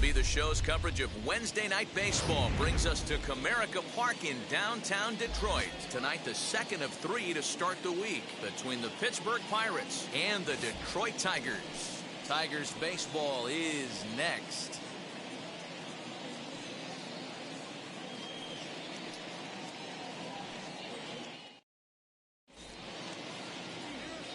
be the show's coverage of Wednesday night baseball. Brings us to Comerica Park in downtown Detroit. Tonight, the second of three to start the week between the Pittsburgh Pirates and the Detroit Tigers. Tigers baseball is next.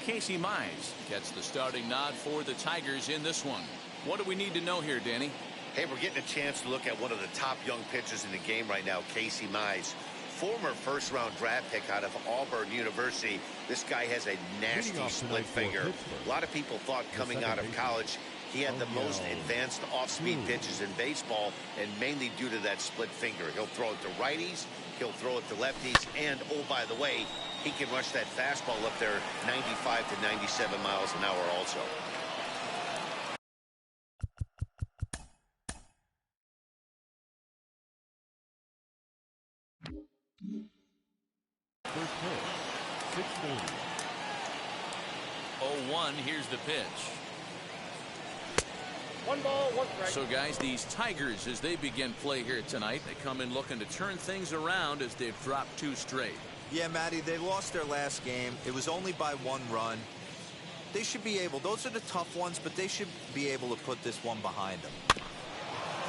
Casey Mize gets the starting nod for the Tigers in this one. What do we need to know here, Danny? Hey, we're getting a chance to look at one of the top young pitchers in the game right now, Casey Mize. Former first-round draft pick out of Auburn University. This guy has a nasty split finger. A lot of people thought coming out of college he had the most advanced off-speed pitches in baseball, and mainly due to that split finger. He'll throw it to righties, he'll throw it to lefties, and, oh, by the way, he can rush that fastball up there 95 to 97 miles an hour also. First pitch, 640. 0-1, here's the pitch. 1 ball, 1 strike. So, guys, these Tigers, as they begin play here tonight, they come in looking to turn things around as they've dropped 2 straight. Yeah, Matty, they lost their last game. It was only by 1 run. They should be able, those are the tough ones, but they should be able to put this one behind them.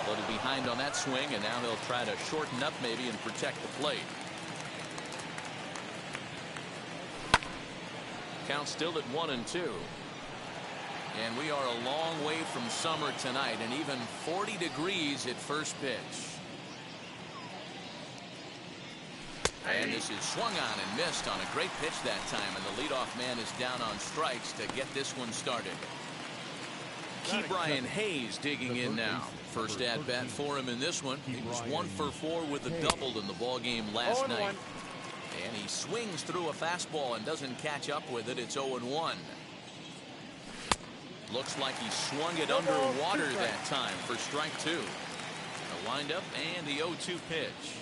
A little behind on that swing, and now they'll try to shorten up maybe and protect the plate. Count still at 1-2. And we are a long way from summer tonight, and even 40 degrees at first pitch. And this is swung on and missed on a great pitch that time, and the leadoff man is down on strikes to get this one started. Ke'Bryan Hayes digging in now. First at bat for him in this one. He was 1 for 4 with a double in the ball game last night. And he swings through a fastball and doesn't catch up with it. It's 0-1. Looks like he swung it underwater that time for strike 2. The windup and the 0-2 pitch.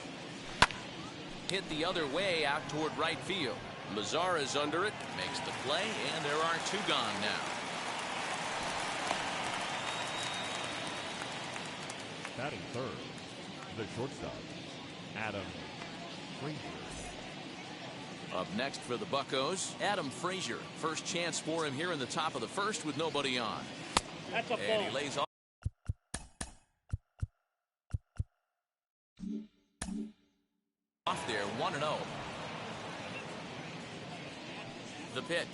Hit the other way out toward right field. Mazara's under it, makes the play, and there are 2 gone now. Batting third, the shortstop, Adam Frazier. Up next for the Buccos, Adam Frazier. First chance for him here in the top of the first with nobody on. That's a ball. And he lays off. Off there, 1-0. The pitch.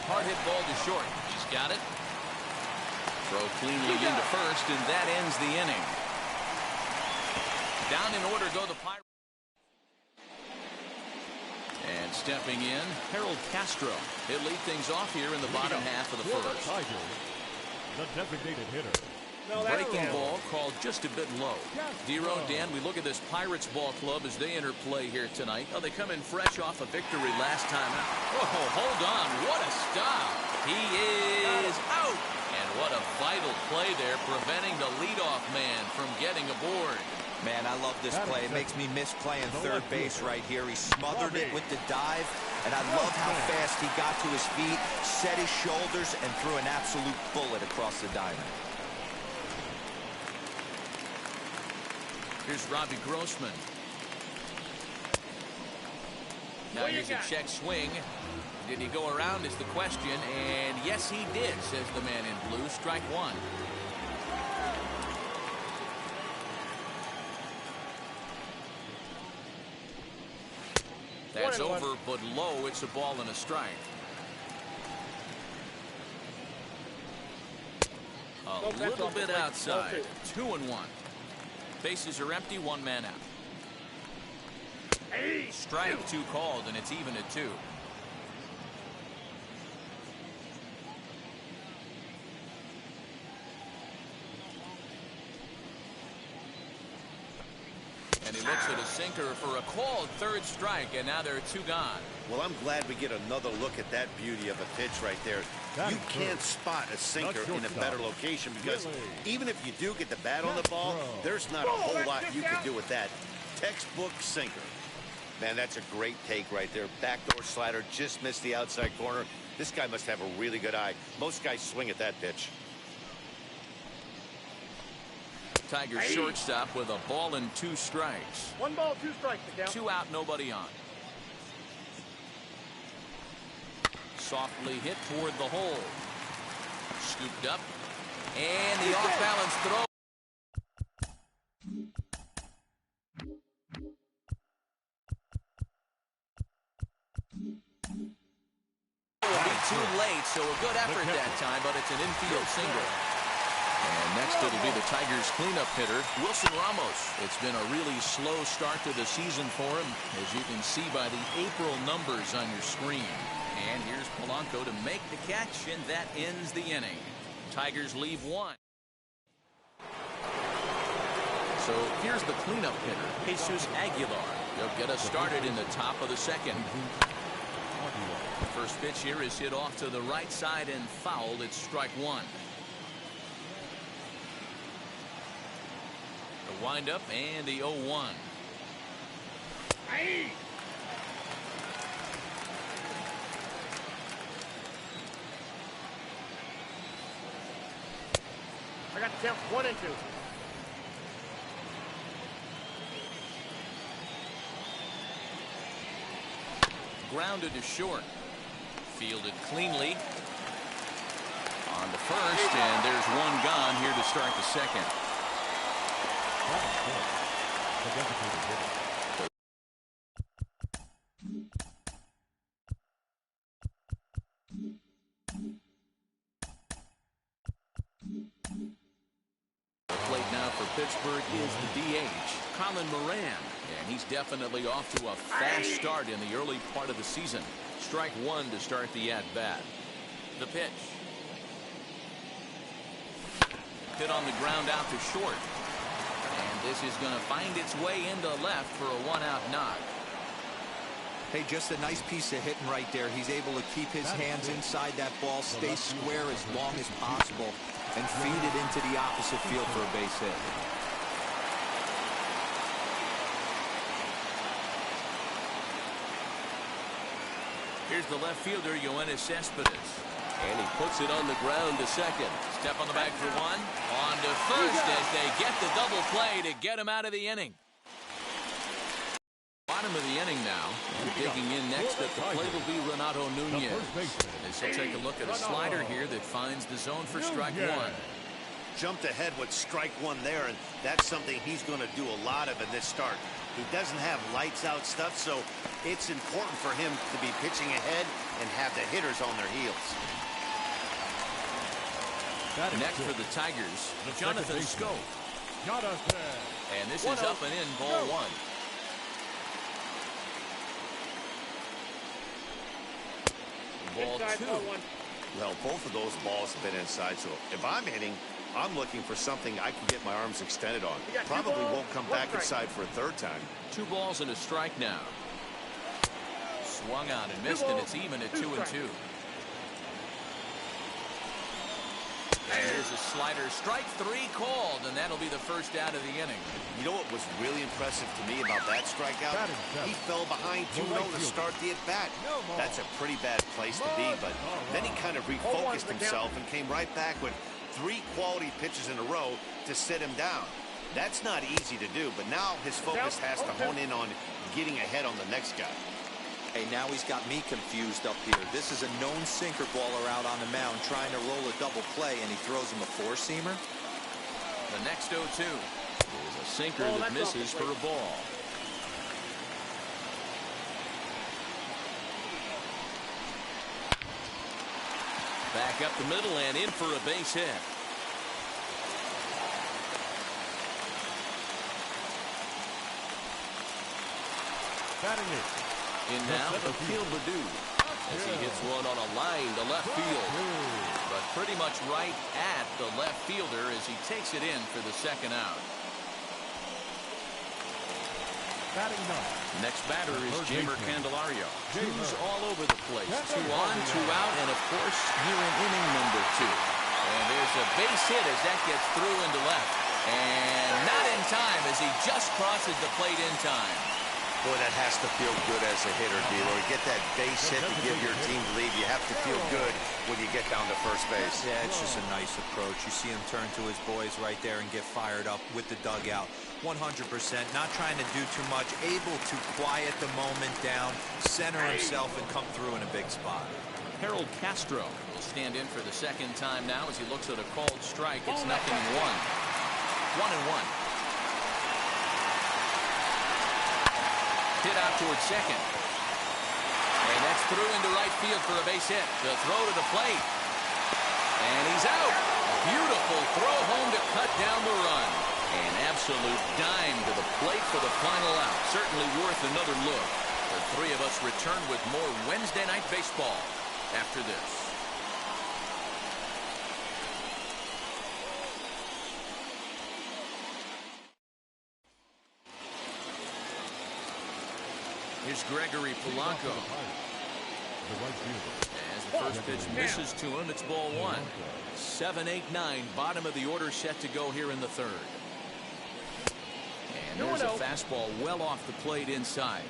Hard hit ball to short. He's got it. Throw cleanly into first, and that ends the inning. Down in order go the Pirates. And stepping in, Harold Castro. He'll lead things off here in the bottom half of the first. Tigers, the designated hitter. Breaking ball called just a bit low. Dero, Dan, we look at this Pirates ball club as they enter play here tonight. Oh, they come in fresh off a victory last time out. Oh, hold on. What a stop. He is out. And what a vital play there, preventing the leadoff man from getting aboard. Man, I love this play. It makes me miss playing third base right here. He smothered it with the dive, and I love how fast he got to his feet, set his shoulders, and threw an absolute bullet across the diamond. Here's Robbie Grossman. Now here's a check swing. Did he go around is the question, and yes he did, says the man in blue. Strike 1. That's over, but low. It's a ball and a strike. A little bit outside. 2-1. Bases are empty, 1 man out. Strike 2 called, and it's even at 2. And he looks at a sinker for a called third strike, and now there are 2 gone. Well, I'm glad we get another look at that beauty of a pitch right there. You can't spot a sinker in a better location because even if you do get the bat on the ball, there's not a whole lot you can do with that. Textbook sinker. Man, that's a great take right there. Backdoor slider, just missed the outside corner. This guy must have a really good eye. Most guys swing at that pitch. Tigers shortstop with a ball and 2 strikes. 1 ball, 2 strikes to count. 2 out, nobody on. Softly hit toward the hole. Scooped up. And the off-balance throw. Will be too late, so a good effort that time, but it's an infield single. And next it'll be the Tigers cleanup hitter, Wilson Ramos. It's been a really slow start to the season for him, as you can see by the April numbers on your screen. And here's Polanco to make the catch, and that ends the inning. Tigers leave 1. So here's the cleanup hitter, Jesus Aguilar. He'll get us started in the top of the second. The first pitch here is hit off to the right side and fouled. It's strike 1. The windup and the 0-1. I got the count 1 and 2. Grounded to short. Fielded cleanly. On the first, and there's 1 gone here to start the second. The designated hitter. The plate now for Pittsburgh is the DH, Colin Moran. And he's definitely off to a fast start in the early part of the season. Strike 1 to start the at-bat. The pitch. Hit on the ground out to short. And this is going to find its way into left for a 1-out knock. Hey, just a nice piece of hitting right there. He's able to keep his hands inside that ball, stay square as long as possible, and feed it into the opposite field for a base hit. Here's the left fielder, Yoenis Cespedes. And he puts it on the ground to second. Step on the bag for 1. On to first as they get the double play to get him out of the inning. Bottom of the inning now. And digging in next at the plate will be Renato Nunez. As he'll take a look at a slider here that finds the zone for strike 1. Jumped ahead with strike 1 there, and that's something he's going to do a lot of in this start. He doesn't have lights out stuff, so it's important for him to be pitching ahead and have the hitters on their heels. Next for the Tigers, Jonathan Scope. And this is up and in, ball 1. Ball 2. Well, both of those balls have been inside, so if I'm hitting, I'm looking for something I can get my arms extended on. Probably won't come back inside for a 3rd time. 2 balls and a strike now. Swung out and missed, and it's even at 2-2. And here's a slider. Strike 3 called, and that'll be the first out of the inning. You know what was really impressive to me about that strikeout? He fell behind 2-0 to start the at-bat. That's a pretty bad place to be, but then he kind of refocused himself and came right back with 3 quality pitches in a row to sit him down. That's not easy to do, but now his focus has to hone in on getting ahead on the next guy. Hey, now he's got me confused up here. This is a known sinker baller out on the mound trying to roll a double play, and he throws him a 4-seamer. The next 0-2 is a sinker that misses for a ball. Back up the middle and in for a base hit. Batting it. In now, Akil Baddoo, as he hits one on a line to left field. But pretty much right at the left fielder as he takes it in for the 2nd out. Batting 9. Next batter is Jamer Candelario. 2's all over the place. 2 on, 2 out, and of course, here in inning number 2. And there's a base hit as that gets through into left. And not in time as he just crosses the plate in time. Boy, that has to feel good as a hitter, D'Lo. You get that base hit to give your team the lead. You have to feel good when you get down to first base. Yeah, it's just a nice approach. You see him turn to his boys right there and get fired up with the dugout. 100%, not trying to do too much, able to quiet the moment down, center himself, and come through in a big spot. Harold Castro will stand in for the second time now as he looks at a called strike. It's 0-1. 1-1. Hit out towards second. And that's through into right field for a base hit. The throw to the plate. And he's out. Beautiful throw home to cut down the run. An absolute dime to the plate for the final out. Certainly worth another look. The three of us return with more Wednesday Night Baseball after this. Here's Gregory Polanco. As the first pitch misses to him, it's ball one. 7-8-9, bottom of the order set to go here in the third. And there's a fastball well off the plate inside.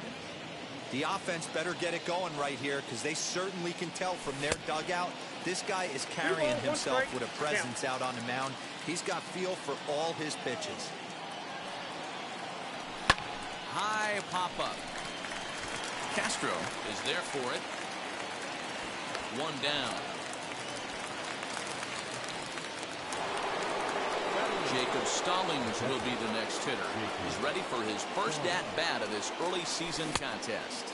The offense better get it going right here because they certainly can tell from their dugout. This guy is carrying himself with a presence out on the mound. He's got feel for all his pitches. High pop-up. Castro is there for it. One down. Jacob Stallings will be the next hitter. He's ready for his first at-bat of this early season contest.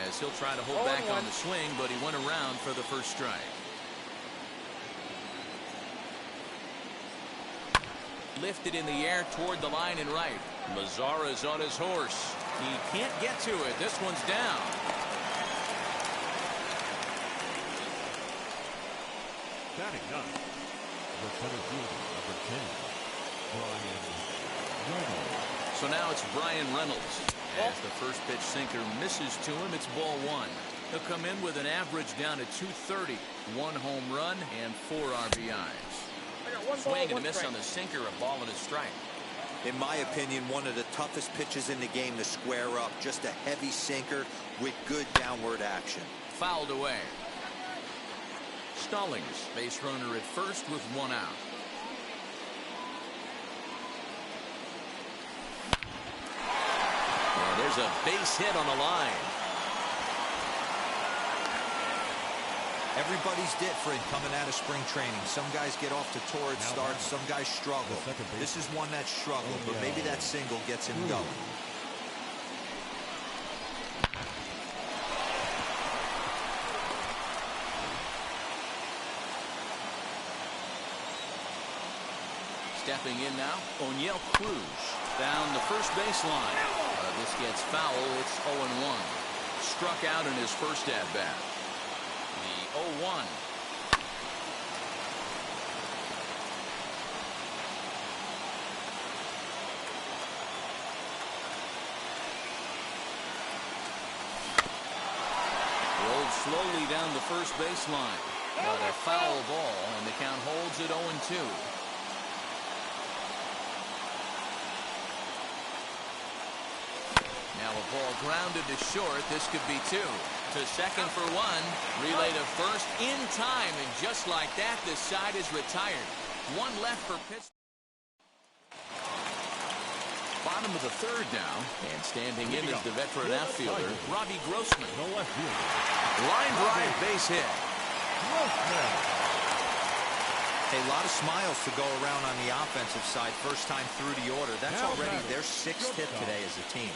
As he'll try to hold back on the swing, but he went around for the first strike. Lifted in the air toward the line and right. Mazara's on his horse. He can't get to it. This one's down. Batting ninth, the center fielder, number 10, Brian Reynolds. So now it's Brian Reynolds. As the first pitch sinker misses to him, it's ball one. He'll come in with an average down to 230, 1 home run and 4 RBIs. Swing and a miss on the sinker, a ball and a strike. In my opinion, one of the toughest pitches in the game to square up. Just a heavy sinker with good downward action. Fouled away. Stallings, base runner at first with 1 out. And there's a base hit on the line. Everybody's different coming out of spring training. Some guys get off to torrid starts, some guys struggle. This is one that struggled, but maybe that single gets him going. Stepping in now, O'Neill Cruz down the first baseline. This gets foul. It's 0-1. Struck out in his first at-bat. The 0-1. Rolled slowly down the first baseline. But a foul ball, and the count holds at 0-2. Now a ball grounded to short. This could be 2. To second for 1. Relay to first in time. And just like that, this side is retired. 1 left for Pittsburgh. Bottom of the third now. And standing in is the veteran outfielder, Robbie Grossman. Line drive base hit. A lot of smiles to go around on the offensive side. First time through the order. That's already their 6th hit today as a team.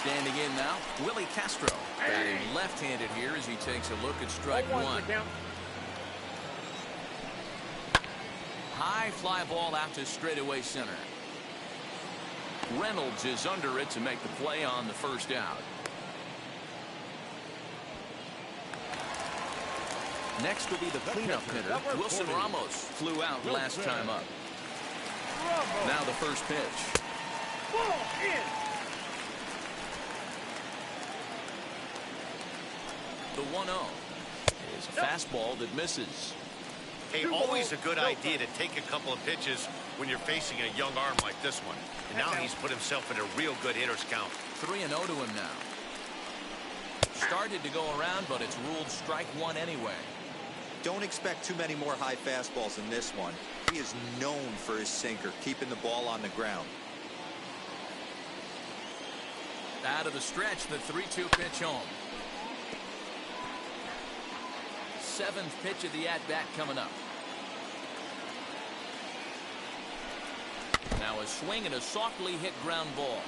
Standing in now, Willie Castro. Batting left-handed here as he takes a look at strike 1. High fly ball out to straightaway center. Reynolds is under it to make the play on the first out. Next will be the cleanup hitter. Wilson Ramos flew out last time up. Now the first pitch. The 1-0 is a fastball that misses. Hey, always a good idea to take a couple of pitches when you're facing a young arm like this one. And now he's put himself in a real good hitter's count. 3-0 to him now. Started to go around, but it's ruled strike one anyway. Don't expect too many more high fastballs in this one. He is known for his sinker, keeping the ball on the ground. Out of the stretch, the 3-2 pitch home. 7th pitch of the at-bat coming up. Now a swing and a softly hit ground ball.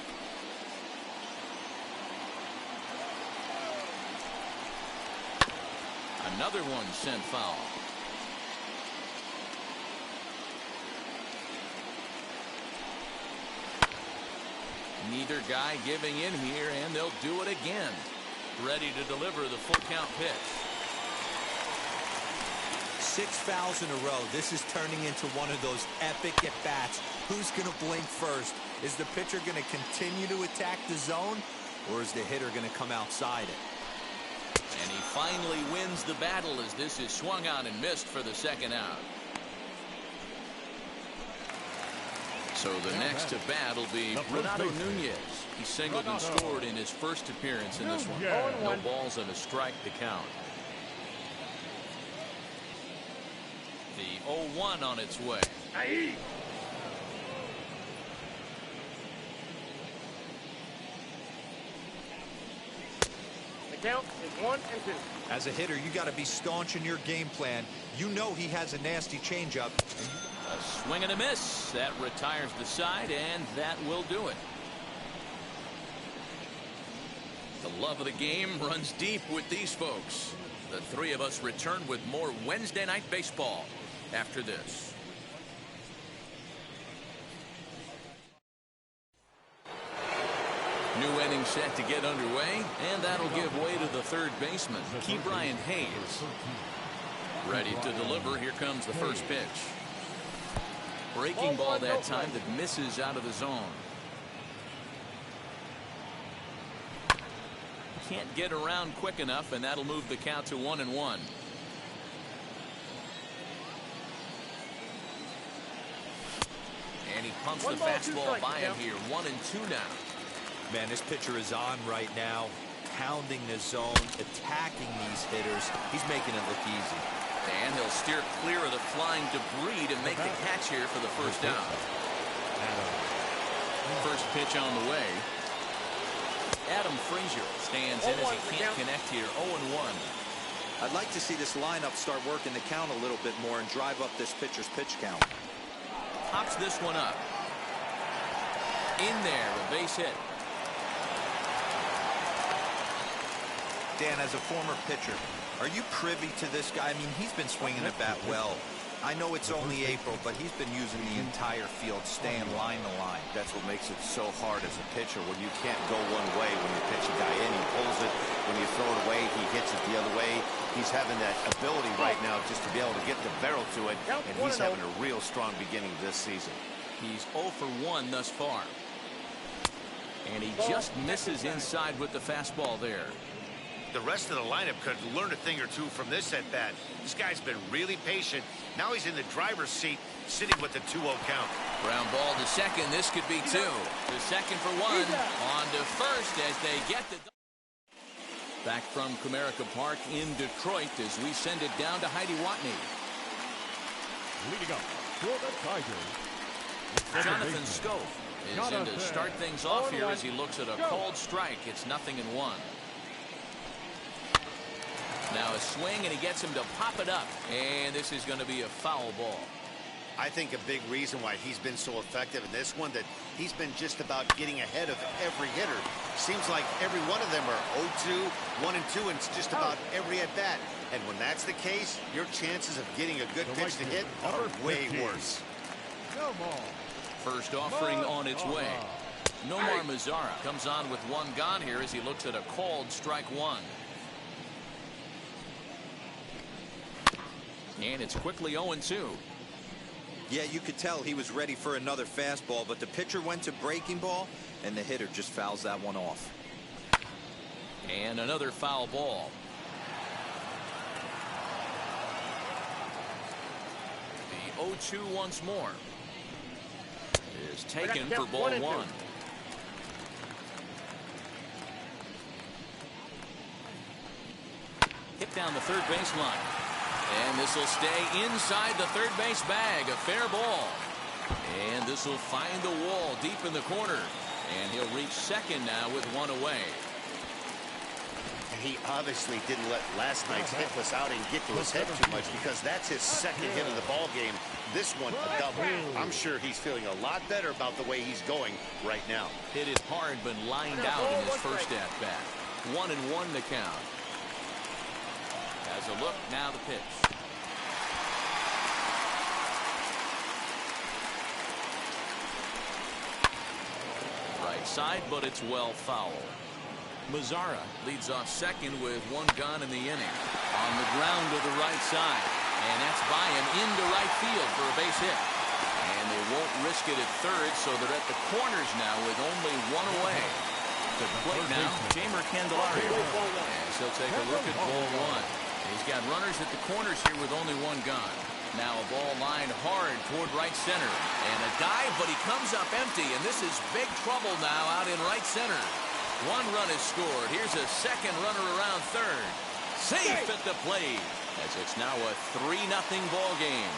Another one sent foul. Neither guy giving in here, and they'll do it again. Ready to deliver the full count pitch. 6 fouls in a row. This is turning into one of those epic at-bats. Who's going to blink first? Is the pitcher going to continue to attack the zone, or is the hitter going to come outside it? And he finally wins the battle as this is swung on and missed for the second out. So the next to bat will be Renato Nunez. He singled and scored in his first appearance in this one. No balls and a strike to count. The 0-1 on its way. The count is 1-2. As a hitter, you got to be staunch in your game plan. You know he has a nasty changeup. A swing and a miss. That retires the side, and that will do it. The love of the game runs deep with these folks. The three of us return with more Wednesday Night Baseball after this. New inning set to get underway, and that'll give way to the third baseman, Ke'Bryan Hayes. Ready to deliver. Here comes the first pitch. Breaking ball that time that misses out of the zone. Can't get around quick enough, and that'll move the count to 1-1. And he pumps the fastball by him here. 1-2 now. Man, this pitcher is on right now, pounding the zone, attacking these hitters. He's making it look easy. And he'll steer clear of the flying debris to make the catch here for the first out. First pitch on the way. Adam Frazier stands in as he can't connect here. 0-1. I'd like to see this lineup start working the count a little bit more and drive up this pitcher's pitch count. Pops this one up. In there, a base hit. Dan, as a former pitcher, are you privy to this guy? I mean, he's been swinging the bat well. I know it's only April, but he's been using the entire field, staying line to line. That's what makes it so hard as a pitcher when you can't go one way when you pitch a guy in. He pulls it. When you throw it away, he hits it the other way. He's having that ability right now just to be able to get the barrel to it, and he's having a real strong beginning this season. He's 0 for 1 thus far. And he just misses inside with the fastball there. The rest of the lineup could learn a thing or two from this at-bat. This guy's been really patient. Now he's in the driver's seat, sitting with the 2-0 count. Ground ball to second. This could be 2. The second for 1. On to first as they get the... Back from Comerica Park in Detroit as we send it down to Heidi Watney. Leading up for the Tigers, Jonathan Schoaf is in to start things off here as he looks at a cold strike. It's 0-1. Now a swing, and he gets him to pop it up. And this is going to be a foul ball. I think a big reason why he's been so effective in this one, that he's been just about getting ahead of every hitter. Seems like every one of them are 0-2, 1-2, and it's just about every at-bat. And when that's the case, your chances of getting a good pitch to hit are way worse. First offering on its way. Nomar Mazara comes on with 1 gone here as he looks at a called strike 1. And it's quickly 0-2. Yeah, you could tell he was ready for another fastball, but the pitcher went to breaking ball, and the hitter just fouls that one off. And another foul ball. 0-2 once more. Is taken for ball 1. Hit down the third baseline. And this will stay inside the third base bag. A fair ball. And this will find the wall deep in the corner. And he'll reach second now with 1 away. He obviously didn't let last night's hitless outing get to his head too much, because that's his second hit of the ball game. This one a double. I'm sure he's feeling a lot better about the way he's going right now. Hit it hard, but lined out in his first at bat. 1-1 the count. As a look, now the pitch. Right side, but it's well foul. Mazzara leads off second with 1 gone in the inning. On the ground to the right side. And that's by him into right field for a base hit. And they won't risk it at third, so they're at the corners now with only 1 away. To the plate now, Jamer Candelario. As he'll take a look at ball 1. He's got runners at the corners here with only 1 gone. Now a ball lined hard toward right center. And a dive, but he comes up empty. And this is big trouble now out in right center. 1 run is scored. Here's a second runner around third. Safe at the plate, as it's now a 3-0 ball game.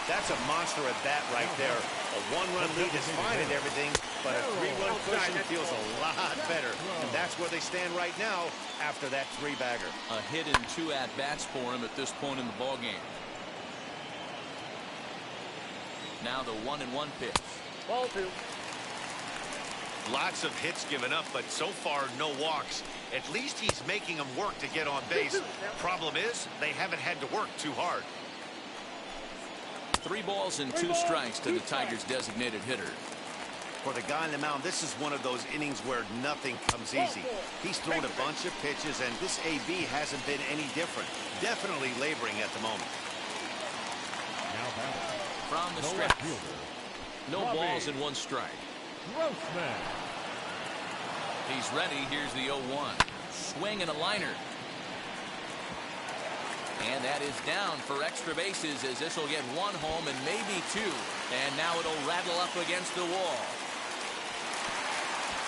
That's a monster at bat right there. A 1-run lead is fine and everything, but a 3-run cushion feels a lot better. And that's where they stand right now after that 3-bagger. A hit and 2 at-bats for him at this point in the ball game. Now the 1-1 pitch. Ball 2. Lots of hits given up, but so far no walks. At least he's making them work to get on base. Problem is, they haven't had to work too hard. 3 balls and 2 strikes to the Tigers' designated hitter. For the guy on the mound, this is one of those innings where nothing comes easy. He's thrown a bunch of pitches, and this AB hasn't been any different. Definitely laboring at the moment. From the stretch, no balls and 1 strike. He's ready. Here's the 0-1. Swing and a liner. And that is down for extra bases, as this will get 1 home and maybe 2. And now it'll rattle up against the wall.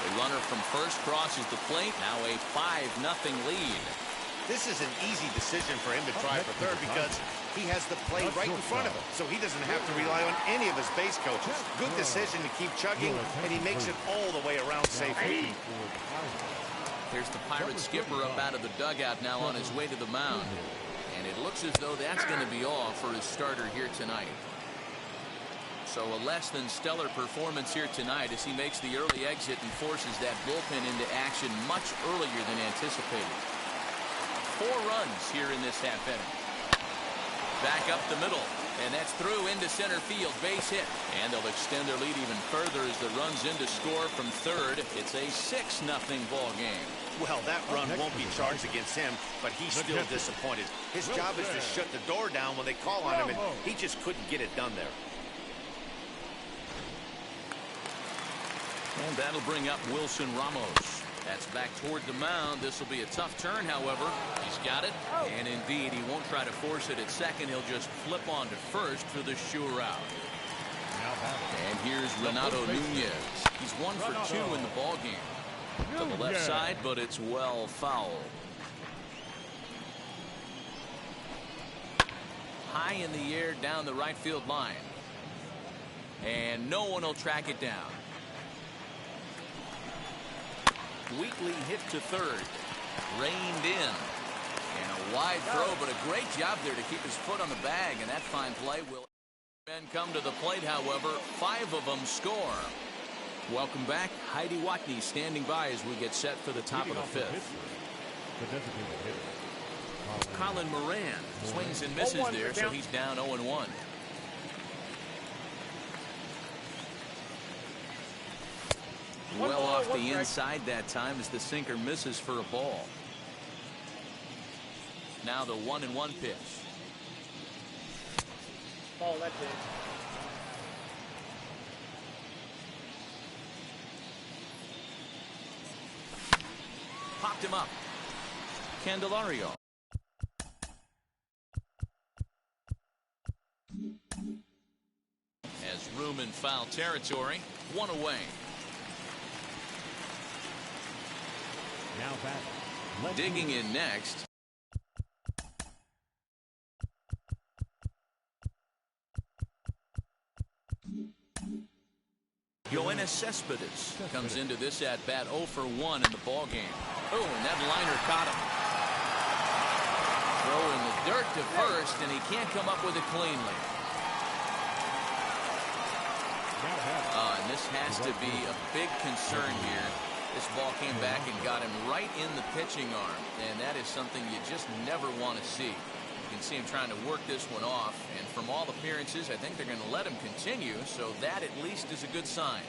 The runner from first crosses the plate. Now a 5-0 lead. This is an easy decision for him to try for third, because he has the play right in front of him, so he doesn't have to rely on any of his base coaches. Good decision to keep chugging, and he makes it all the way around safely. Here's the Pirates skipper up out of the dugout now on his way to the mound. And it looks as though that's going to be all for his starter here tonight. So a less than stellar performance here tonight as he makes the early exit and forces that bullpen into action much earlier than anticipated. 4 runs here in this half inning. Back up the middle, and that's through into center field. Base hit, and they'll extend their lead even further as the run's in to score from third. It's a 6-0 ball game. Well, that run won't be charged against him, but he's still disappointed. His job is to shut the door down when they call on him, and he just couldn't get it done there. And that'll bring up Wilson Ramos. That's back toward the mound. This will be a tough turn, however. He's got it, and indeed, he won't try to force it at second. He'll just flip on to first for the sure out. And here's Renato Nunez. He's 1 for 2 in the ball game. To the left side, but it's well fouled. High in the air down the right field line. And no one will track it down. Weakly hit to third. Reined in. And a wide throw, but a great job there to keep his foot on the bag. And that fine play will men come to the plate, however. 5 of them score. Welcome back. Heidi Watney standing by as we get set for the top of the 5th. Colin Moran swings and misses there, so he's down 0-1. Well off the inside that time as the sinker misses for a ball. Now the 1-1 pitch. Ball, that's it. Popped him up. Candelario. room in foul territory. One away. Now back. Digging in next. Yoenis Cespedes comes into this at bat 0 for 1 in the ball game. Oh, and that liner caught him. Throw in the dirt to first, and he can't come up with it cleanly. And this has to be a big concern here. This ball came back and got him right in the pitching arm, and that is something you just never want to see. You can see him trying to work this one off, and from all appearances, I think they're going to let him continue, so that at least is a good sign.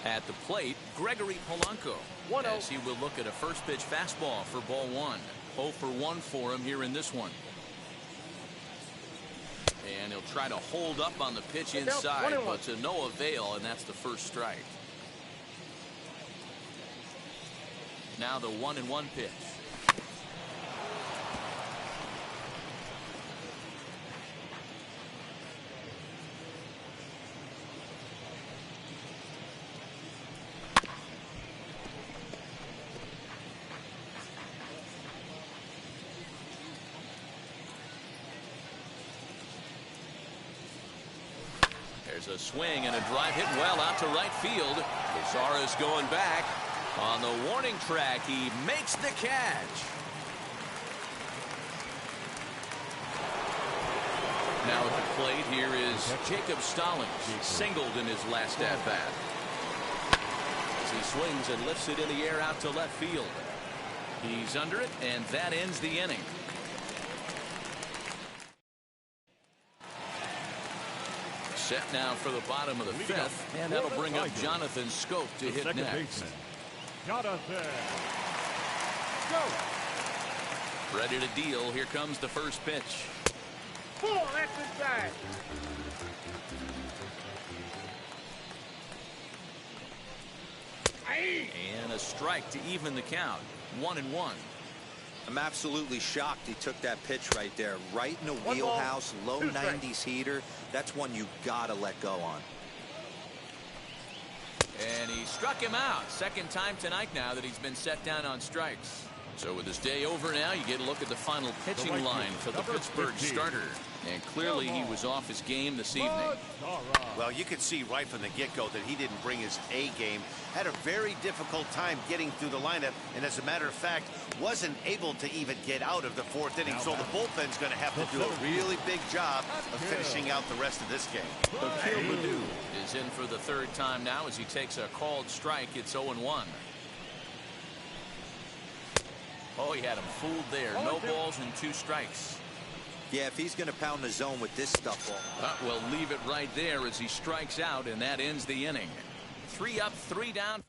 At the plate, Gregory Polanco, as he will look at a first pitch fastball for ball one. 0 for 1 for him here in this one. And he'll try to hold up on the pitch inside, but to no avail, and that's the first strike. Now the 1-1 pitch. There's a swing and a drive hit well out to right field. Lazara's going back. On the warning track, he makes the catch. Now at the plate, here is Jacob Stallings, singled in his last at-bat. As he swings and lifts it in the air out to left field. He's under it, and that ends the inning. Set now for the bottom of the fifth, and that'll bring up Jonathan Scope to hit next. Jonathan. Ready to deal. Here comes the first pitch. Ball, that's inside. And a strike to even the count. 1-1. I'm absolutely shocked he took that pitch right there. Right in the wheelhouse, low 90s heater. That's one you gotta let go on. And he struck him out. Second time tonight now that he's been set down on strikes. So with his day over now, you get a look at the final pitching line for the Pittsburgh starter. And clearly he was off his game this evening. Well, you could see right from the get-go that he didn't bring his A game. Had a very difficult time getting through the lineup, and as a matter of fact, wasn't able to even get out of the fourth inning. So the bullpen's going to have to do a really big job of finishing out the rest of this game. Akil Baddoo is in for the third time now as he takes a called strike. It's 0-1. Oh, he had him fooled there. No balls and 2 strikes. Yeah, if he's going to pound the zone with this stuff, we'll leave it right there as he strikes out, and that ends the inning. 3 up, 3 down.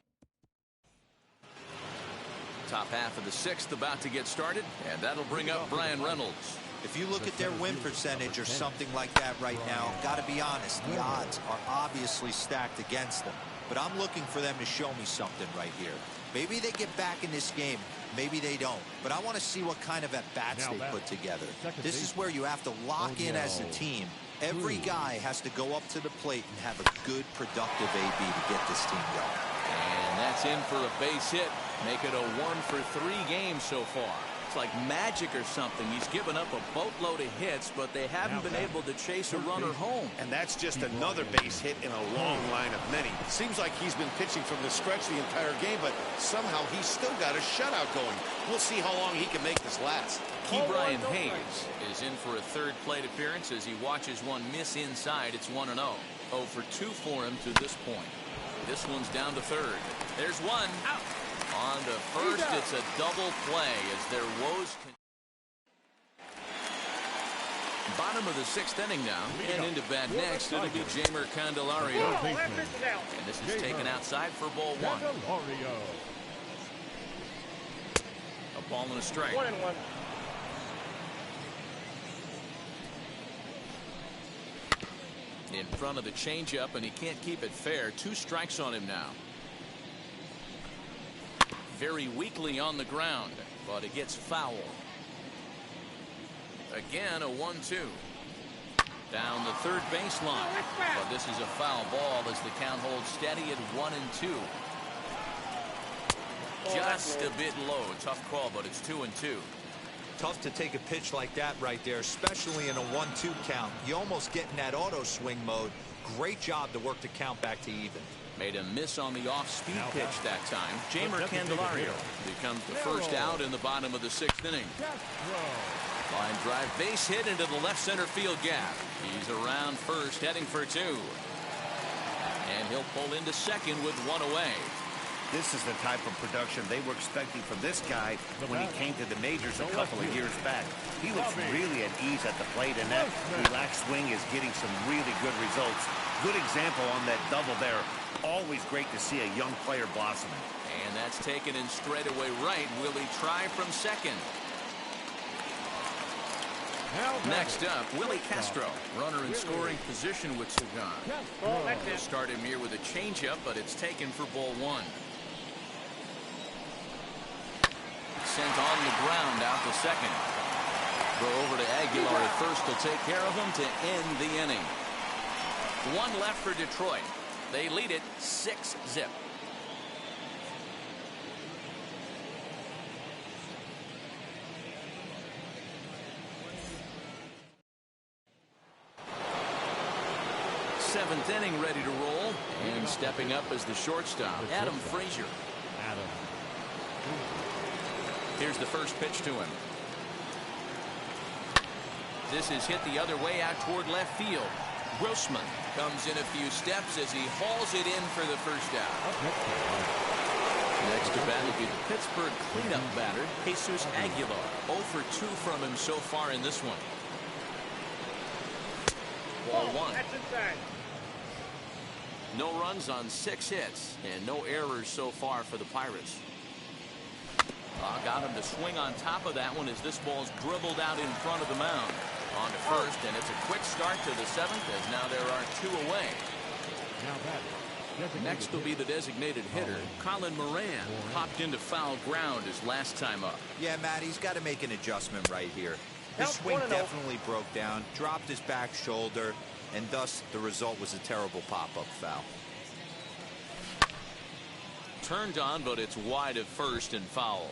Top half of the 6th about to get started, and that'll bring up Brian Reynolds. If you look at their win percentage or something like that right now, got to be honest, the odds are obviously stacked against them. But I'm looking for them to show me something right here. Maybe they get back in this game. Maybe they don't. But I want to see what kind of at-bats they put together. This is where you have to lock in as a team. Every guy has to go up to the plate and have a good, productive AB to get this team going. And that's in for a base hit. Make it a 1 for 3 games so far. It's like magic or something. He's given up a boatload of hits, but they haven't been able to chase a runner home. And that's just another base hit in a long line of many. Seems like he's been pitching from the stretch the entire game, but somehow he's still got a shutout going. We'll see how long he can make this last. Ke'Bryan Hayes is in for a third plate appearance as he watches one miss inside. It's 1-0. 0 for 2 for him to this point. This one's down to third. There's one. Out. On to first, it's a double play as their woes. Bottom of the 6th inning now, and into bat next, it'll be Jeimer Candelario. And this is taken outside for ball 1. A ball and a strike. 1-1. In front of the changeup, and he can't keep it fair. 2 strikes on him now. Very weakly on the ground, but it gets foul. Again, a 1-2. Down the third baseline. But this is a foul ball as the count holds steady at 1-2. Just a bit low. Tough call, but it's 2-2. Tough to take a pitch like that right there, especially in a 1-2 count. You almost get in that auto swing mode. Great job to work the count back to even. Made a miss on the off-speed pitch that time. Jamer Candelario becomes the first out in the bottom of the 6th inning. Line drive base hit into the left center field gap. He's around first, heading for 2. And he'll pull into second with 1 away. This is the type of production they were expecting from this guy when he came to the majors a couple of years back. He looks really at ease at the plate, and that relaxed swing is getting some really good results. Good example on that double there. Always great to see a young player blossoming. And that's taken in straightaway right. Will he try from second? Next up, Willie Castro, runner in scoring position with Sagan. He'll start him here with a changeup, but it's taken for ball 1. Sent on the ground out to second. Throw over to Aguilar at first to take care of him to end the inning. 1 left for Detroit. They lead it 6-0. Seventh inning ready to roll, and stepping up as the shortstop, Adam Frazier. Here's the first pitch to him. This is hit the other way out toward left field. Grossman comes in a few steps as he hauls it in for the first out. Next to bat will be the Pittsburgh cleanup batter, Jesus Aguilar. 0 for 2 from him so far in this one. Ball 1. No runs on 6 hits and no errors so far for the Pirates. Got him to swing on top of that one as this ball's dribbled out in front of the mound. On to first, and it's a quick start to the 7th as now there are 2 away. Next will be the designated hitter, Colin Moran. Popped into foul ground his last time up. Yeah, Matt, he's got to make an adjustment right here. His swing definitely broke down, dropped his back shoulder, and thus the result was a terrible pop-up foul. Turned on, but it's wide at first and foul.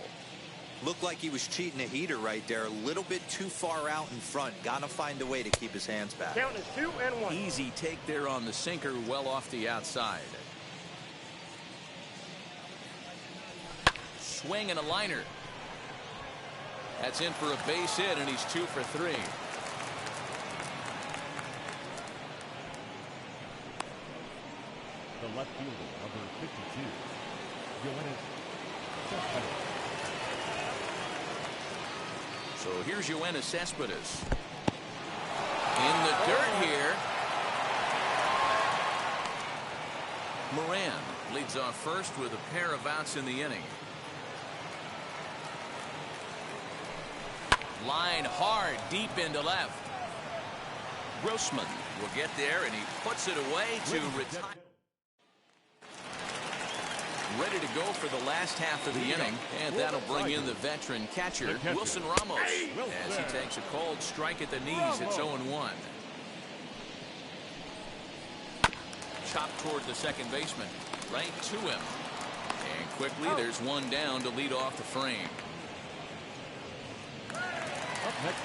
Looked like he was cheating a heater right there, a little bit too far out in front. Gotta find a way to keep his hands back. Count is 2-1. Easy take there on the sinker, well off the outside. Swing and a liner. That's in for a base hit, and he's 2 for 3. The left fielder, number 52, Yoenis. So here's Yoenis Cespedes. In the dirt here. Moran leads off first with a pair of outs in the inning. Line hard deep into left. Grossman will get there, and he puts it away to retire. Ready to go for the last half of the inning, and that'll bring in the veteran catcher, Wilson Ramos, as he takes a cold strike at the knees. It's 0-1. Chopped toward the second baseman, right to him. And quickly, there's one down to lead off the frame.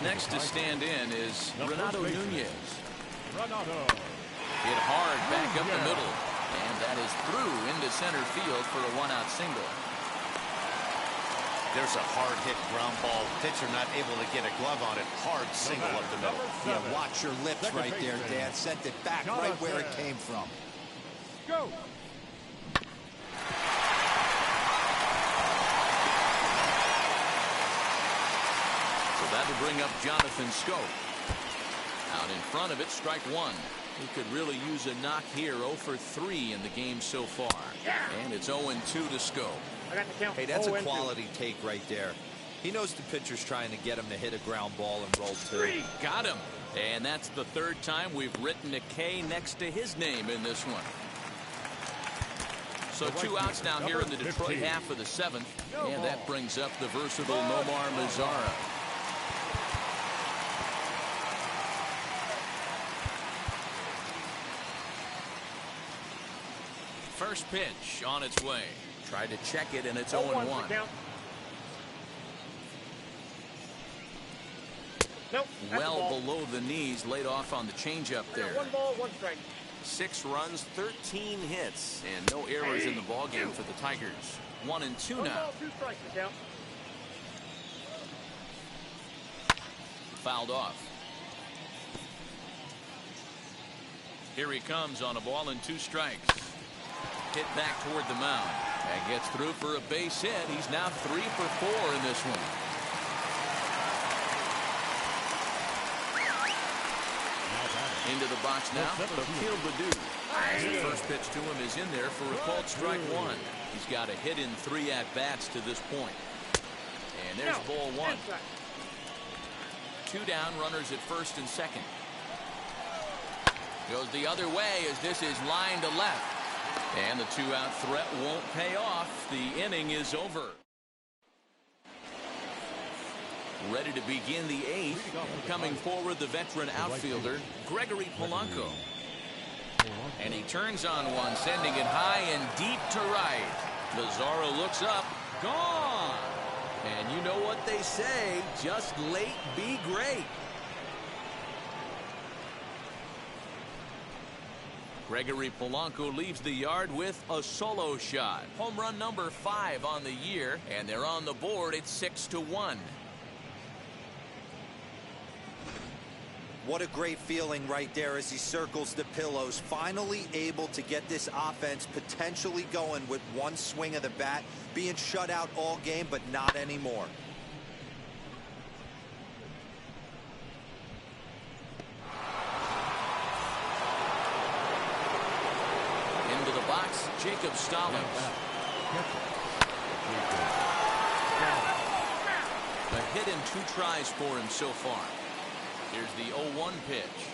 Next to stand in is Renato Nunez. Hit hard back up the middle. And that is through into center field for a 1-out single. There's a hard hit ground ball. Pitcher not able to get a glove on it. Hard single up the middle. Yeah, watch your lips right there, Dad. Sent it back right where it came from. Go. So that'll bring up Jonathan Scope. Out in front of it, strike 1. He could really use a knock here. 0 for 3 in the game so far. And it's 0-2 to Scope. Hey, that's a quality take right there. He knows the pitcher's trying to get him to hit a ground ball and roll 2. Got him. And that's the 3rd time we've written a K next to his name in this one. So 2 outs now here in the Detroit half of the 7th. And that brings up the versatile Nomar Mazara. First pitch on its way. Tried to check it, and it's 0-1. 0-1. Nope, Well below the knees, laid off on the changeup there. 1 ball, 1 strike. 6 runs, 13 hits, and no errors in the ballgame for the Tigers. 1-2 1 now. ball, 2 strikes to count. Fouled off. Here he comes on a ball and 2 strikes. Hit back toward the mound. And gets through for a base hit. He's now 3 for 4 in this one. Into the box now, Akil Baddoo. The first pitch to him is in there for a called strike 1. He's got a hit in 3 at-bats to this point. And there's ball 1. 2 down, runners at first and second. Goes the other way as this is line to left. And the 2-out threat won't pay off. The inning is over. Ready to begin the 8th. Coming forward, the veteran outfielder, Gregory Polanco. And he turns on one, sending it high and deep to right. Lazaro looks up. Gone. And you know what they say, just late be great. Gregory Polanco leaves the yard with a solo shot. Home run number 5 on the year, and they're on the board at 6-1. What a great feeling right there as he circles the pillows. Finally able to get this offense potentially going with 1 swing of the bat. Being shut out all game, but not anymore. Into the box, Jacob Stallings. A hit in 2 tries for him so far. Here's the 0-1 pitch.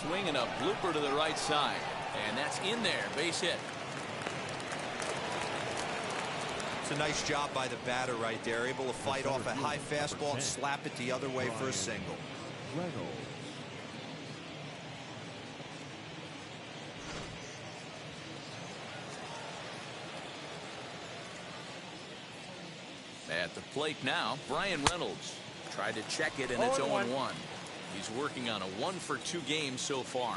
Swinging a blooper to the right side. And that's in there. Base hit. It's a nice job by the batter right there. Able to fight off a high fastball and slap it the other way for a single. At the plate now, Brian Reynolds. Tried to check it, and it's 0-1. He's working on a 1-for-2 game so far.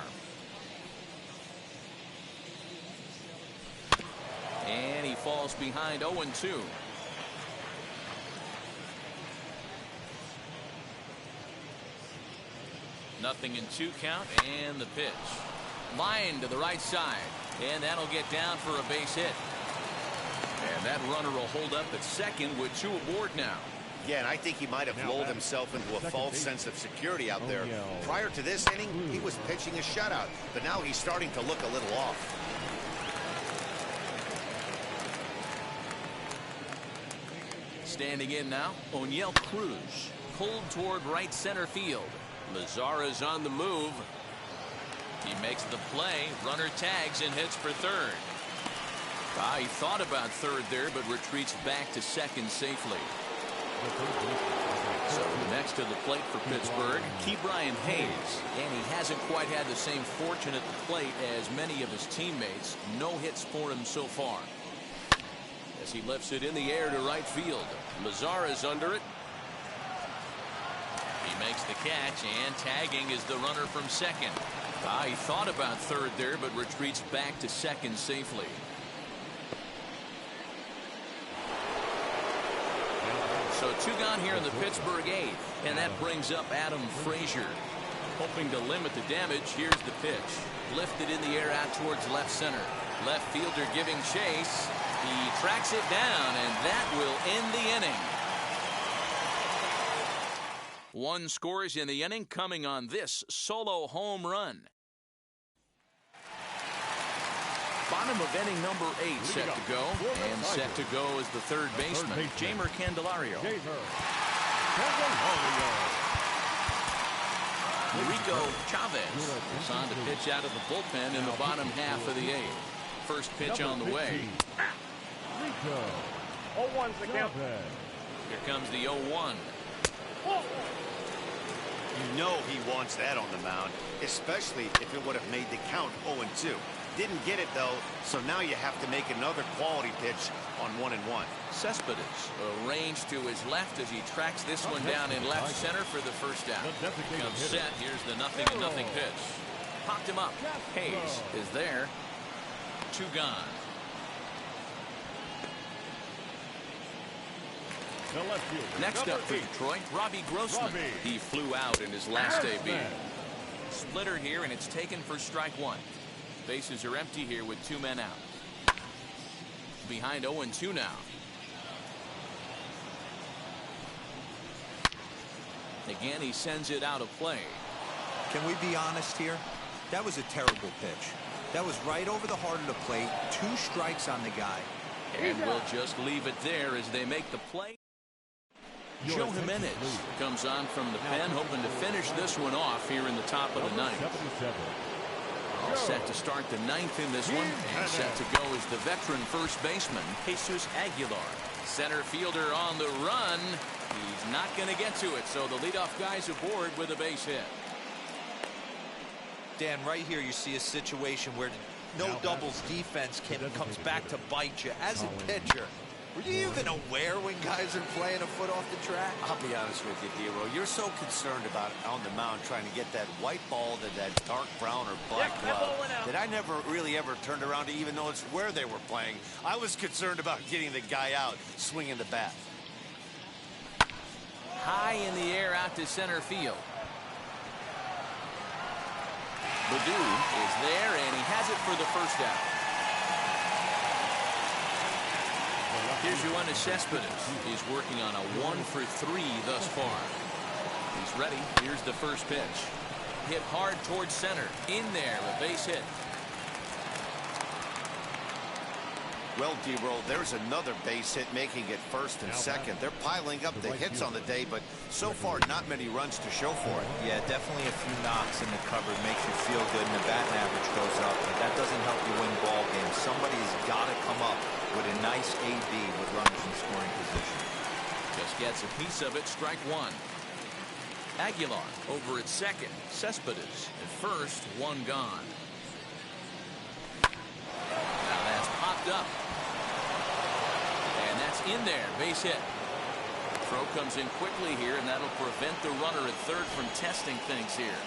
And he falls behind 0-2. Nothing in 2 count, and the pitch. Line to the right side, and that'll get down for a base hit. And that runner will hold up at second with 2 aboard now. Yeah, and I think he might have lulled himself into a false sense of security out there. Prior to this inning, he was pitching a shutout, but now he's starting to look a little off. Standing in now, O'Neill Cruz. Pulled toward right center field. Lazara's on the move. He makes the play. Runner tags and hits for third. He thought about third there, but retreats back to second safely. So next to the plate for Pittsburgh, Ke'Bryan Hayes. And he hasn't quite had the same fortune at the plate as many of his teammates. No hits for him so far. As he lifts it in the air to right field. Lazara's under it. He makes the catch, and tagging is the runner from second. He thought about third there, but retreats back to second safely. So 2 gone here in the Pittsburgh 8th, and that brings up Adam Frazier. Hoping to limit the damage, here's the pitch. Lifted in the air out towards left center. Left fielder giving chase. He tracks it down, and that will end the inning. 1 scores in the inning coming on this solo home run. Bottom of inning number 8 set to go. And set to go is the third baseman, Jeimer Candelario. Rico Chavez is on to pitch out of the bullpen in the bottom half of the 8th. First pitch on the way. 0-1's the count. Here comes the 0-1. know he wants that on the mound, especially if it would have made the count 0-2. Didn't get it, though, so now you have to make another quality pitch on 1-1. Cespedes arranged to his left as he tracks this one down in left center for the first out. Comes set. Here's the 0-0 pitch. Popped him up. Hayes is there. 2 gone. Next up for Detroit, Robbie Grossman. He flew out in his last AB. Splitter here, and it's taken for strike 1. Bases are empty here with 2 men out. Behind 0-2 now. Again, he sends it out of play. Can we be honest here? That was a terrible pitch. That was right over the heart of the plate. 2 strikes on the guy. And we'll just leave it there as they make the play. Joe Jimenez comes on from the pen, hoping to finish this one off here in the top of the 9th. All set to start the 9th in this one, and set to go is the veteran first baseman, Jesus Aguilar. Center fielder on the run. He's not going to get to it, so the leadoff guy's aboard with a base hit. Dan, right here you see a situation where no doubles defense comes back to bite you. As a pitcher, were you even aware when guys are playing a foot off the track? I'll be honest with you, Hero. You're so concerned about on the mound trying to get that white ball to that dark brown or black glove that I never really ever turned around to even notice where they were playing. I was concerned about getting the guy out swinging the bat. High in the air out to center field. Baду is there, and he has it for the first out. Here's Yoenis Cespedes. He's working on a 1-for-3 thus far. He's ready. Here's the first pitch. Hit hard towards center. In there, a base hit. Well, D-Roll, there's another base hit making it first and second. They're piling up the hits on the day, but so far not many runs to show for it. Yeah, definitely a few knocks in the cupboard makes you feel good, and the batting average goes up, but that doesn't help you win ball games. Somebody's got to come up with a nice AB with runners in scoring position. Just gets a piece of it. Strike 1. Aguilar over at second. Cespedes at first. 1 gone. Now that's popped up. And that's in there. Base hit. Throw comes in quickly here, and that'll prevent the runner at third from testing things here.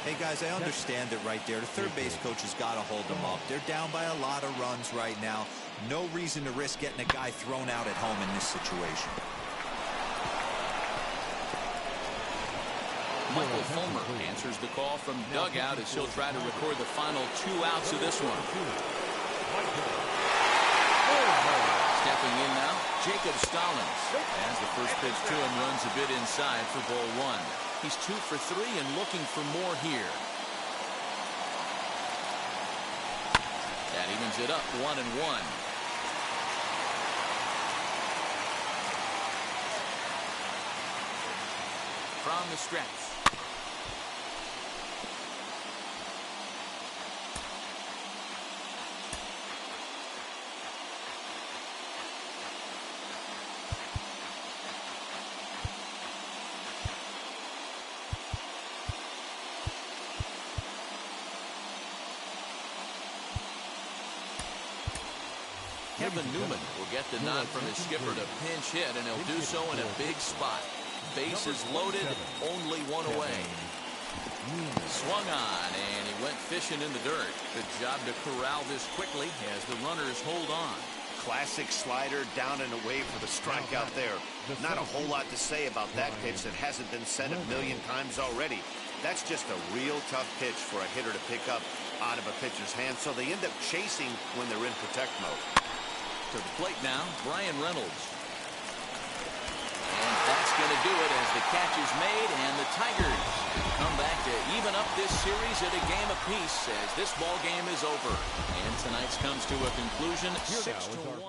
Hey, guys, I understand it right there. The third base coach has got to hold them up. They're down by a lot of runs right now. No reason to risk getting a guy thrown out at home in this situation. Michael Fulmer answers the call from dugout as he'll try to record the final 2 outs of this one. Stepping in now, Jacob Stallings. As the first pitch to him runs a bit inside for ball 1. He's 2 for 3 and looking for more here. That evens it up 1-1. From the stretch. Kevin Newman will get the nod from his skipper to pinch hit, and he'll do so in a big spot. Bases loaded, only 1 away. Swung on, and he went fishing in the dirt. Good job to corral this quickly as the runners hold on. Classic slider down and away for the strikeout there. Not a whole lot to say about that pitch that hasn't been said a million times already. That's just a real tough pitch for a hitter to pick up out of a pitcher's hand, so they end up chasing when they're in protect mode. To the plate now, Brian Reynolds. And that's going to do it as the catch is made, and the Tigers come back to even up this series at a game apiece as this ball game is over. And tonight's comes to a conclusion, 6-1.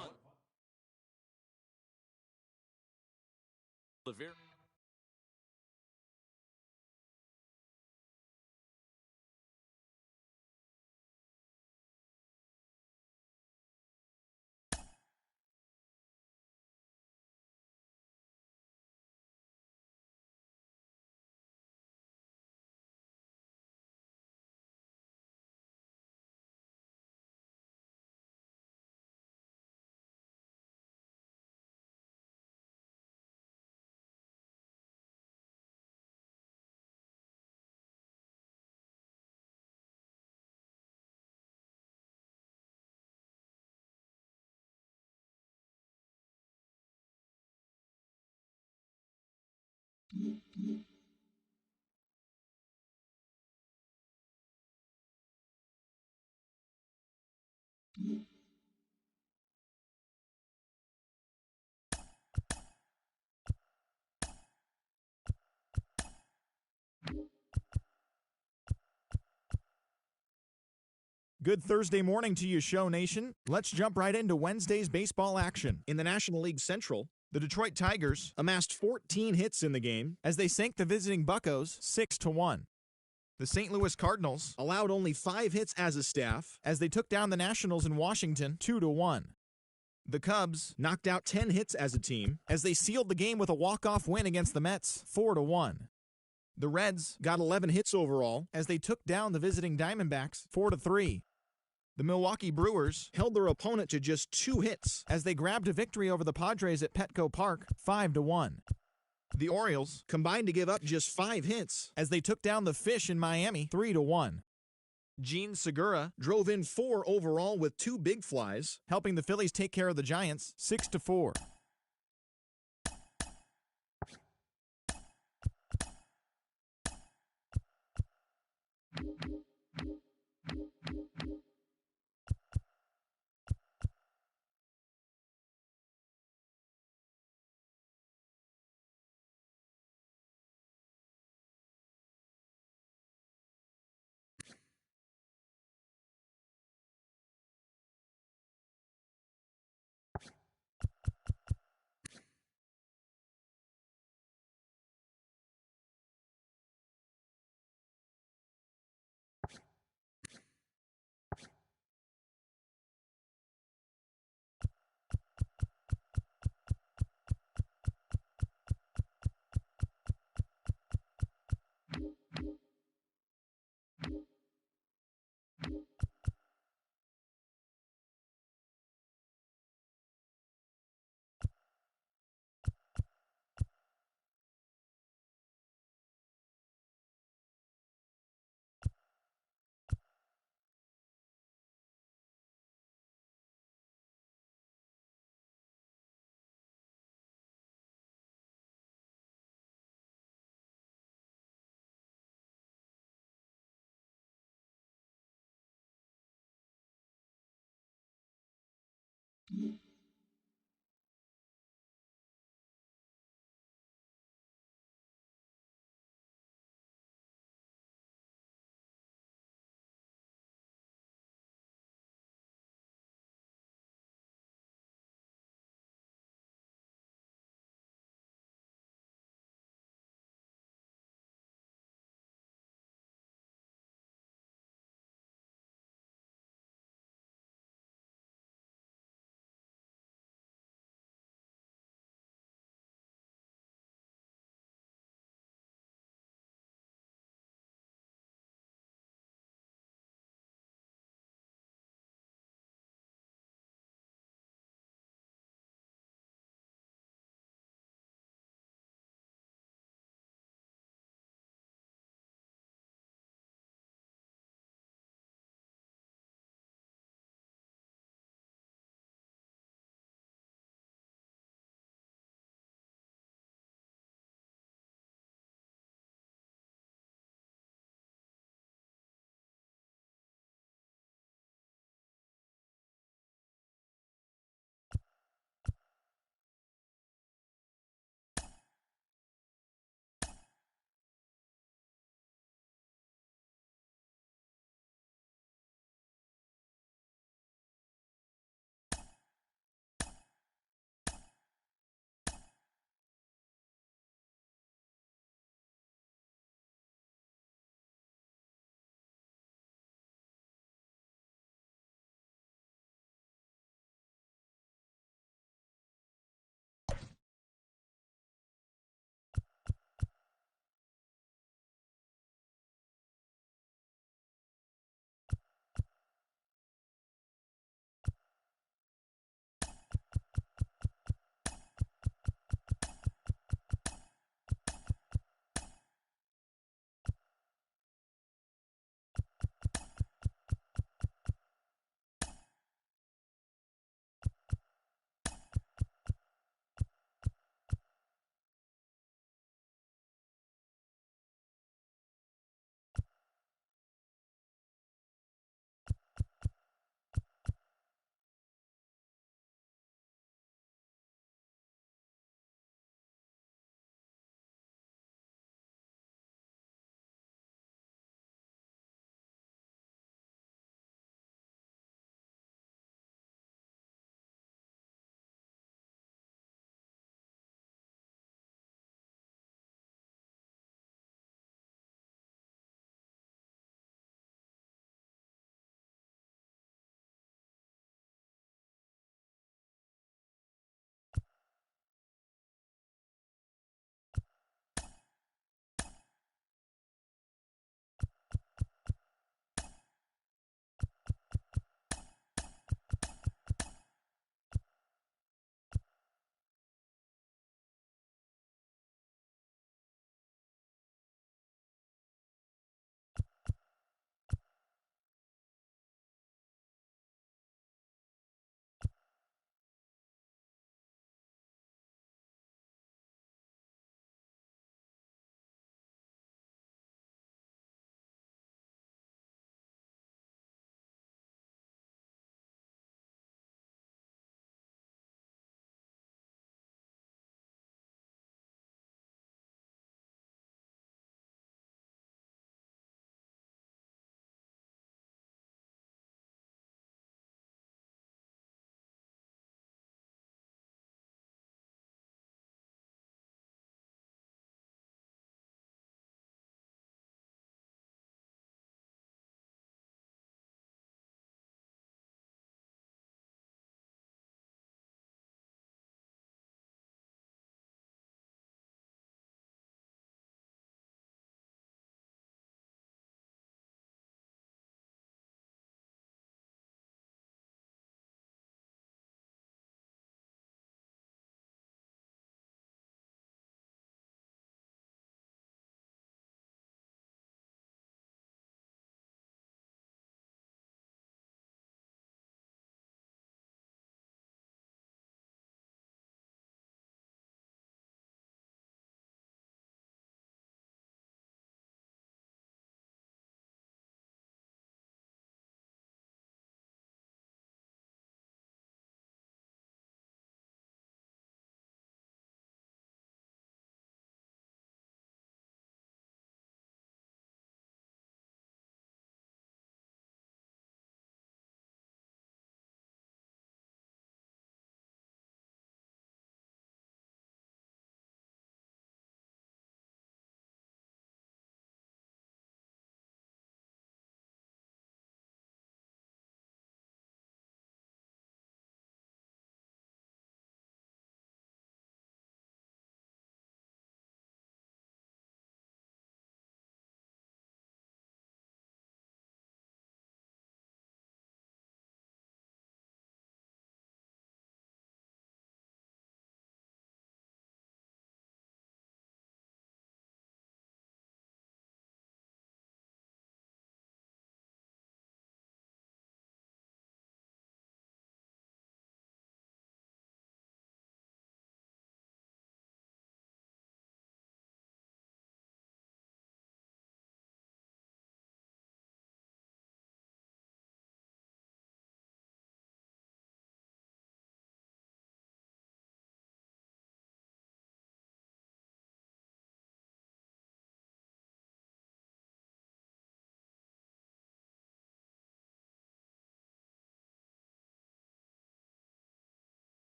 Good Thursday morning to you, Show Nation. Let's jump right into Wednesday's baseball action. In the National League Central, the Detroit Tigers amassed 14 hits in the game as they sank the visiting Buccos 6-1. The St. Louis Cardinals allowed only 5 hits as a staff as they took down the Nationals in Washington 2-1. The Cubs knocked out 10 hits as a team as they sealed the game with a walk-off win against the Mets 4-1. The Reds got 11 hits overall as they took down the visiting Diamondbacks 4-3. The Milwaukee Brewers held their opponent to just 2 hits as they grabbed a victory over the Padres at Petco Park 5-1. The Orioles combined to give up just 5 hits as they took down the Fish in Miami 3-1. Gene Segura drove in 4 overall with 2 big flies, helping the Phillies take care of the Giants 6-4.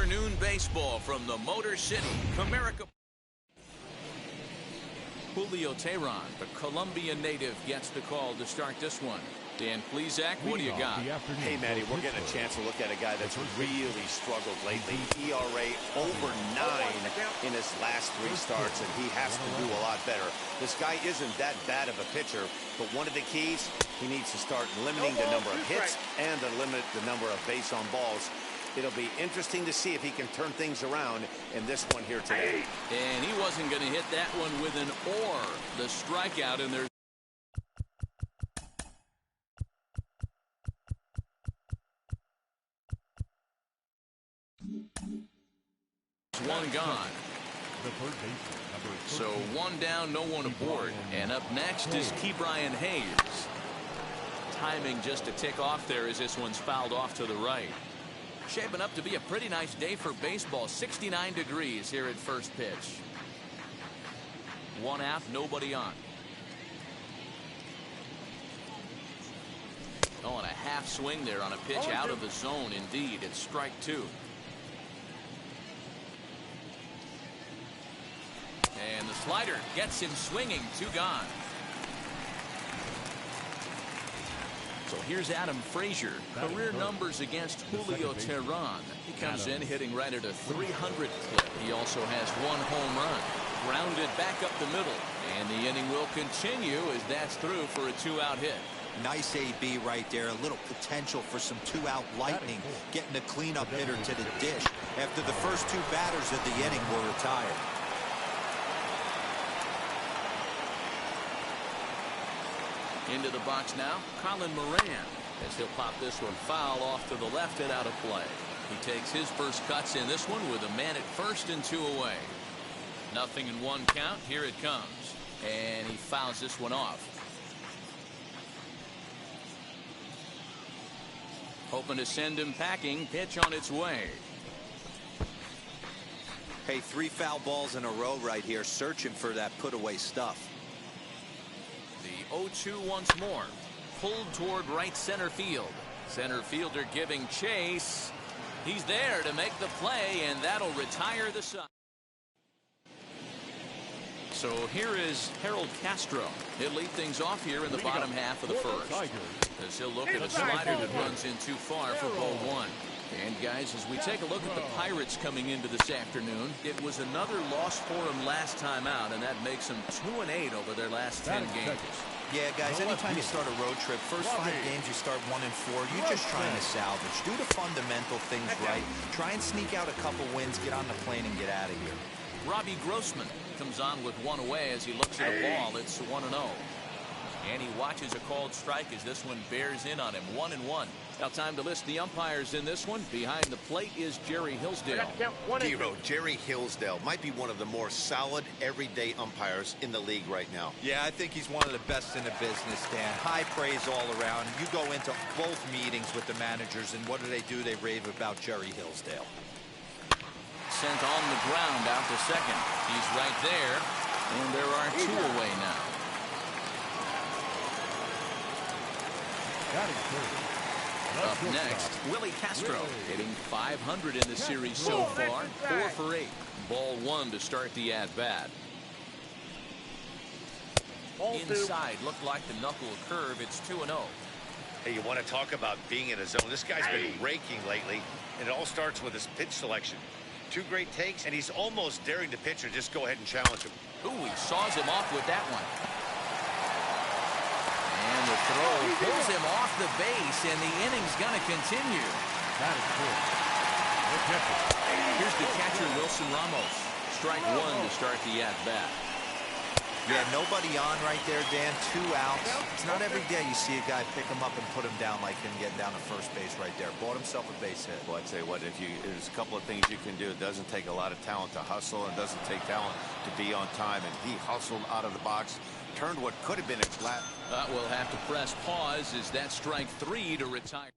afternoon baseball from the Motor City, Comerica. Julio Teheran, the Colombian native, gets the call to start this one. Dan Plesac, what do you got? Hey, Manny, we're getting a chance to look at a guy that's really struggled lately. ERA over 9 in his last 3 starts, and he has to do a lot better. This guy isn't that bad of a pitcher, but one of the keys, he needs to start limiting the number of hits and to limit the number of base on balls. It'll be interesting to see if he can turn things around in this one here today. And he wasn't going to hit that one with an or. The strikeout, and there's one gone. So 1 down, no one aboard. And up next is Ke'Bryan Hayes. Timing just a tick off there as this one's fouled off to the right. Shaping up to be a pretty nice day for baseball. 69 degrees here at first pitch. 1 out, nobody on. Oh, and a half swing there on a pitch out of the zone. Indeed, it's strike 2. And the slider gets him swinging. 2 gone. So here's Adam Frazier. Career numbers against Julio Teheran. He comes in hitting right at a 300 clip. He also has 1 home run. Grounded back up the middle. And the inning will continue as that's through for a 2-out hit. Nice AB right there. A little potential for some 2-out lightning. Getting a cleanup hitter to the dish after the first 2 batters of the inning were retired. Into the box now, Colin Moran, as he'll pop this one foul off to the left and out of play. He takes his first cuts in this one with a man at first and 2 away. 0-1 count. Here it comes. And he fouls this one off. Hoping to send him packing. Pitch on its way. Hey, 3 foul balls in a row right here, searching for that put-away stuff. The 0-2 once more. Pulled toward right center field. Center fielder giving chase. He's there to make the play, and that'll retire the side. So here is Harold Castro. He'll lead things off here in the bottom half of the first. As he'll look at a slider that runs in too far for ball 1. And guys, as we take a look at the Pirates coming into this afternoon, it was another loss for them last time out, and that makes them 2-8 over their last 10 games. Yeah, guys, anytime you start a road trip, first 5 games you start 1-4, you're just trying to salvage. Do the fundamental things right. Try and sneak out a couple wins, get on the plane, and get out of here. Robbie Grossman comes on with 1 away as he looks at a ball. It's 1-0. And he watches a called strike as this one bears in on him. 1-1. Now time to list the umpires in this one. Behind the plate is Jerry Hillsdale. Hero, Jerry Hillsdale might be one of the more solid everyday umpires in the league right now. Yeah, I think he's one of the best in the business, Dan. High praise all around. You go into both meetings with the managers, and what do? They rave about Jerry Hillsdale. Sent on the ground out to second. He's right there, and there are 2 away now. Up next, Willie Castro, hitting .500 in the series so far. 4 for 8. Ball 1 to start the at-bat. Inside, looked like the knuckle curve. It's 2-0. Hey, you want to talk about being in a zone? This guy's been raking lately, and it all starts with his pitch selection. 2 great takes, and he's almost daring the pitcher just go ahead and challenge him. Ooh, he saws him off with that one. And the throw pulls him off the base, and the inning's going to continue. That is good. Here's the catcher, Wilson Ramos. Strike 1 to start the at-bat. Yeah, nobody on right there, Dan. 2 outs. It's not every day you see a guy pick him up and put him down like him getting down to first base right there. Bought himself a base hit. Well, I'd say what, there's a couple of things you can do. It doesn't take a lot of talent to hustle, and it doesn't take talent to be on time. And he hustled out of the box, turned what could have been a flat. We'll have to press pause as that strike 3 to retire.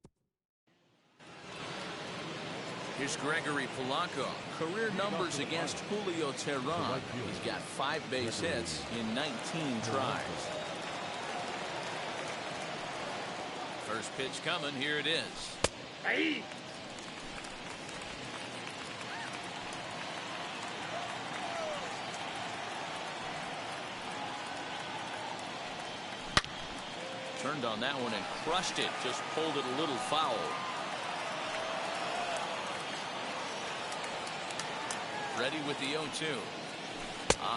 Here's Gregory Polanco. Career numbers against Julio Teheran. He's got 5 base hits in 19 tries. First pitch coming. Here it is. Turned on that one and crushed it. Just pulled it a little foul. Ready with the 0-2.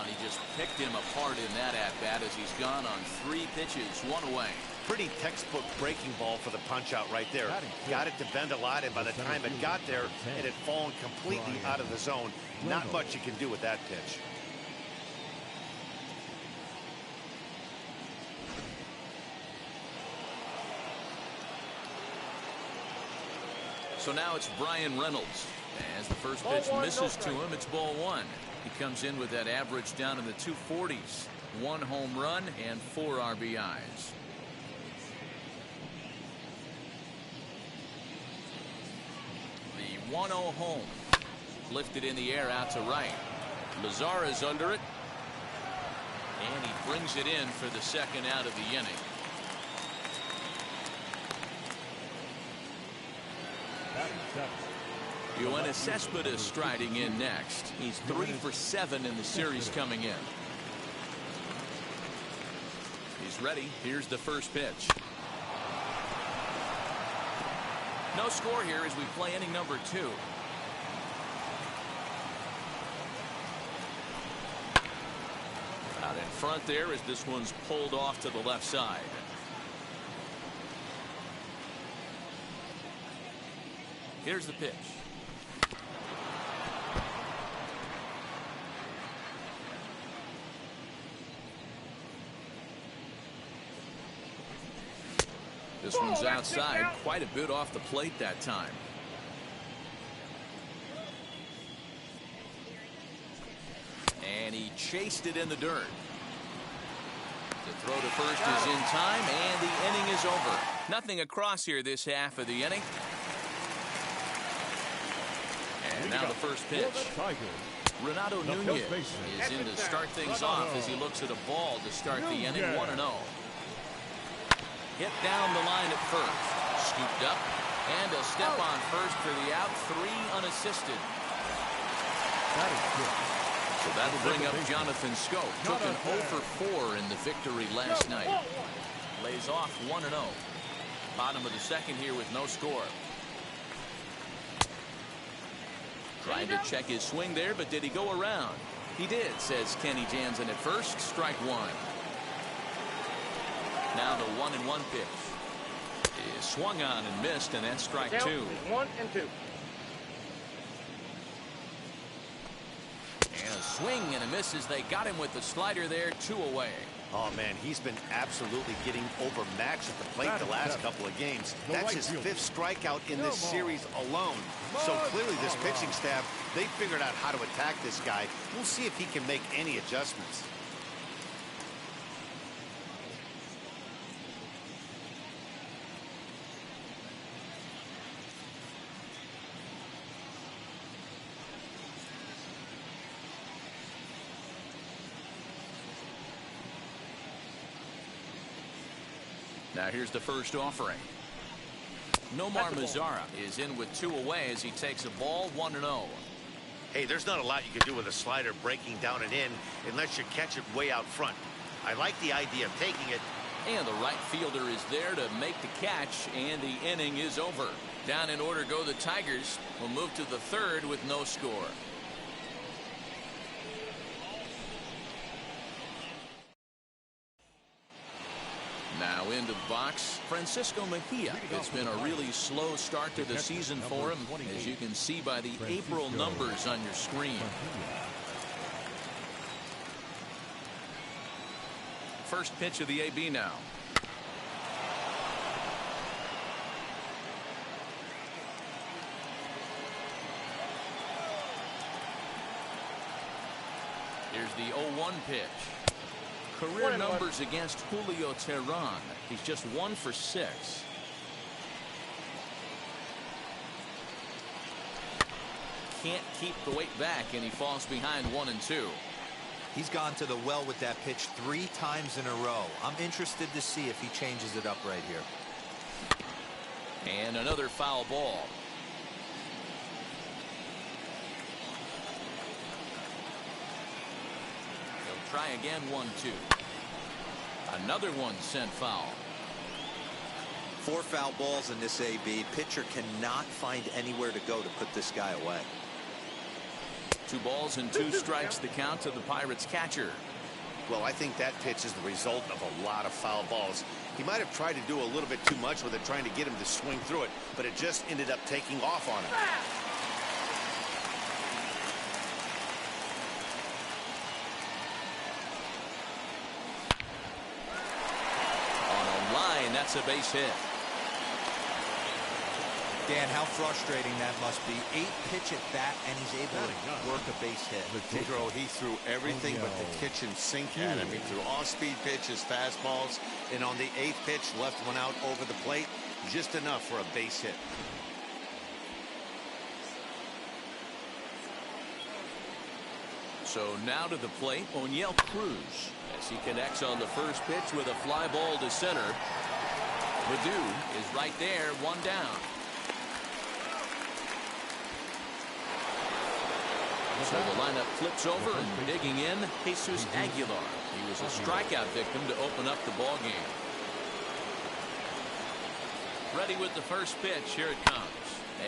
He just picked him apart in that at-bat as he's gone on 3 pitches, 1 away. Pretty textbook breaking ball for the punch-out right there. Got it to bend a lot, and by the time it got there, it had fallen completely out of the zone. Not much you can do with that pitch. So now it's Brian Reynolds. As the first pitch misses to him, it's ball 1. He comes in with that average down in the 240s. 1 home run and 4 RBIs. The 1-0 home. Lifted in the air out to right. Mazara's under it. And he brings it in for the second out of the inning. Yoenis Cespedes striding in next. He's 3 for 7 in the series coming in. He's ready. Here's the first pitch. No score here as we play inning number 2. Out in front there as this one's pulled off to the left side. Here's the pitch. This one's outside, quite a bit off the plate that time. And he chased it in the dirt. The throw to first is in time, and the inning is over. Nothing across here this half of the inning. And now the first pitch. Renato Nunez is in to start things off as he looks at a ball to start the inning. 1-0. Hit down the line at first. Scooped up. And a step on first for the out. 3 unassisted. So that'll bring up Jonathan Scope. Took an 0 for 4 in the victory last night. Lays off 1-0. Bottom of the second here with no score. Trying to check his swing there, but did he go around? He did, says Kenny Jansen at first. Strike 1. Now the 1-1 pitch is swung on and missed, and that's strike 2. 1-2. And a swing and a miss as they got him with the slider there. 2 away. Oh, man, he's been absolutely getting overmatched at the plate the last couple of games. That's his 5th strikeout in this series alone. So clearly this pitching staff, they figured out how to attack this guy. We'll see if he can make any adjustments. Now here's the first offering. Nomar Mazara is in with 2 away as he takes a ball. 1-0. Hey, there's not a lot you can do with a slider breaking down and in unless you catch it way out front. I like the idea of taking it. And the right fielder is there to make the catch, and the inning is over. Down in order go the Tigers. Will move to the 3rd with no score. Now into the box, Francisco Mejia. It's been a really slow start to the season for him, as you can see by the April numbers on your screen. First pitch of the AB now. Here's the 0-1 pitch. Career numbers against Julio Teheran. He's just 1 for 6. Can't keep the weight back, and he falls behind 1-2. He's gone to the well with that pitch 3 times in a row. I'm interested to see if he changes it up right here. And another foul ball. Try again. 1-2. Another one sent foul. 4 foul balls in this AB. Pitcher cannot find anywhere to go to put this guy away. 2 balls and 2 strikes the count to the Pirates catcher. Well, I think that pitch is the result of a lot of foul balls. He might have tried to do a little bit too much with it, trying to get him to swing through it, but it just ended up taking off on him. On a line, that's a base hit. Dan, how frustrating that must be. 8 pitch at bat, and he's able to work a base hit. Pedro, he threw everything but the kitchen sink at him. He threw off-speed pitches, fastballs, and on the 8th pitch, left one out over the plate, just enough for a base hit. So now to the plate, O'Neill Cruz, as he connects on the first pitch with a fly ball to center. Baddoo is right there, 1 down. So the lineup flips over, and digging in, Jesus Aguilar. He was a strikeout victim to open up the ball game. Ready with the first pitch. Here it comes.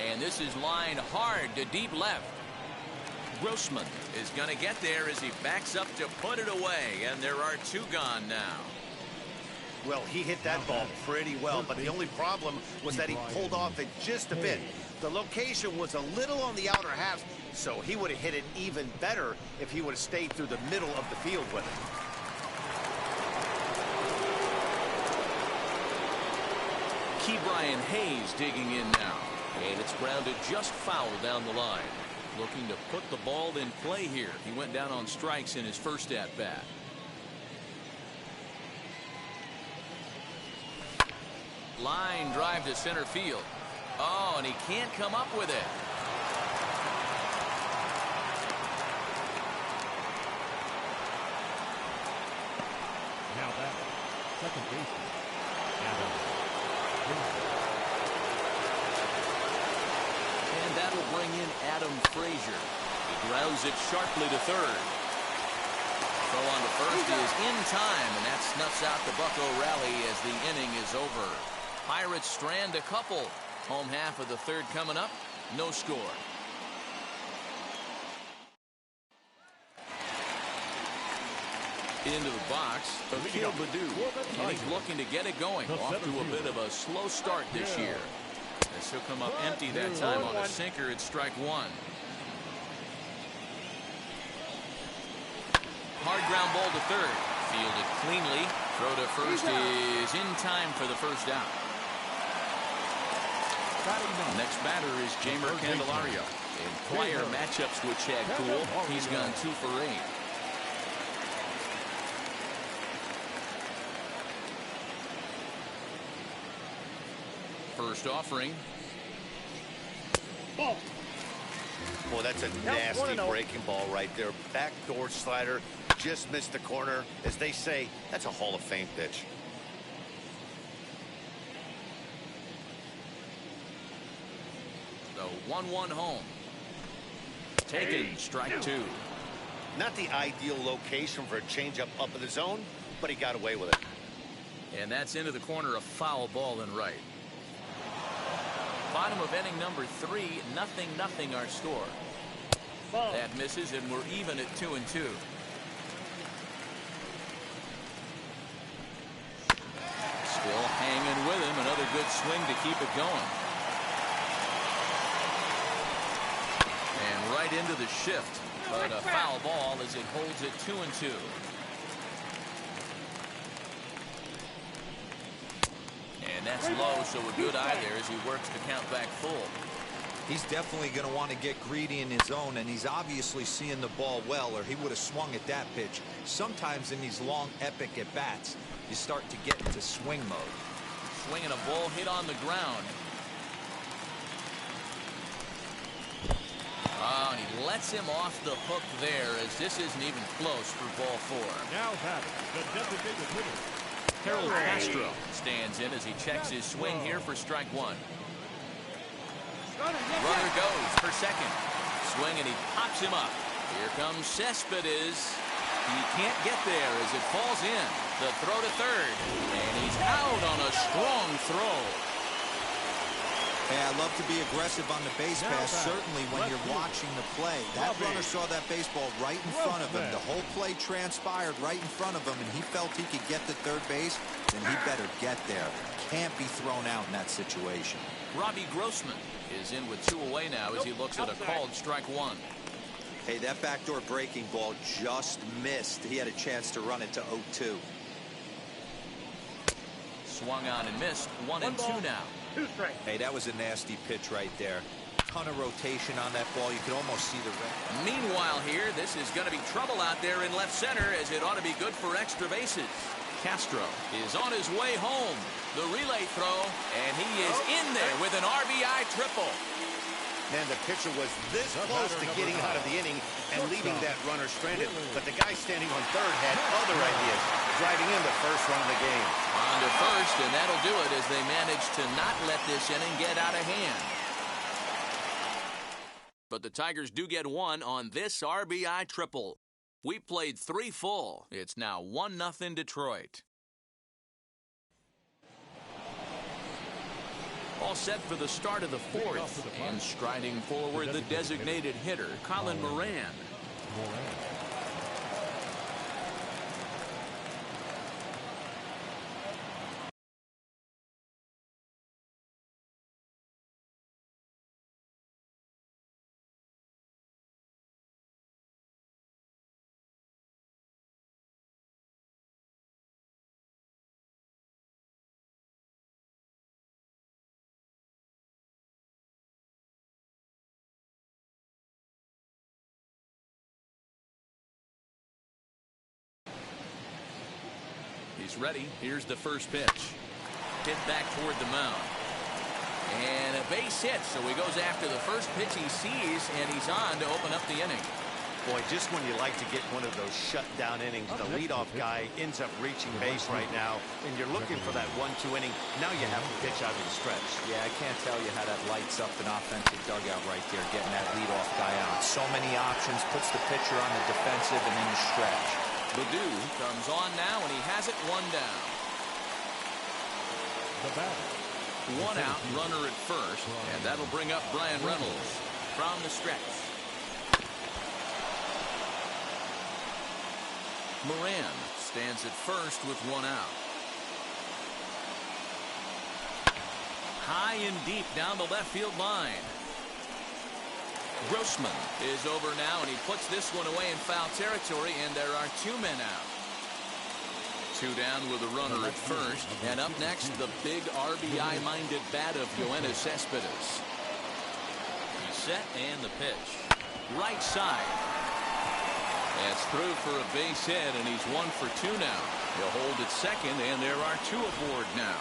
And this is lined hard to deep left. Grossman is going to get there as he backs up to put it away. And there are 2 gone now. Well, he hit that ball pretty well, but the only problem was that he pulled off it just a bit. The location was a little on the outer half, so he would have hit it even better if he would have stayed through the middle of the field with it. Ke'Bryan Hayes digging in now. And it's grounded just foul down the line. Looking to put the ball in play here. He went down on strikes in his first at-bat. Line drive to center field. Oh, and he can't come up with it. Now that second baseman, Adam. And that'll bring in Adam Frazier. He grounds it sharply to third. Throw on to first is in time, and that snuffs out the Bucco rally as the inning is over. Pirates strand a couple. Home half of the third coming up. No score. Into the box, Akil Baddoo. And he's looking to get it going. Off to a bit of a slow start this year. As he'll come up empty that time on a sinker at strike 1. Hard ground ball to third. Fielded cleanly. Throw to first is in time for the first out. Next batter is Jeimer Candelario. In prior matchups with Chad Kuhl, he's gone 2 for 8. First offering. Boy, that's a nasty breaking ball right there. Backdoor slider, just missed the corner. As they say, that's a Hall of Fame pitch. The 1-1 home. Taken, strike 2. Not the ideal location for a changeup up in the zone, but he got away with it. And that's into the corner, a foul ball in right. Bottom of inning number 3, 0-0 our score. That misses, and we're even at 2-2. Still hanging with him. Another good swing to keep it going. And right into the shift. But a foul ball as it holds it 2-2. And that's low, so a good eye there as he works to count back full. He's definitely going to want to get greedy in his zone, and he's obviously seeing the ball well, or he would have swung at that pitch. Sometimes in these long, epic at-bats, you start to get into swing mode. Swinging a ball hit on the ground. Oh, and he lets him off the hook there as this isn't even close for ball 4. Now batting, the designated hitter, Harold Castro stands in as he checks his swing here for strike 1. Runner goes for second. Swing, and he pops him up. Here comes Cespedes. He can't get there as it falls in. The throw to third. And he's out on a strong throw. Hey, I love to be aggressive on the base pass, certainly when you're watching the play. That runner saw that baseball right in front of him. The whole play transpired right in front of him, and he felt he could get to third base, then he better get there. Can't be thrown out in that situation. Robbie Grossman is in with 2 away now as he looks at a called strike 1. Hey, that backdoor breaking ball just missed. He had a chance to run it to 0-2. Swung on and missed. 1-2 now. 2 strikes. Hey, that was a nasty pitch right there. Ton of rotation on that ball. You could almost see the red. Meanwhile here, this is going to be trouble out there in left center as it ought to be good for extra bases. Castro is on his way home. The relay throw, and he is in there with an RBI triple. Man, the pitcher was this close to getting out of the inning and leaving that runner stranded. But the guy standing on third had other ideas, driving in the first run of the game. On to first, and that'll do it as they manage to not let this inning get out of hand. But the Tigers do get one on this RBI triple. We played 3 full. It's now 1-0 Detroit. All set for the start of the 4th. And striding forward, the designated hitter, Colin Moran. He's ready. Here's the first pitch. Hit back toward the mound. And a base hit, so he goes after the first pitch he sees, and he's on to open up the inning. Boy, just when you like to get one of those shutdown innings, the leadoff guy ends up reaching base right now, and you're looking for that 1-2 inning. Now you have to pitch out of the stretch. Yeah, I can't tell you how that lights up an offensive dugout right there, getting that leadoff guy out. So many options, puts the pitcher on the defensive and in the stretch. Baddoo comes on now, and he has it 1 down. The batter. 1 out, runner at first, and that'll bring up Brian Reynolds from the stretch. Moran stands at first with 1 out. High and deep down the left field line. Grossman is over now, and he puts this one away in foul territory, and there are 2 men out. 2 down with a runner at first, and up next, the big RBI-minded bat of Yoenis Cespedes. He's set, and the pitch. Right side. That's through for a base hit, and he's 1 for 2 now. He'll hold at second, and there are 2 aboard now.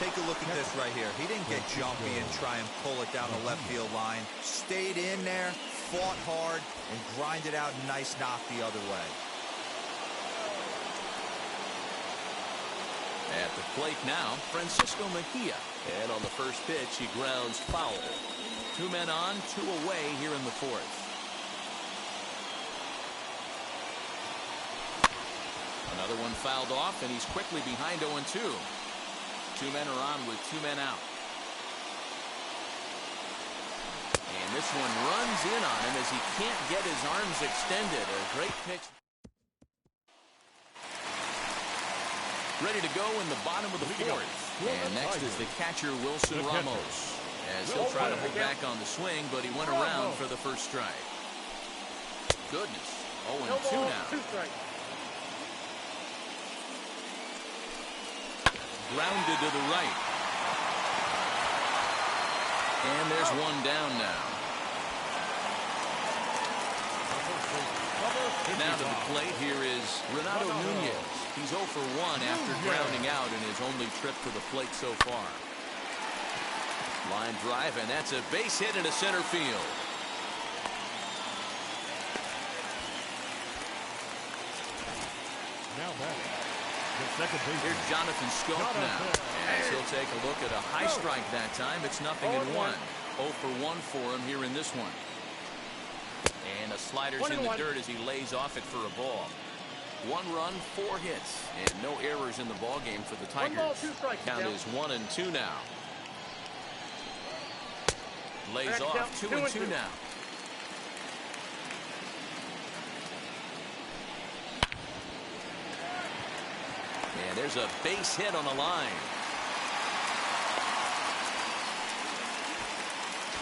Take a look at this right here. He didn't get jumpy and try and pull it down the left field line. Stayed in there, fought hard, and grinded out a nice knock the other way. At the plate now, Francisco Mejia. And on the first pitch, he grounds foul. 2 men on, 2 away here in the 4th. Another one fouled off, and he's quickly behind 0-2. 2 men are on with 2 men out. And this one runs in on him as he can't get his arms extended. A great pitch. Ready to go in the bottom of the 4th. And next is the catcher, Wilson Ramos. As he'll try to hold back on the swing, but he went around for the first strike. Goodness. 0-2 now. 2 strikes. Grounded to the right. And there's 1 down now. Now to the plate, here is Renato Nunez. He's 0 for 1 after grounding out in his only trip to the plate so far. Line drive, and that's a base hit into center field. Now batting. Second base. Here's Jonathan Scope now, as he'll take a look at a high strike that time. It's 0-1. 0 for 1 for him here in this one. And a slider's in the dirt as he lays off it for a ball. 1 run, 4 hits, and no errors in the ball game for the Tigers. 1 ball, 2 strikes. Count is 1-2 now. Lays off 2-2 now. And there's a base hit on the line.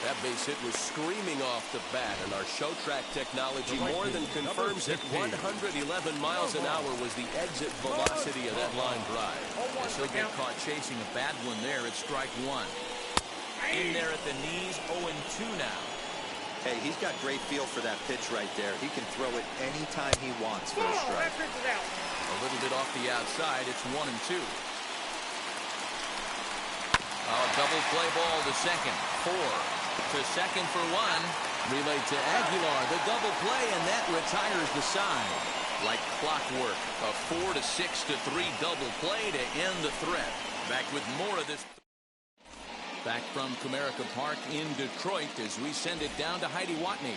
That base hit was screaming off the bat, and our show track technology more than confirms that 111 miles an hour was the exit velocity of that line drive. As he'll get caught chasing a bad one there at strike one. In there at the knees, 0-2 now. Hey, he's got great feel for that pitch right there. He can throw it anytime he wants for a strike. A little bit off the outside, it's 1-2. Double play ball to second. 4 to second for 1. Relayed to Aguilar, the double play, and that retires the side. Like clockwork, a 4 to 6 to 3 double play to end the threat. Back with more of this. Back from Comerica Park in Detroit as we send it down to Heidi Watney.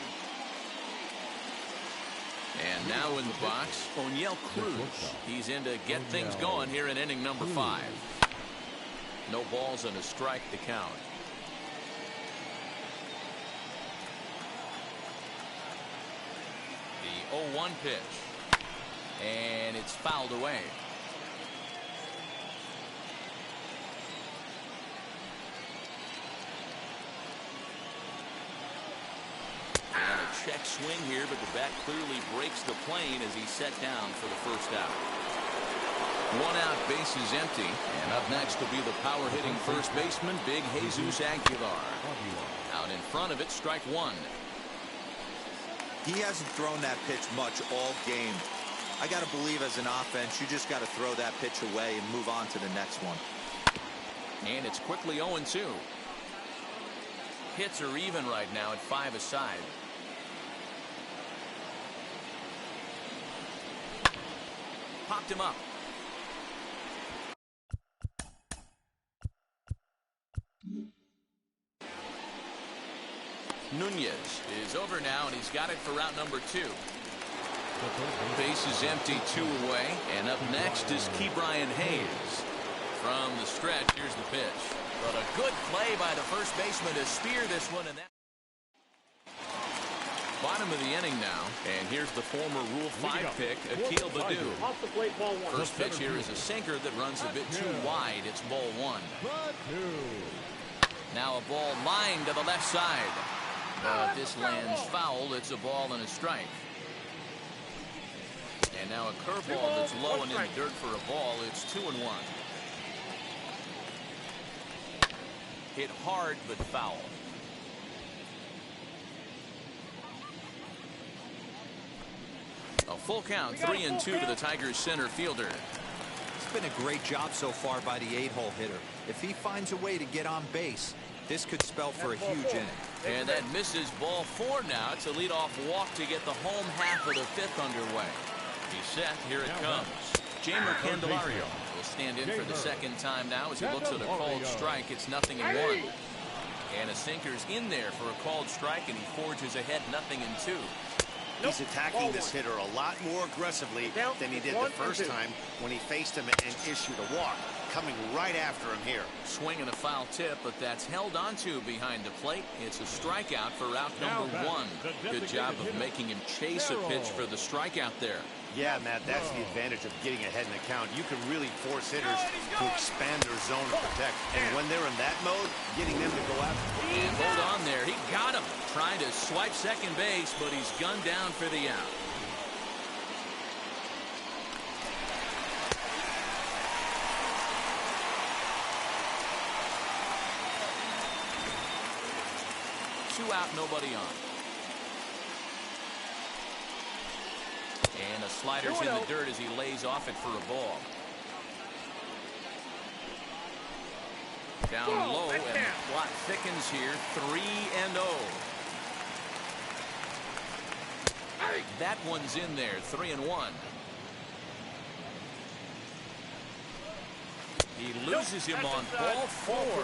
And now in the box, O'Neill Cruz. He's in to get things going here in inning number 5. No balls and a strike to count. The 0-1 pitch. And it's fouled away. And a check swing here, but the bat clearly breaks the plane as he's set down for the first out. 1 out, bases empty. And up next will be the power-hitting first baseman, Big Jesus Aguilar. Out in front of it, strike 1. He hasn't thrown that pitch much all game. I got to believe as an offense, you just got to throw that pitch away and move on to the next one. And it's quickly 0-2. Hits are even right now at 5 aside. Popped him up. Nunez is over now, and he's got it for route number 2. Base is empty, 2 away. And up next is Ke'Bryan Hayes. From the stretch, here's the pitch. But a good play by the first baseman to spear this one. And that bottom of the inning now. And here's the former Rule 5 pick, Akil Baddoo. First pitch here is a sinker that runs a bit too wide. It's ball 1. Now a ball lined to the left side. But this lands foul. It's a ball and a strike. And now a curveball that's low and in the dirt for a ball. It's 2-1. Hit hard but foul. A full count, 3-2 to the Tigers center fielder. It's been a great job so far by the 8-hole hitter. If he finds a way to get on base, this could spell for a huge inning. And that misses ball 4 now. It's a leadoff walk to get the home half of the 5th underway. He's set. Here it comes. Jeimer Candelario will stand in for the second time now as he looks at a called strike. It's 0-1. And a sinker's in there for a called strike, and he forges ahead 0-2. He's attacking this hitter a lot more aggressively than he did the first time when he faced him and issued a walk. Coming right after him here. Swing and a foul tip, but that's held onto behind the plate. It's a strikeout for route number 1. Good job of making him chase a pitch for the strikeout there. Yeah, Matt, that's the advantage of getting ahead in the count. You can really force hitters to expand their zone and protect. And when they're in that mode, getting them to go after. And hold on there. He got him. Trying to swipe second base, but he's gunned down for the out. Two out, nobody on. And a slider's in the dirt as he lays off it for a ball. Down low, and the plot thickens here. 3-0. That one's in there. 3-1. He loses him on ball 4.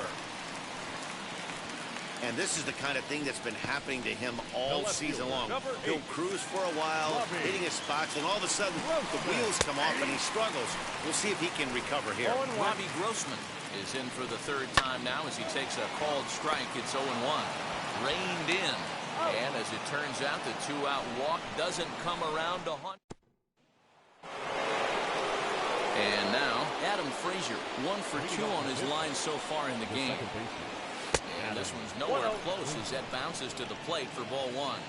And this is the kind of thing that's been happening to him all season long. He'll cruise for a while, hitting his spots, and all of a sudden, the wheels come off and he struggles. We'll see if he can recover here. Robbie Grossman is in for the third time now as he takes a called strike. It's 0-1. Reined in. And as it turns out, the two-out walk doesn't come around to hunt. And now, Adam Frazier, 1 for 2 on his line so far in the game. And this one's nowhere close as that bounces to the plate for ball 1.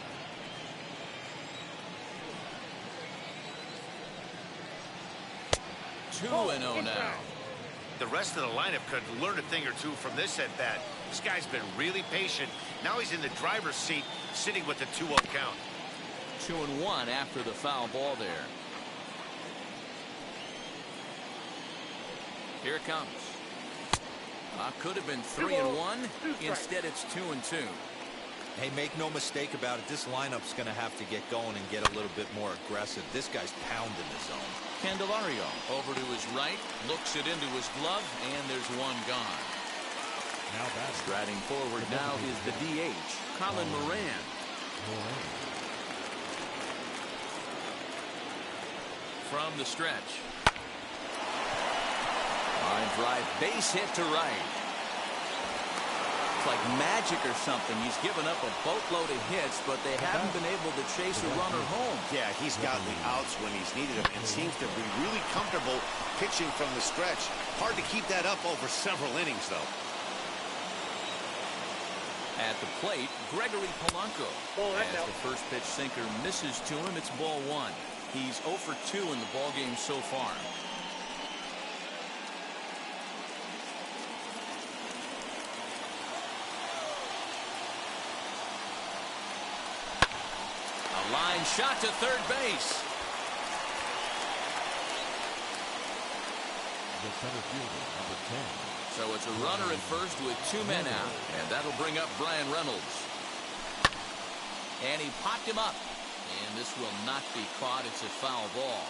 2-0 now. The rest of the lineup could learn a thing or two from this at bat. This guy's been really patient. Now he's in the driver's seat, sitting with the 2-0 count. 2-1 after the foul ball there. Here it comes. Could have been 3-1. Instead, it's 2-2. Hey, make no mistake about it. This lineup's going to have to get going and get a little bit more aggressive. This guy's pounding the zone. Candelario over to his right, looks it into his glove, and there's one gone. Now striding forward now is the DH, Colin Moran. From the stretch. Line drive, base hit to right. It's like magic or something. He's given up a boatload of hits, but they haven't been able to chase a runner home. Yeah, he's gotten the outs when he's needed them and seems to be really comfortable pitching from the stretch. Hard to keep that up over several innings, though. At the plate, Gregory Polanco. As the first pitch sinker misses to him, it's ball 1. He's 0 for 2 in the ballgame so far. A line shot to third base. The center fielder, number 10. So it's a runner at first with 2 men out, and that'll bring up Brian Reynolds. And he popped him up, and this will not be caught. It's a foul ball.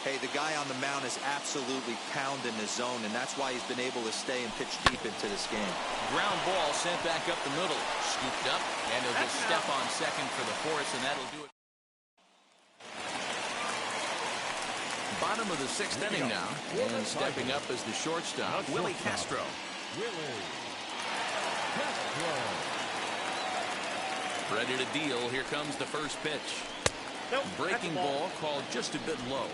Hey, the guy on the mound is absolutely pounding the zone, and that's why he's been able to stay and pitch deep into this game. Ground ball sent back up the middle, scooped up, and he'll just step on second for the force, and that'll do it. Bottom of the 6th inning now, and stepping up as the shortstop, Willie Castro. Ready to deal. Here comes the first pitch. Breaking ball called just a bit low.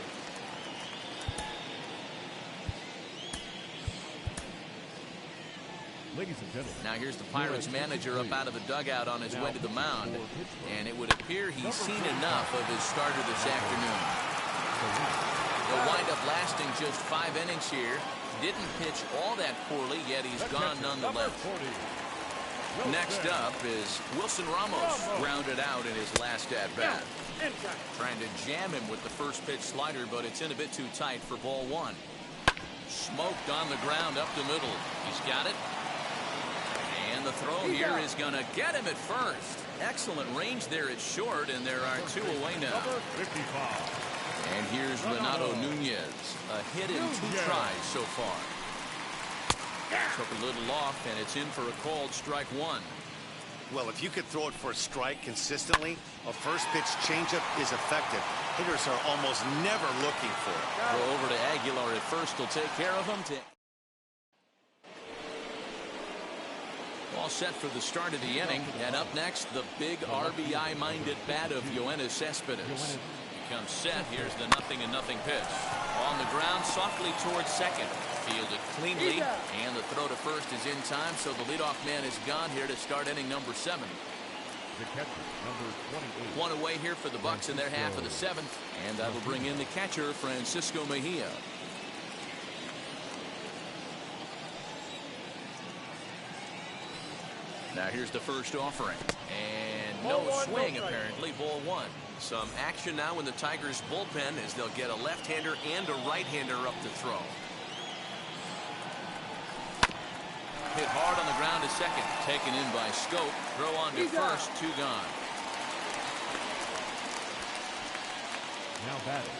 Ladies and gentlemen. Now here's the Pirates manager up out of the dugout on his way to the mound, and it would appear he's seen enough of his starter this afternoon. He'll wind up lasting just 5 innings here. Didn't pitch all that poorly, yet he's gone nonetheless. Next up is Wilson Ramos, grounded out in his last at-bat. Trying to jam him with the first pitch slider, but it's in a bit too tight for ball 1. Smoked on the ground up the middle. He's got it. And the throw here is going to get him at first. Excellent range there at short, and there are 2 away now. And here's Renato Nunez. A hit in 2 tries so far. Took a little off, and it's in for a called strike 1. Well, if you could throw it for a strike consistently, a first pitch changeup is effective. Hitters are almost never looking for it. Throw over to Aguilar at first. Will take care of him. All set for the start of the inning. And up next, the big RBI-minded bat of Yoenis Cespedes. Comes set. Here's the 0-0 pitch. On the ground, softly towards second. Fielded cleanly, and the throw to first is in time, so the leadoff man is gone here to start inning number 7. The catcher, number 28. 1 away here for the Bucks in their half of the 7th, and that'll bring in the catcher, Francisco Mejia. Now here's the first offering, and no swing apparently, ball 1. Some action now in the Tigers bullpen as they'll get a left-hander and a right-hander up to throw. Hit hard on the ground to second, taken in by Scope. Throw on to first, 2 gone. Now batting,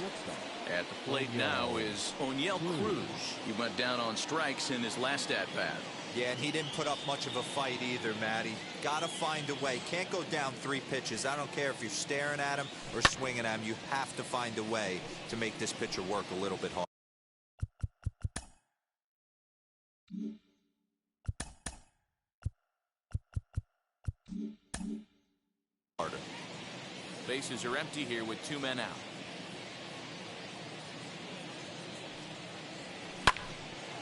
shortstop. At the plate now is Oniel Cruz. He went down on strikes in his last at-bat. Yeah, and he didn't put up much of a fight either, Matty. Got to find a way. Can't go down 3 pitches. I don't care if you're staring at him or swinging at him. You have to find a way to make this pitcher work a little bit harder. Bases are empty here with 2 men out.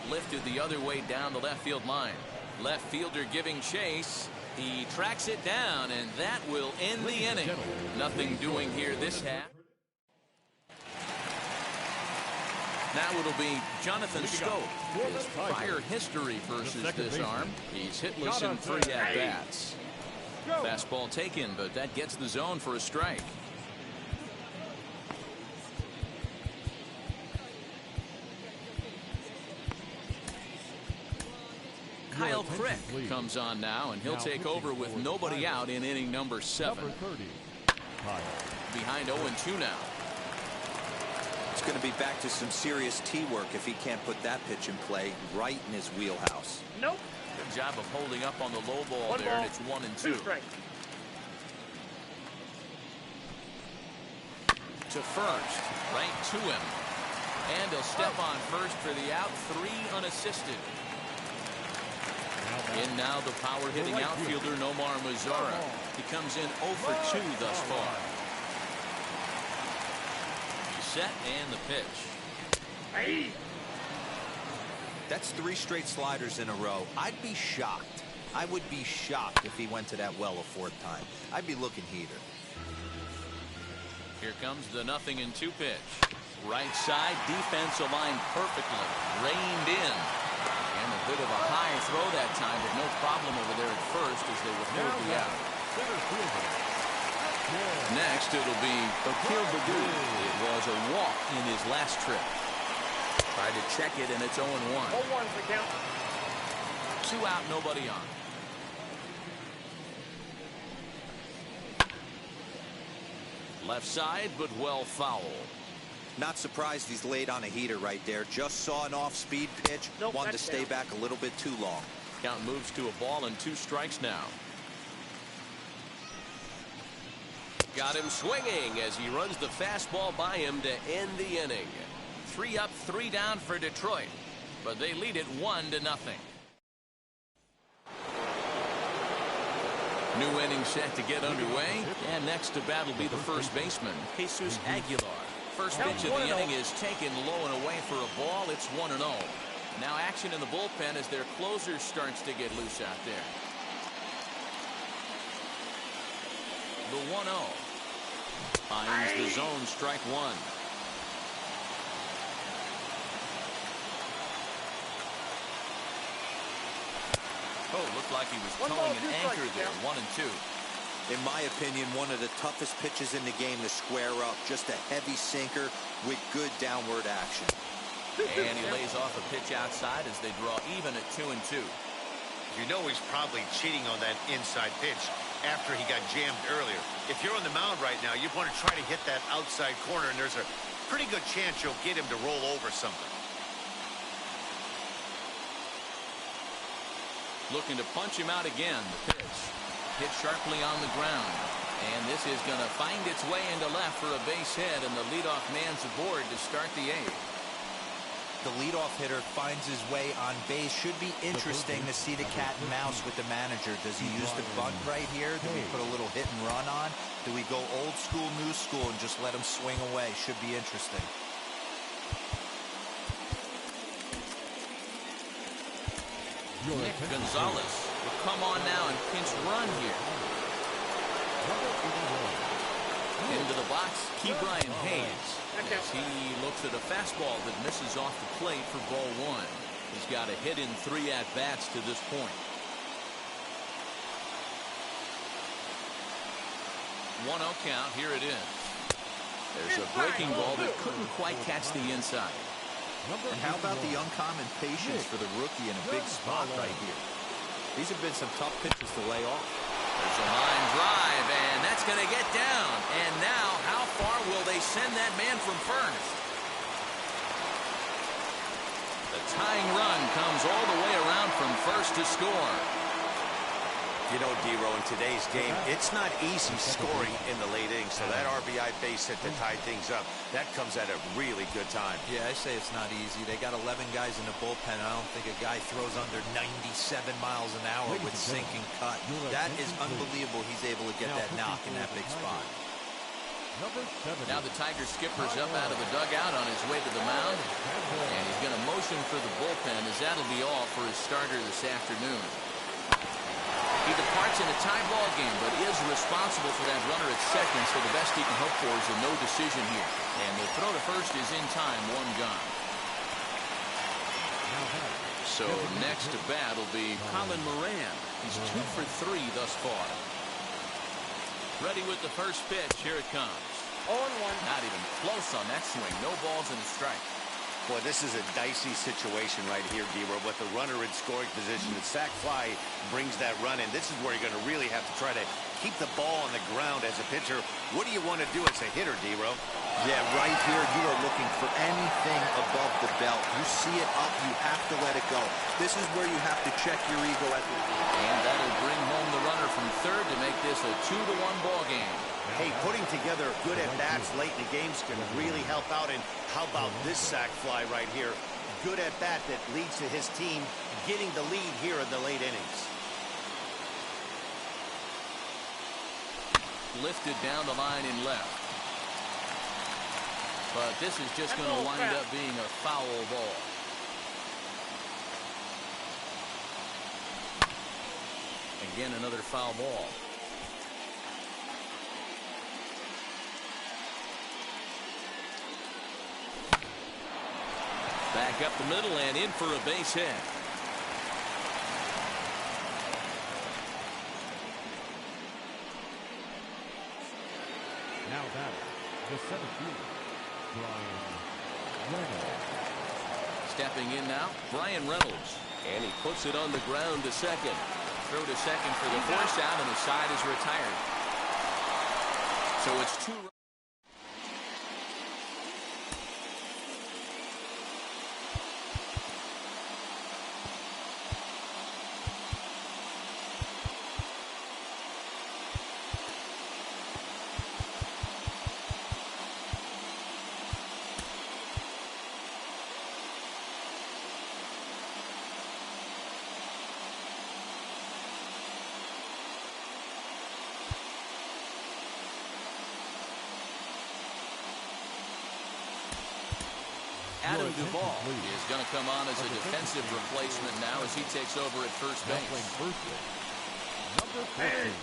Lifted the other way down the left field line. Left fielder giving chase. He tracks it down, and that will end the inning. Nothing doing here this half. Now it'll be Jonathan Scope. His prior history versus this arm. He's hitless in 3 at-bats. Fastball taken, but that gets the zone for a strike. Kyle Crick comes on now, and he'll take over with nobody out in inning number 7. Behind 0-2 now. It's going to be back to some serious tee work if he can't put that pitch in play right in his wheelhouse. Nope. Good job of holding up on the low ball there, and it's 1-2. To first, right to him. And he'll step on first for the out, 3 unassisted. In now the power hitting outfielder Nomar Mazara. He comes in 0 for 2 thus far. Set and the pitch. That's 3 straight sliders in a row. I'd be shocked. I would be shocked if he went to that well a 4th time. I'd be looking heater. Here comes the 0-2 pitch. Right side, defense aligned perfectly. Reined in. And a bit of a high throw that time, but no problem over there at first as they withhold the out. Next, it'll be Akil Baddoo. It was a walk in his last trip. Tried to check it, and it's 0-1. 0-1 for count. 2 out, nobody on. Left side, but well foul. Not surprised he's laid on a heater right there. Just saw an off-speed pitch. Wanted to stay back a little bit too long. Count moves to a ball and 2 strikes now. Got him swinging as he runs the fastball by him to end the inning. 3 up, 3 down for Detroit, but they lead it 1-0. New inning set to get underway, and next to bat will be the first baseman, Jesus Aguilar. First pitch of the inning is taken low and away for a ball. It's 1-0. Now action in the bullpen as their closer starts to get loose out there. The 1-0 finds the zone, strike 1. Oh, looked like he was towing an anchor there. 1-2. In my opinion, one of the toughest pitches in the game to square up. Just a heavy sinker with good downward action. And he lays off a pitch outside as they draw even at 2-2. You know he's probably cheating on that inside pitch after he got jammed earlier. If you're on the mound right now, you want to try to hit that outside corner, and there's a pretty good chance you'll get him to roll over something. Looking to punch him out again. The pitch hit sharply on the ground, and this is going to find its way into left for a base hit, and the leadoff man's aboard to start the 8th. The leadoff hitter finds his way on base. Should be interesting to see the cat and mouse with the manager. Does he use the bunt right here? Do we put a little hit and run on? Do we go old school, new school, and just let him swing away? Should be interesting. Nick Gonzalez will come on now and pinch run here. Into the box, Ke'Bryan Hayes. As he looks at a fastball that misses off the plate for ball 1. He's got a hit in 3 at-bats to this point. 1-0 count, here it is. There's a breaking ball that couldn't quite catch the inside. And how about the uncommon patience for the rookie in a big spot right here? These have been some tough pitches to lay off. There's a line drive, and that's going to get down. And now, how far will they send that man from first? The tying run comes all the way around from first to score. You know, D-Row, in today's game, it's not easy scoring in the late innings, so that RBI base hit to tie things up, that comes at a really good time. Yeah, I say it's not easy. They got 11 guys in the bullpen. I don't think a guy throws under 97 miles an hour with sinking cut. That is unbelievable. He's able to get that knock in that big spot. Now the Tiger skipper's up out of the dugout on his way to the mound, and he's going to motion for the bullpen, as that'll be all for his starter this afternoon. He departs in a tie ball game, but is responsible for that runner at second, so the best he can hope for is a no decision here. And the throw to first is in time, one gone. So next to bat will be Colin Moran. He's 2 for 3 thus far. Ready with the first pitch. Here it comes. 0-1. Not even close on that swing. No balls and a strike. Boy, this is a dicey situation right here, D-Row, with the runner in scoring position. The sac fly brings that run in. This is where you're going to really have to try to keep the ball on the ground as a pitcher. What do you want to do as a hitter, D-Row? Yeah, right here, you are looking for anything above the belt. You see it up, you have to let it go. This is where you have to check your ego at the... And that'll bring home the runner from third to make this a 2-1 ball game. Hey, putting together good at-bats late in the games can really help out. And how about this sac fly right here? Good at-bat that leads to his team getting the lead here in the late innings. Lifted down the line in left. But this is just going to wind up being a foul ball. Again, another foul ball. Back up the middle and in for a base hit. Now batting, the center fielder, Brian Reynolds. Stepping in now, Brian Reynolds. And he puts it on the ground to second. Throw to second for the force out, and the side is retired. So it's 2. Adam Duvall is going to come on as a defensive replacement now as he takes over at first base.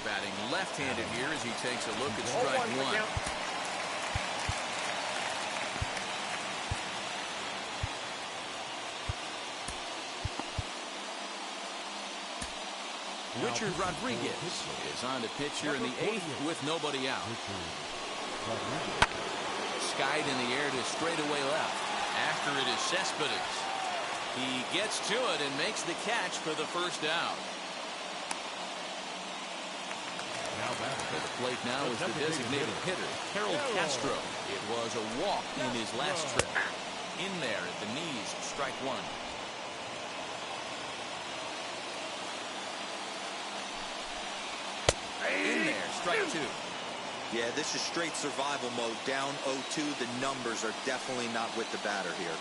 Batting left-handed here as he takes a look at strike one. Richard Rodriguez is on to pitch here in the 8th with nobody out. Skied in the air to straightaway left. After it is Cespedes. He gets to it and makes the catch for the first out. To the plate now is the designated hitter, Harold Castro. It was a walk in his last trip. In there at the knees, strike one. In there, strike two. Yeah, this is straight survival mode. Down 0-2. The numbers are definitely not with the batter here.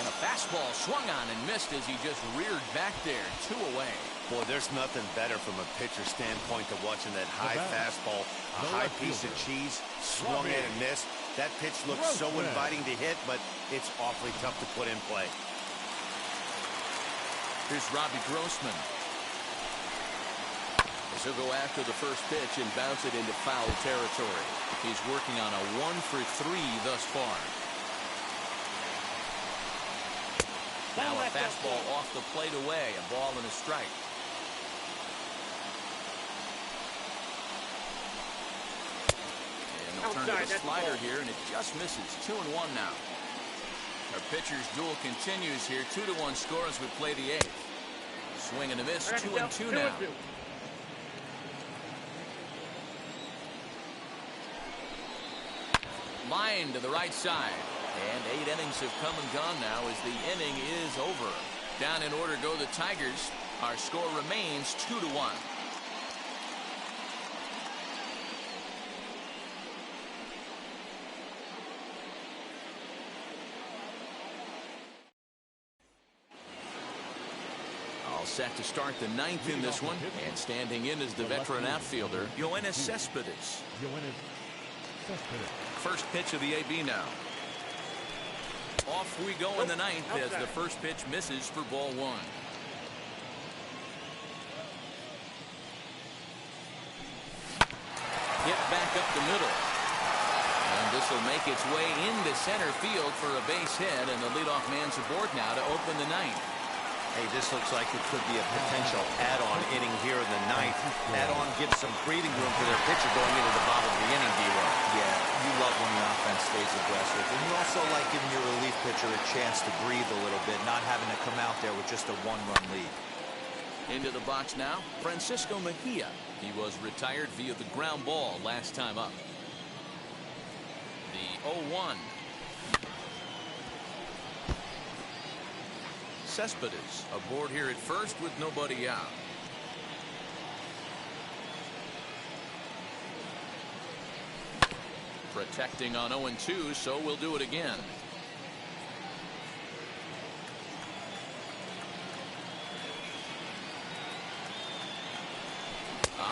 And a fastball swung on and missed as he just reared back there. 2 away. Boy, there's nothing better from a pitcher standpoint than watching that high fastball, a high piece of cheese, swung in and missed. That pitch looks so inviting to hit, but it's awfully tough to put in play. Here's Robbie Grossman. He'll go after the first pitch and bounce it into foul territory. He's working on a 1 for 3 thus far. Now a fastball off the plate away, a ball and a strike. And they'll turn to the slider here, and it just misses. 2-1 now. Our pitcher's duel continues here. 2-1 score as we play the 8th. Swing and a miss. 2-2 now. Line to the right side. And 8 innings have come and gone now as the inning is over. Down in order go the Tigers. Our score remains 2-1. All set to start the ninth in this one. And standing in is the veteran outfielder, Yoenis Cespedes. First pitch of the AB now. Off we go in the ninth as the first pitch misses for ball one. Hit back up the middle. And this will make its way into center field for a base hit, and the leadoff man's aboard now to open the ninth. Hey, this looks like it could be a potential add-on inning here in the ninth. Add-on gives some breathing room for their pitcher going into the bottom of the inning, D-Roy. Yeah, you love when the offense stays aggressive. And you also like giving your relief pitcher a chance to breathe a little bit, not having to come out there with just a one-run lead. Into the box now, Francisco Mejia. He was retired via the ground ball last time up. The 0-1. Cespedes aboard here at first with nobody out. Protecting on 0-2, so we'll do it again.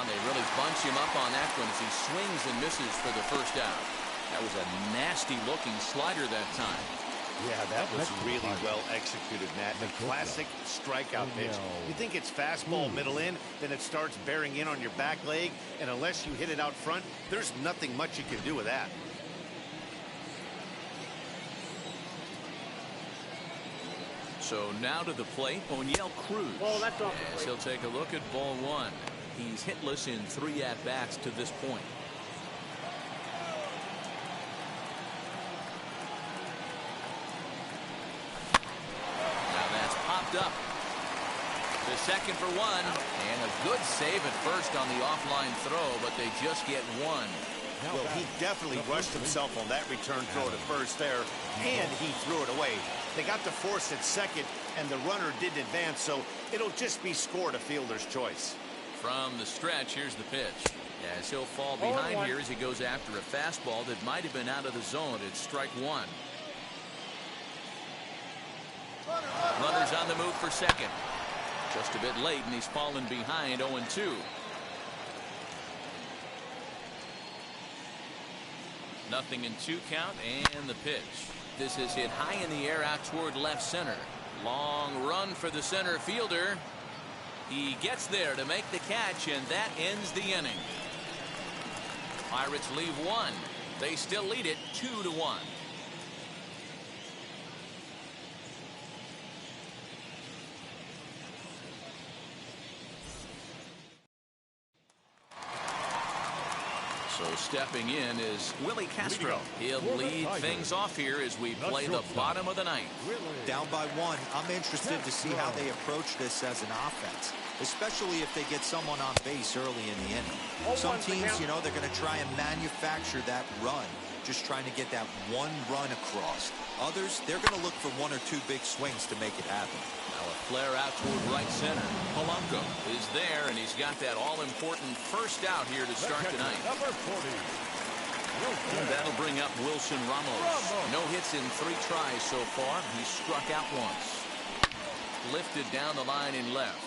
They really bunch him up on that one as he swings and misses for the first out. That was a nasty looking slider that time. Yeah, that was really well executed, Matt. The classic strikeout pitch. You think it's fastball middle in, then it starts bearing in on your back leg, and unless you hit it out front, there's nothing much you can do with that. So now to the plate, O'Neill Cruz. Oh, that's off. As he'll take a look at ball one. He's hitless in 3 at-bats to this point. Now that's popped up. The second for one, and a good save at first on the offline throw, but they just get one. Well, he definitely rushed himself on that return throw to first there, and he threw it away. They got to force at second, and the runner didn't advance, so it'll just be scored a fielder's choice. From the stretch, here's the pitch. As he'll fall behind here as he goes after a fastball that might have been out of the zone. It's strike one. Runners on the move for second. Just a bit late, and he's fallen behind 0-2. Nothing in 2 count, and the pitch. This is hit high in the air out toward left center. Long run for the center fielder. He gets there to make the catch, and that ends the inning. Pirates leave one. They still lead it 2-1. So stepping in is Willie Castro. He'll lead things off here as we play the bottom of the ninth. Down by 1, I'm interested to see how they approach this as an offense, especially if they get someone on base early in the inning. Some teams, you know, they're going to try and manufacture that run, just trying to get that one run across. Others, they're going to look for 1 or 2 big swings to make it happen. Now a flare out toward right center. Polanco is there, and he's got that all-important first out here to start tonight. Number 40. And that'll bring up Wilson Ramos. No hits in 3 tries so far. He struck out once. Lifted down the line in left.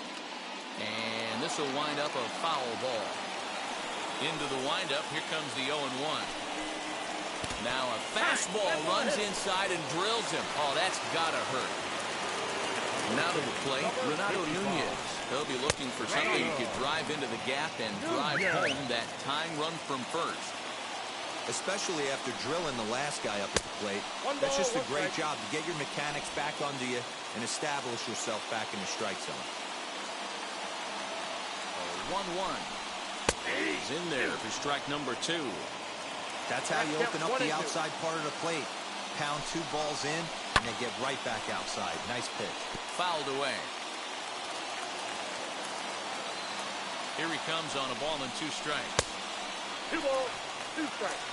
And this will wind up a foul ball. Into the windup, here comes the 0-1. Now a fastball runs inside and drills him. Oh, that's gotta hurt. Now to the plate, Renato Nunez. He'll be looking for something he could drive into the gap and drive home that tying run from first. Especially after drilling the last guy up at the plate. That's just a great job to get your mechanics back under you and establish yourself back in the strike zone. 1-1. He's in there for strike number 2. That's how you open up the outside part of the plate. Pound 2 balls in, and they get right back outside. Nice pitch. Fouled away. Here he comes on a ball and 2 strikes. 2 balls, 2 strikes.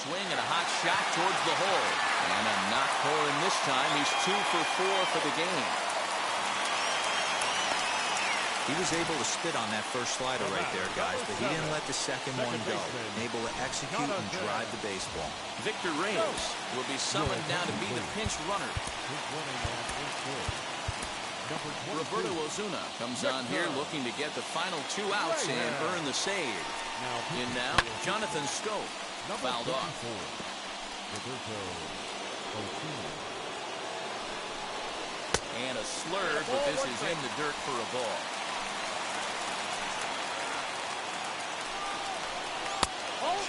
swing and a hot shot towards the hole. And a knock for him this time. He's 2 for 4 for the game. He was able to spit on that first slider right there, guys, but he didn't let the second one go. Able to execute and drive the baseball. Victor Reyes will be summoned now to be the pinch runner. Roberto Ozuna comes on here looking to get the final 2 outs and earn the save. In now, Jonathan Scope, fouled off. And a slurve, but this is in the dirt for a ball.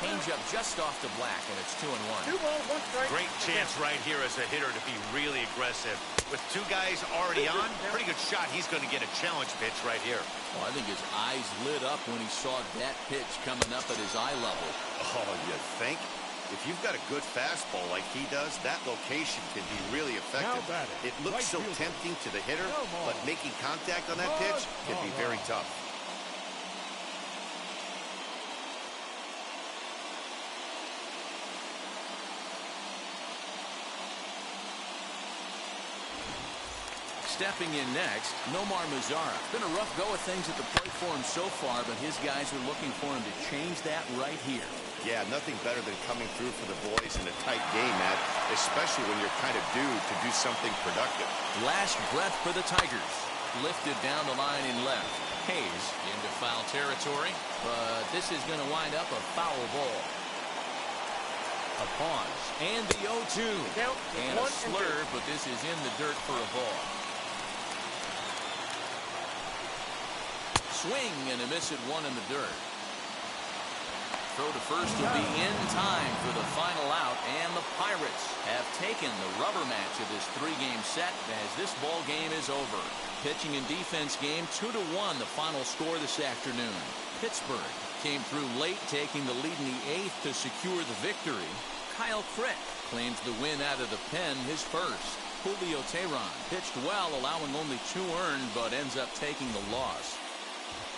Change up just off the black, and it's 2-1. 2 balls, 1 strike. Great chance right here as a hitter to be really aggressive. With 2 guys already on, pretty good shot. He's going to get a challenge pitch right here. Well, I think his eyes lit up when he saw that pitch coming up at his eye level. Oh, you think? If you've got a good fastball like he does, that location can be really effective. It looks so tempting to the hitter, but making contact on that pitch can be very tough. Stepping in next, Nomar Mazara. Been a rough go of things at the plate for him so far, but his guys are looking for him to change that right here. Yeah, nothing better than coming through for the boys in a tight game, Matt, especially when you're kind of due to do something productive. Last breath for the Tigers. Lifted down the line in left. Hayes into foul territory, but this is going to wind up a foul ball. A pause, and the 0-2. And a slurve, but this is in the dirt for a ball. Swing and a miss at 1 in the dirt. Throw to first will be in time for the final out, and the Pirates have taken the rubber match of this 3-game set as this ball game is over. Pitching and defense game 2-1, the final score this afternoon. Pittsburgh came through late, taking the lead in the 8th to secure the victory. Kyle Crick claims the win out of the pen, his first. Julio Teheran pitched well, allowing only 2 earned, but ends up taking the loss.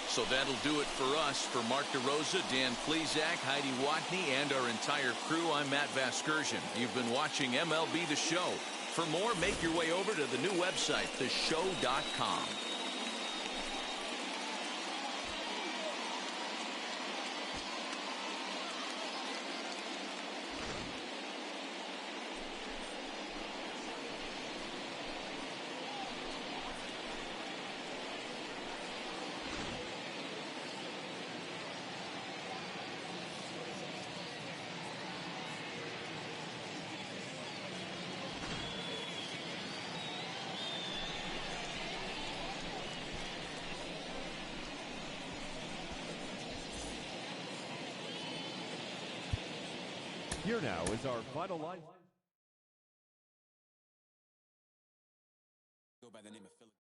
So that'll do it for us. For Mark DeRosa, Dan Plesac, Heidi Watney, and our entire crew, I'm Matt Vasgersian. You've been watching MLB The Show. For more, make your way over to the new website, theshow.com. Here now is our final line. Go by the name of Philip.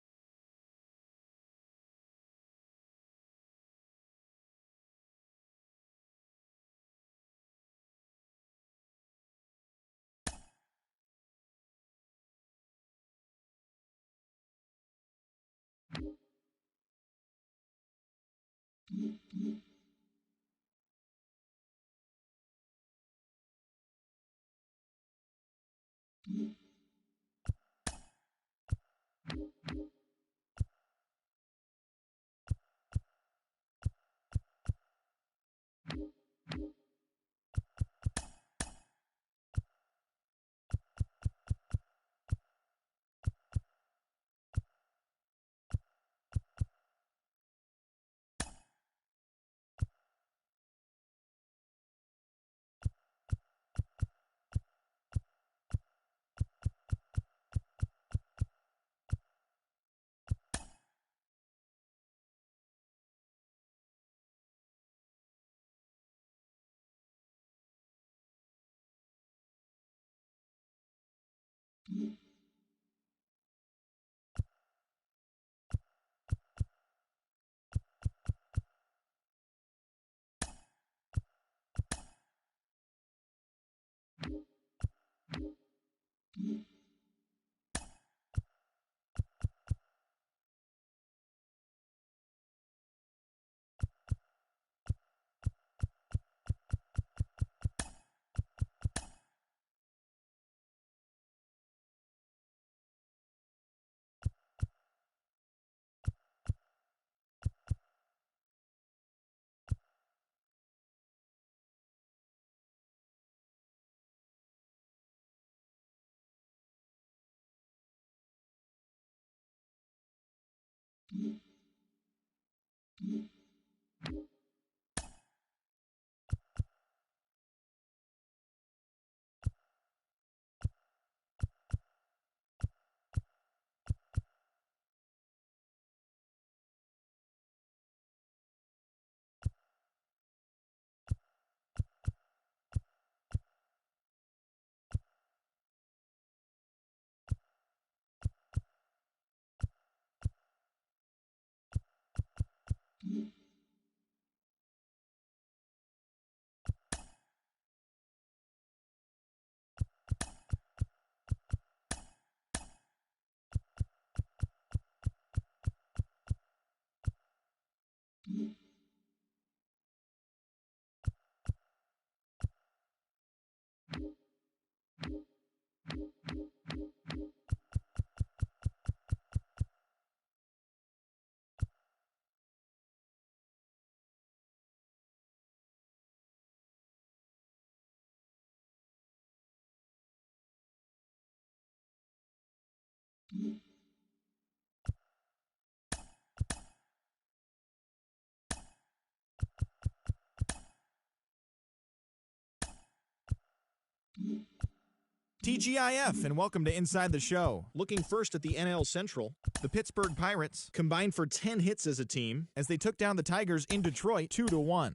TGIF, and welcome to Inside the Show. Looking first at the NL Central, the Pittsburgh Pirates combined for 10 hits as a team as they took down the Tigers in Detroit 2-1.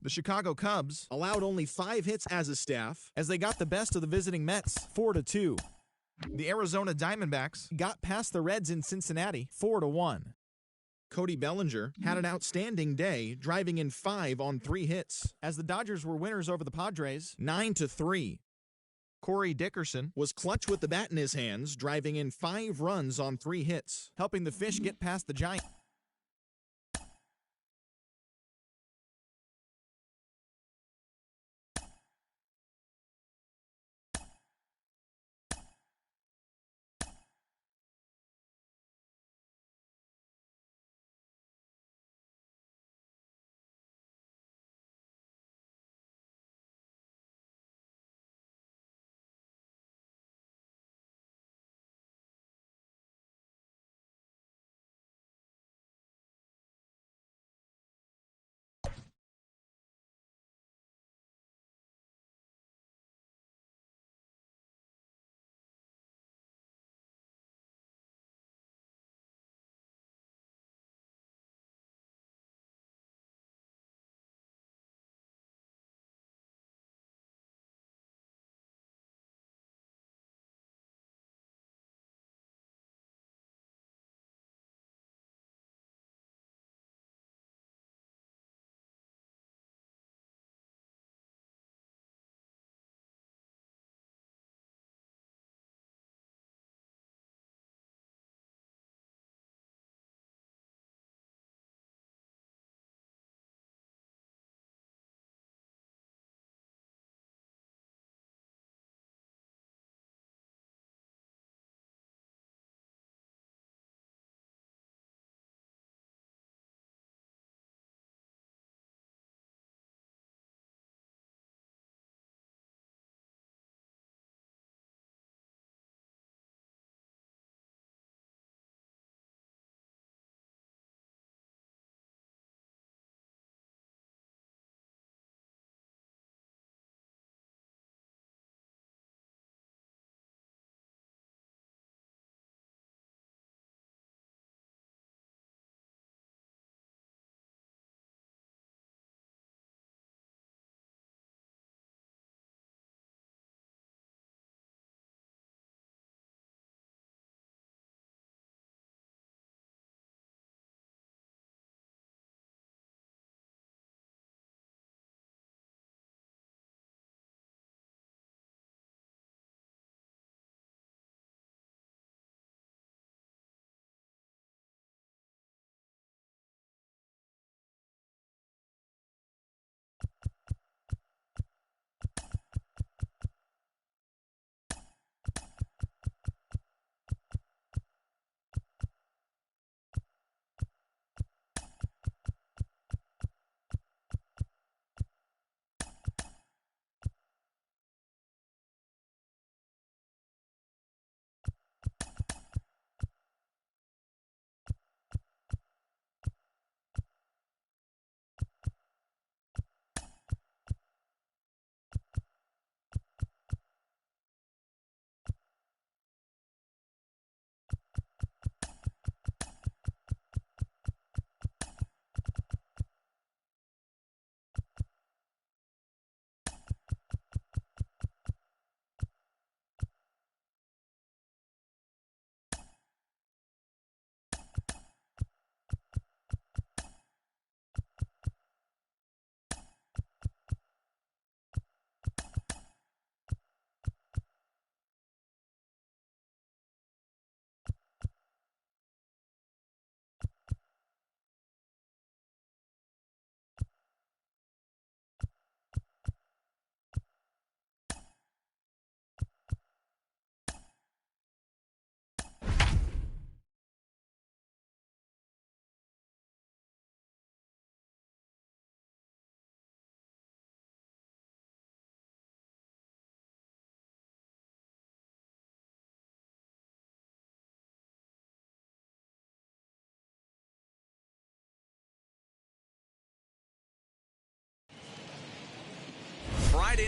The Chicago Cubs allowed only 5 hits as a staff as they got the best of the visiting Mets 4-2. The Arizona Diamondbacks got past the Reds in Cincinnati 4-1. Cody Bellinger had an outstanding day, driving in 5 on 3 hits as the Dodgers were winners over the Padres 9-3. Corey Dickerson was clutch with the bat in his hands, driving in 5 runs on 3 hits, helping the Fish get past the Giants.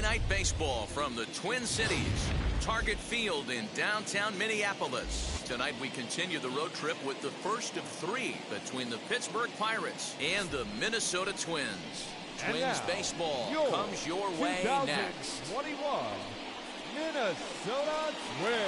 Night Baseball from the Twin Cities, Target Field in downtown Minneapolis. Tonight we continue the road trip with the first of 3 between the Pittsburgh Pirates and the Minnesota Twins. Twins baseball comes your way next. 21 Minnesota Twins.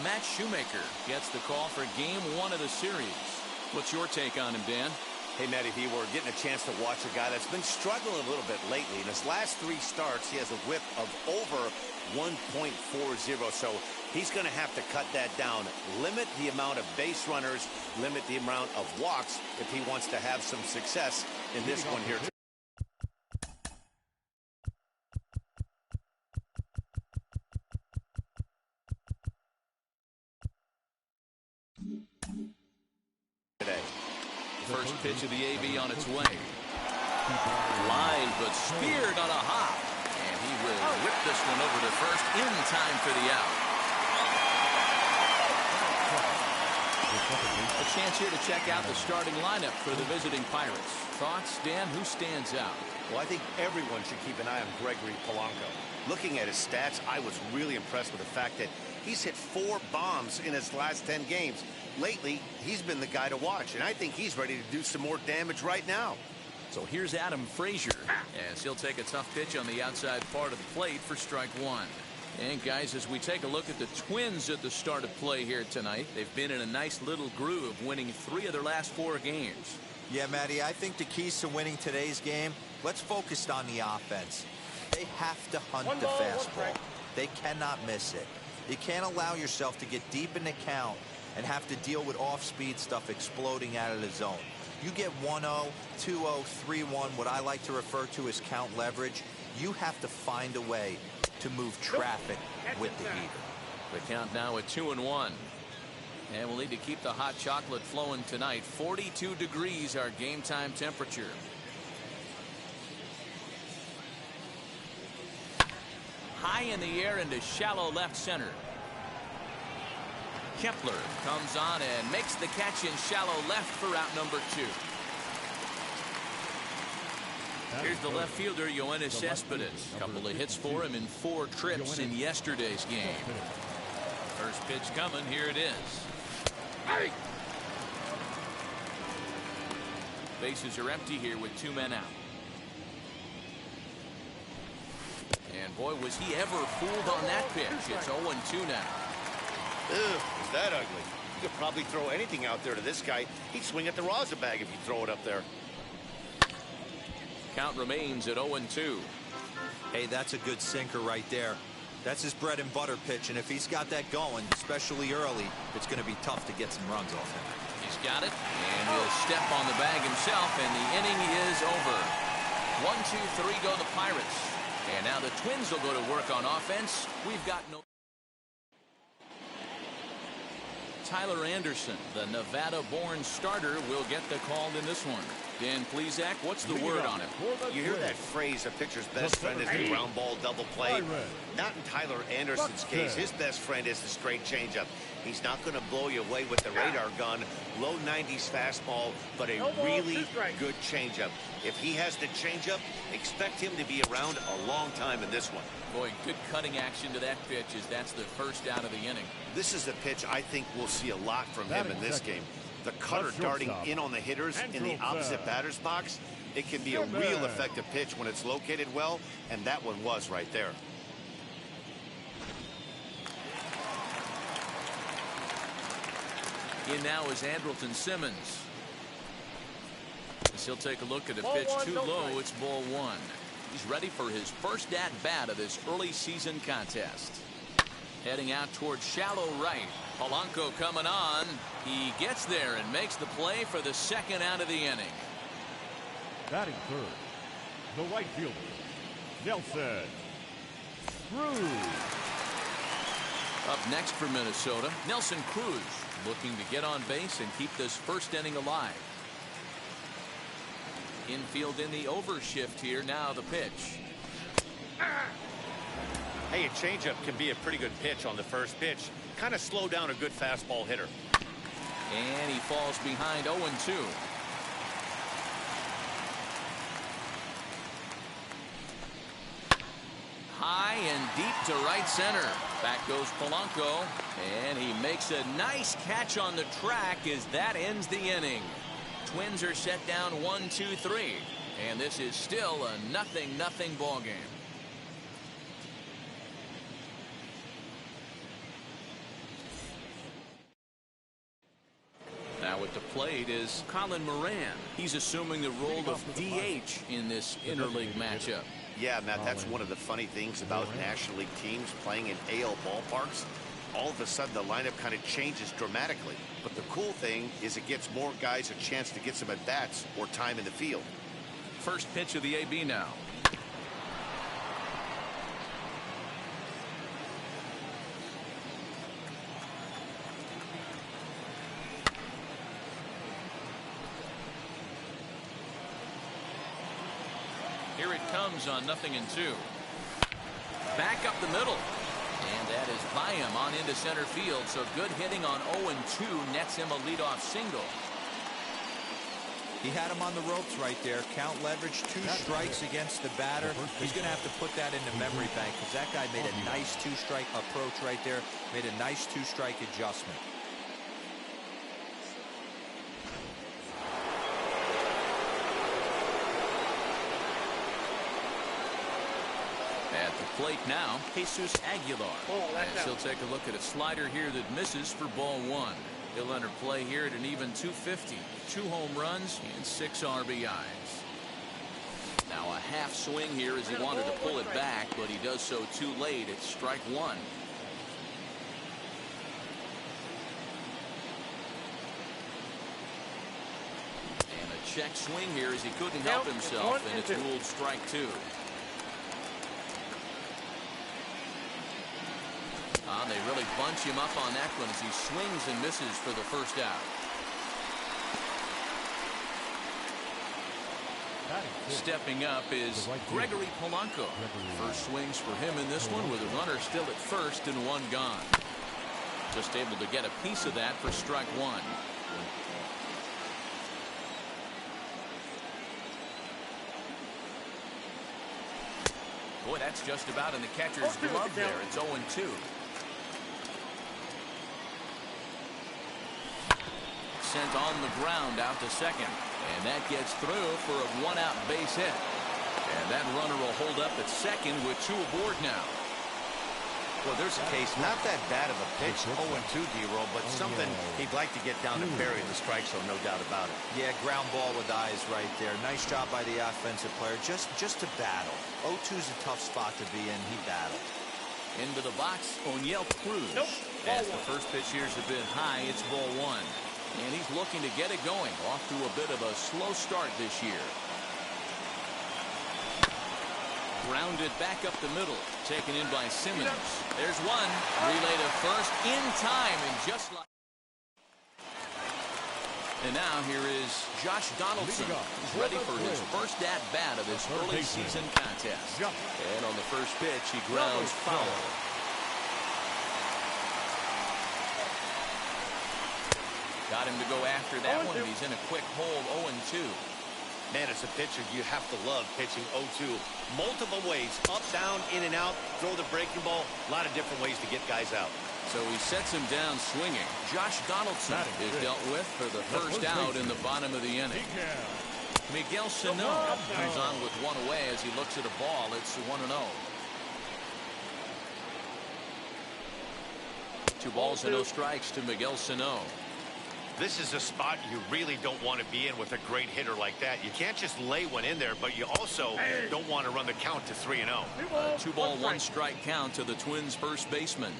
Matt Shoemaker gets the call for game 1 of the series. What's your take on him, Dan? Hey, Matty V, we're getting a chance to watch a guy that's been struggling a little bit lately. In his last 3 starts, he has a whip of over 1.40, so he's going to have to cut that down. Limit the amount of base runners, limit the amount of walks if he wants to have some success in this one here. First pitch of the AB on its way. Line, but speared on a hop. And he will whip this one over to first in time for the out. A chance here to check out the starting lineup for the visiting Pirates. Thoughts, Dan? Who stands out? Well, I think everyone should keep an eye on Gregory Polanco. Looking at his stats, I was really impressed with the fact that he's hit 4 bombs in his last 10 games. Lately, he's been the guy to watch, and I think he's ready to do some more damage right now. So here's Adam Frazier, as he'll take a tough pitch on the outside part of the plate for strike 1. And guys, as we take a look at the Twins at the start of play here tonight, they've been in a nice little groove, winning 3 of their last 4 games. Yeah, Matty, I think the keys to winning today's game, let's focus on the offense. They have to hunt the fastball. They cannot miss it. You can't allow yourself to get deep in the count and have to deal with off-speed stuff exploding out of the zone. You get 1-0, 2-0, 3-1, what I like to refer to as count leverage. You have to find a way to move traffic with the heater. The count now at 2-1. And we'll need to keep the hot chocolate flowing tonight. 42 degrees our game time temperature. High in the air into shallow left center. Kepler comes on and makes the catch in shallow left for out number 2. Here's the left fielder, Yoenis Cespedes. A couple of hits for him in 4 trips in yesterday's game. First pitch coming. Here it is. Bases are empty here with 2 men out. And boy, was he ever fooled on that pitch. It's 0-2 now. Ugh, is that ugly? You could probably throw anything out there to this guy. He'd swing at the rosin bag if you throw it up there. Count remains at 0-2. Hey, that's a good sinker right there. That's his bread and butter pitch, and if he's got that going, especially early, it's going to be tough to get some runs off him. He's got it, and he'll step on the bag himself, and the inning is over. 1, 2, 3 go the Pirates. And now the Twins will go to work on offense. We've got no... Tyler Anderson, the Nevada-born starter, will get the call in this one. Dan Plesac, what's the word on it? You hear that phrase, a pitcher's best friend is the ground ball double play. Not in Tyler Anderson's case. His best friend is the straight changeup. He's not going to blow you away with the radar gun. Low 90s fastball, but a really good changeup. If he has the changeup, expect him to be around a long time in this one. Boy, good cutting action to that pitch as that's the first out of the inning. This is a pitch I think we'll see a lot from him in this game. The cutter darting in on the hitters in the opposite batter's box. It can be a real effective pitch when it's located well, and that one was right there. In now is Andrelton Simmons. As he'll take a look at a pitch too low. It's ball 1. He's ready for his first at-bat of this early season contest. Heading out towards shallow right. Polanco coming on. He gets there and makes the play for the second out of the inning. Batting third, the right fielder, Nelson Cruz. Up next for Minnesota, Nelson Cruz, looking to get on base and keep this first inning alive. Infield in the overshift here. Now the pitch. Hey, a changeup can be a pretty good pitch on the first pitch. Kind of slow down a good fastball hitter. And he falls behind 0-2. deep to right center. Back goes Polanco, and he makes a nice catch on the track as that ends the inning. Twins are set down 1-2-3, and this is still a 0-0 ball game. Now at the plate is Colin Moran. He's assuming the role of DH in this interleague matchup. Yeah, Matt, that's one of the funny things about National League teams playing in AL ballparks. All of a sudden, the lineup kind of changes dramatically. But the cool thing is it gets more guys a chance to get some at-bats or time in the field. First pitch of the AB now. Here it comes on 0-2. Back up the middle. And that is by him on into center field. So good hitting on 0-2 nets him a leadoff single. He had him on the ropes right there. Count leverage, 2 strikes against the batter. He's going to have to put that into memory bank because that guy made a nice 2-strike approach right there. Made a nice 2-strike adjustment. At the plate now, Jesus Aguilar. As he'll take a look at a slider here that misses for ball 1. He'll enter play here at an even .250. 2 home runs and 6 RBIs. Now a half swing here as he wanted to pull it back, but he does so too late. It's strike 1. And a check swing here as he couldn't help himself, and it's ruled strike 2. They really bunch him up on that one as he swings and misses for the first out. Stepping up is Gregory Polanco. First swings for him in this one with a runner still at first and 1 gone. Just able to get a piece of that for strike 1. Boy, that's just about in the catcher's glove there. It's 0-2. Sent on the ground out to second, and that gets through for a 1-out base hit. And that runner will hold up at second with 2 aboard now. Well, there's a case, not that bad of a pitch, 0-2, D-roll, but something he'd like to get down and bury the strike zone, no doubt about it. Yeah, ground ball with eyes right there. Nice job by the offensive player, just to battle. 0-2's a tough spot to be in. He battled. Into the box, O'Neill Cruz. As the first pitch here's a bit high, it's ball 1. And he's looking to get it going. Off to a bit of a slow start this year. Grounded back up the middle. Taken in by Simmons. There's one. Relay to first in time. And just like... And now here is Josh Donaldson. He's ready for his first at-bat of this early season contest. And on the first pitch, he grounds foul. Got him to go after that one. He's in a quick hold, 0-2. Man, as a pitcher, you have to love pitching 0-2. Multiple ways, up, down, in and out, throw the breaking ball. A lot of different ways to get guys out. So he sets him down swinging. Josh Donaldson is dealt with for the first out in the bottom of the inning. Miguel Sano comes on with 1 away as he looks at a ball. It's 1-0. 2 balls and no strikes to Miguel Sano. This is a spot you really don't want to be in with a great hitter like that. You can't just lay one in there, but you also don't want to run the count to 3-0. 2 ball, 1 strike count to the Twins' first baseman.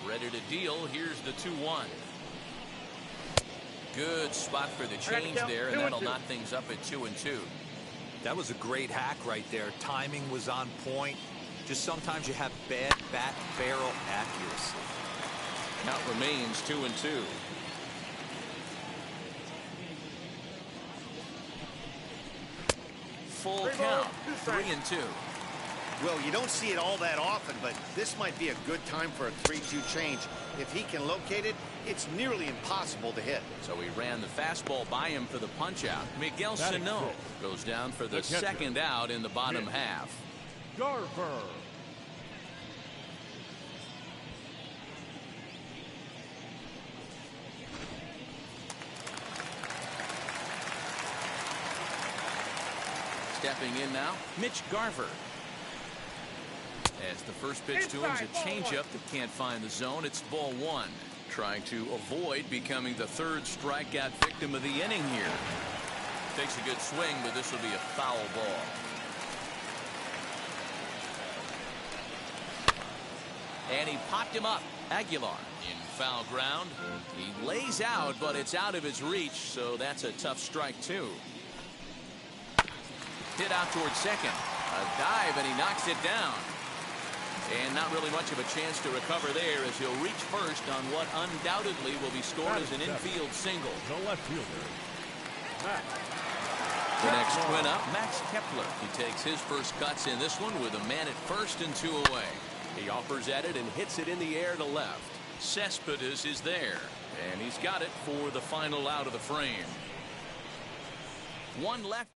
Ready to deal. Here's the 2-1. Good spot for the change there, and that'll knock things up at 2-2. That was a great hack right there. Timing was on point. Just sometimes you have bad bat barrel accuracy. Count remains 2-2. Full count, 3-2. Well, you don't see it all that often, but this might be a good time for a 3-2 change. If he can locate it, it's nearly impossible to hit. So he ran the fastball by him for the punch-out. Miguel Sano goes down for the second out in the bottom half. Garver. Stepping in now, Mitch Garver. As the first pitch to him is a changeup that can't find the zone. It's ball one. Trying to avoid becoming the third strikeout victim of the inning here. Takes a good swing, but this will be a foul ball. And he popped him up. Aguilar in foul ground. He lays out, but it's out of his reach, so that's a tough strike, too. Hit out towards second. A dive, and he knocks it down. And not really much of a chance to recover there as he'll reach first on what undoubtedly will be scored as an infield single. The left fielder, Max. The next twin up, Max Kepler. He takes his first cuts in this one with a man at first and 2 away. He offers at it and hits it in the air to left. Cespedes is there, and he's got it for the final out of the frame. One left.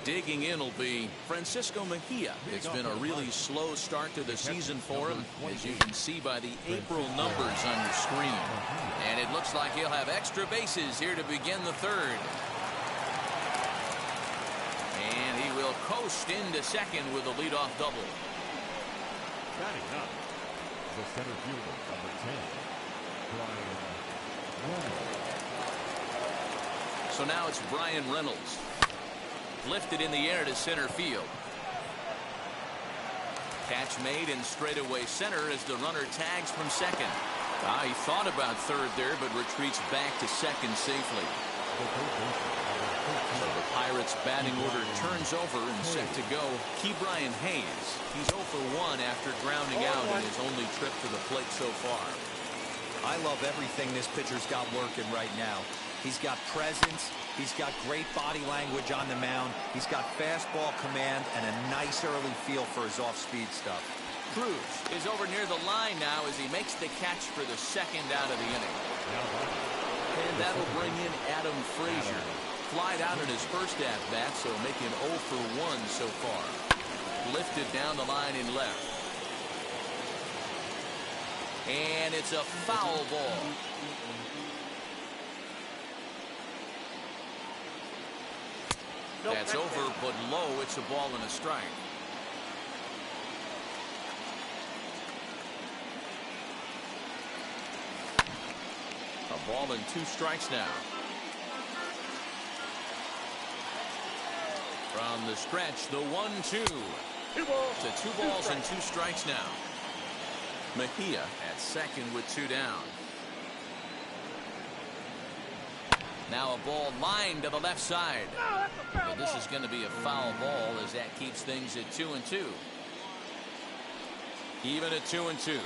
Digging in will be Francisco Mejia. It's been a really slow start to the season for him, as you can see by the April numbers on your screen. And it looks like he'll have extra bases here to begin the third. And he will coast into second with a leadoff double. Batting up, the center fielder, number 10, Brian Reynolds. So now it's Brian Reynolds. Lifted in the air to center field. Catch made in straightaway center as the runner tags from second. He thought about third there, but retreats back to second safely. So the Pirates batting order turns over and set to go. Ke'Bryan Hayes. He's 0 for 1 after grounding out in his only trip to the plate so far. I love everything this pitcher's got working right now. He's got presence. He's got great body language on the mound. He's got fastball command and a nice early feel for his off-speed stuff. Cruz is over near the line now as he makes the catch for the second out of the inning. And that'll bring in Adam Frazier. Flied out in his first at-bat, so making 0 for 1 so far. Lifted down the line in left. And it's a foul ball. That's over, but low. It's a ball and a strike. A ball and 2 strikes now. From the stretch, the 1-2. To 2 balls and 2 strikes now. Mejia at second with 2 down. Now a ball lined to the left side. But this is going to be a foul ball as that keeps things at 2-2. Even at 2-2.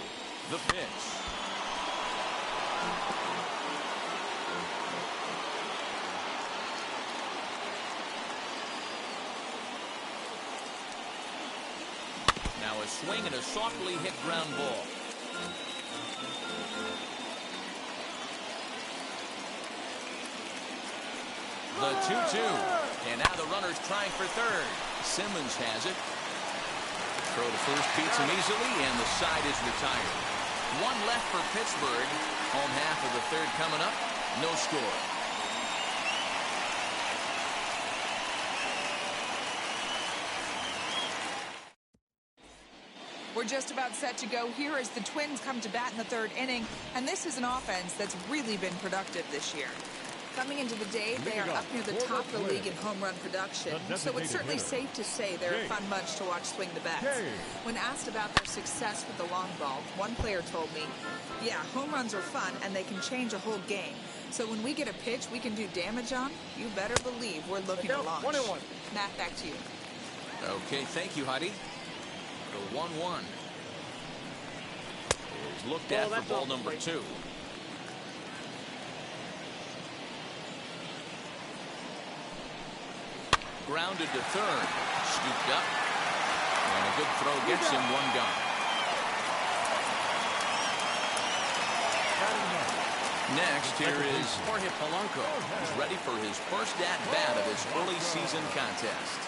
The pitch. Now a swing and a softly hit ground ball. The 2-2. And now the runner's trying for third. Simmons has it. Throw to first beats him easily, and the side is retired. 1 left for Pittsburgh. Home half of the third coming up. No score. We're just about set to go here as the Twins come to bat in the third inning, and this is an offense that's really been productive this year. Coming into the day, they are up near the top of the league in home run production, so it's certainly safe to say they're a fun bunch to watch swing the bats. When asked about their success with the long ball, one player told me, yeah, home runs are fun and they can change a whole game. So when we get a pitch we can do damage on, you better believe we're looking to launch. Matt, back to you. Okay, thank you, Heidi. The 1-1 is looked at for ball number 2. Grounded to third. Scooped up. And a good throw gets him 1 gone. Next, here is Jorge Polanco. He's ready for his first at-bat of his early season contest.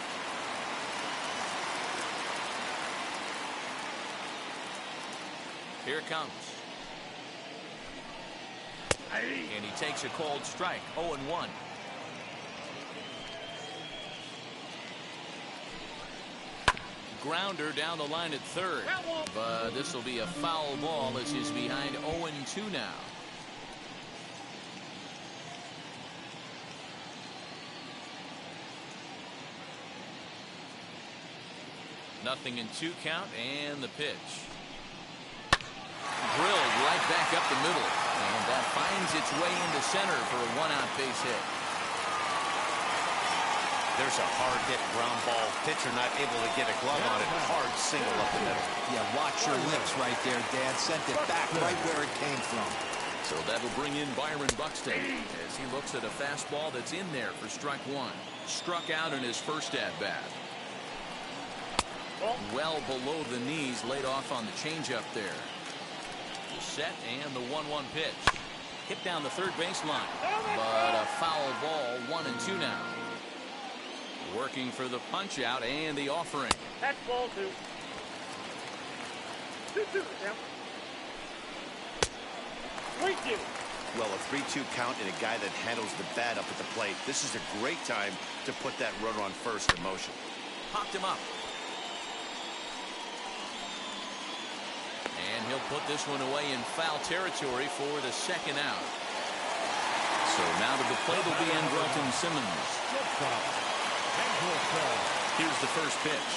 Here it comes. And he takes a called strike. 0-1. grounder down the line at third. But this will be a foul ball as he's behind 0-2 now. Nothing in 2 count, and the pitch. Drilled right back up the middle, and that finds its way into center for a 1-out base hit. There's a hard hit ground ball. Pitcher not able to get a glove on it. Hard single up the middle. Yeah, watch your lips right there, Dad. Sent it back right where it came from. So that'll bring in Byron Buxton as he looks at a fastball that's in there for strike 1. Struck out in his first at-bat. Well below the knees, laid off on the changeup there. Set, and the 1-1 pitch. Hit down the third baseline, but a foul ball. 1-2 now. Working for the punch out and the offering. That's ball 2. 2-2. Yeah. 3-2. Well, a 3-2 count and a guy that handles the bat up at the plate. This is a great time to put that runner on first in motion. Popped him up. And he'll put this one away in foul territory for the second out. So now to the plate will be Andrelton Simmons. Here's the first pitch.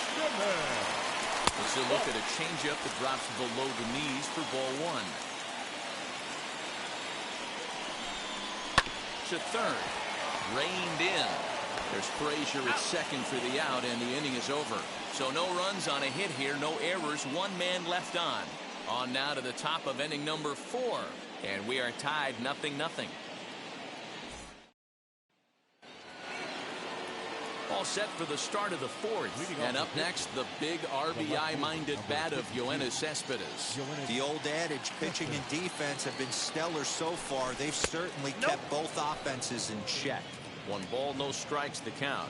Let's look at a changeup that drops below the knees for ball 1. To third. Reined in. There's Frazier at second for the out, and the inning is over. So no runs on a hit here, no errors, 1 man left on. On now to the top of inning number 4, and we are tied 0-0. All set for the start of the 4th. And up next, the big RBI-minded bat of Yoenis Cespedes. The old adage, pitching and defense have been stellar so far. They've certainly kept both offenses in check. 1 ball, no strikes the count.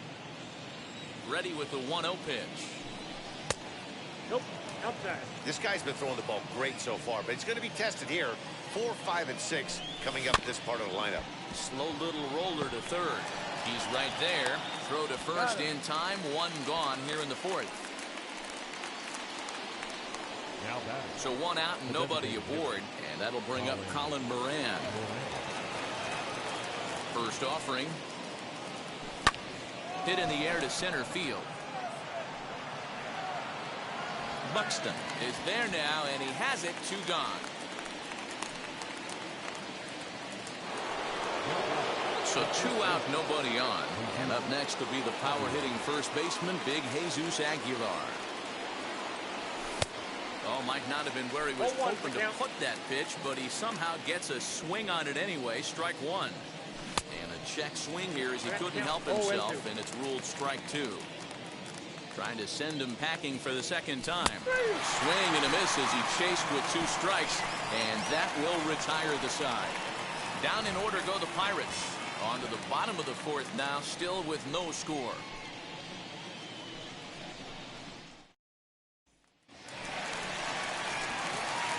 Ready with the 1-0 pitch. Nope. Outside. This guy's been throwing the ball great so far, but he's going to be tested here. 4, 5, and 6 coming up at this part of the lineup. Slow little roller to third. He's right there. Throw to first in time. 1 gone here in the 4th. So 1 out and nobody aboard, and that'll bring up Colin Moran. First offering. Hit in the air to center field. Buxton is there now, and he has it. 2 gone. So 2 out, nobody on. And up next will be the power-hitting first baseman, Big Jesus Aguilar. Oh, might not have been where he was hoping to put that pitch, but he somehow gets a swing on it anyway. Strike 1. And a check swing here as he couldn't help himself, and it's ruled strike 2. Trying to send him packing for the second time. Swing and a miss as he chased with 2 strikes, and that will retire the side. Down in order go the Pirates. On to the bottom of the 4th now, still with no score.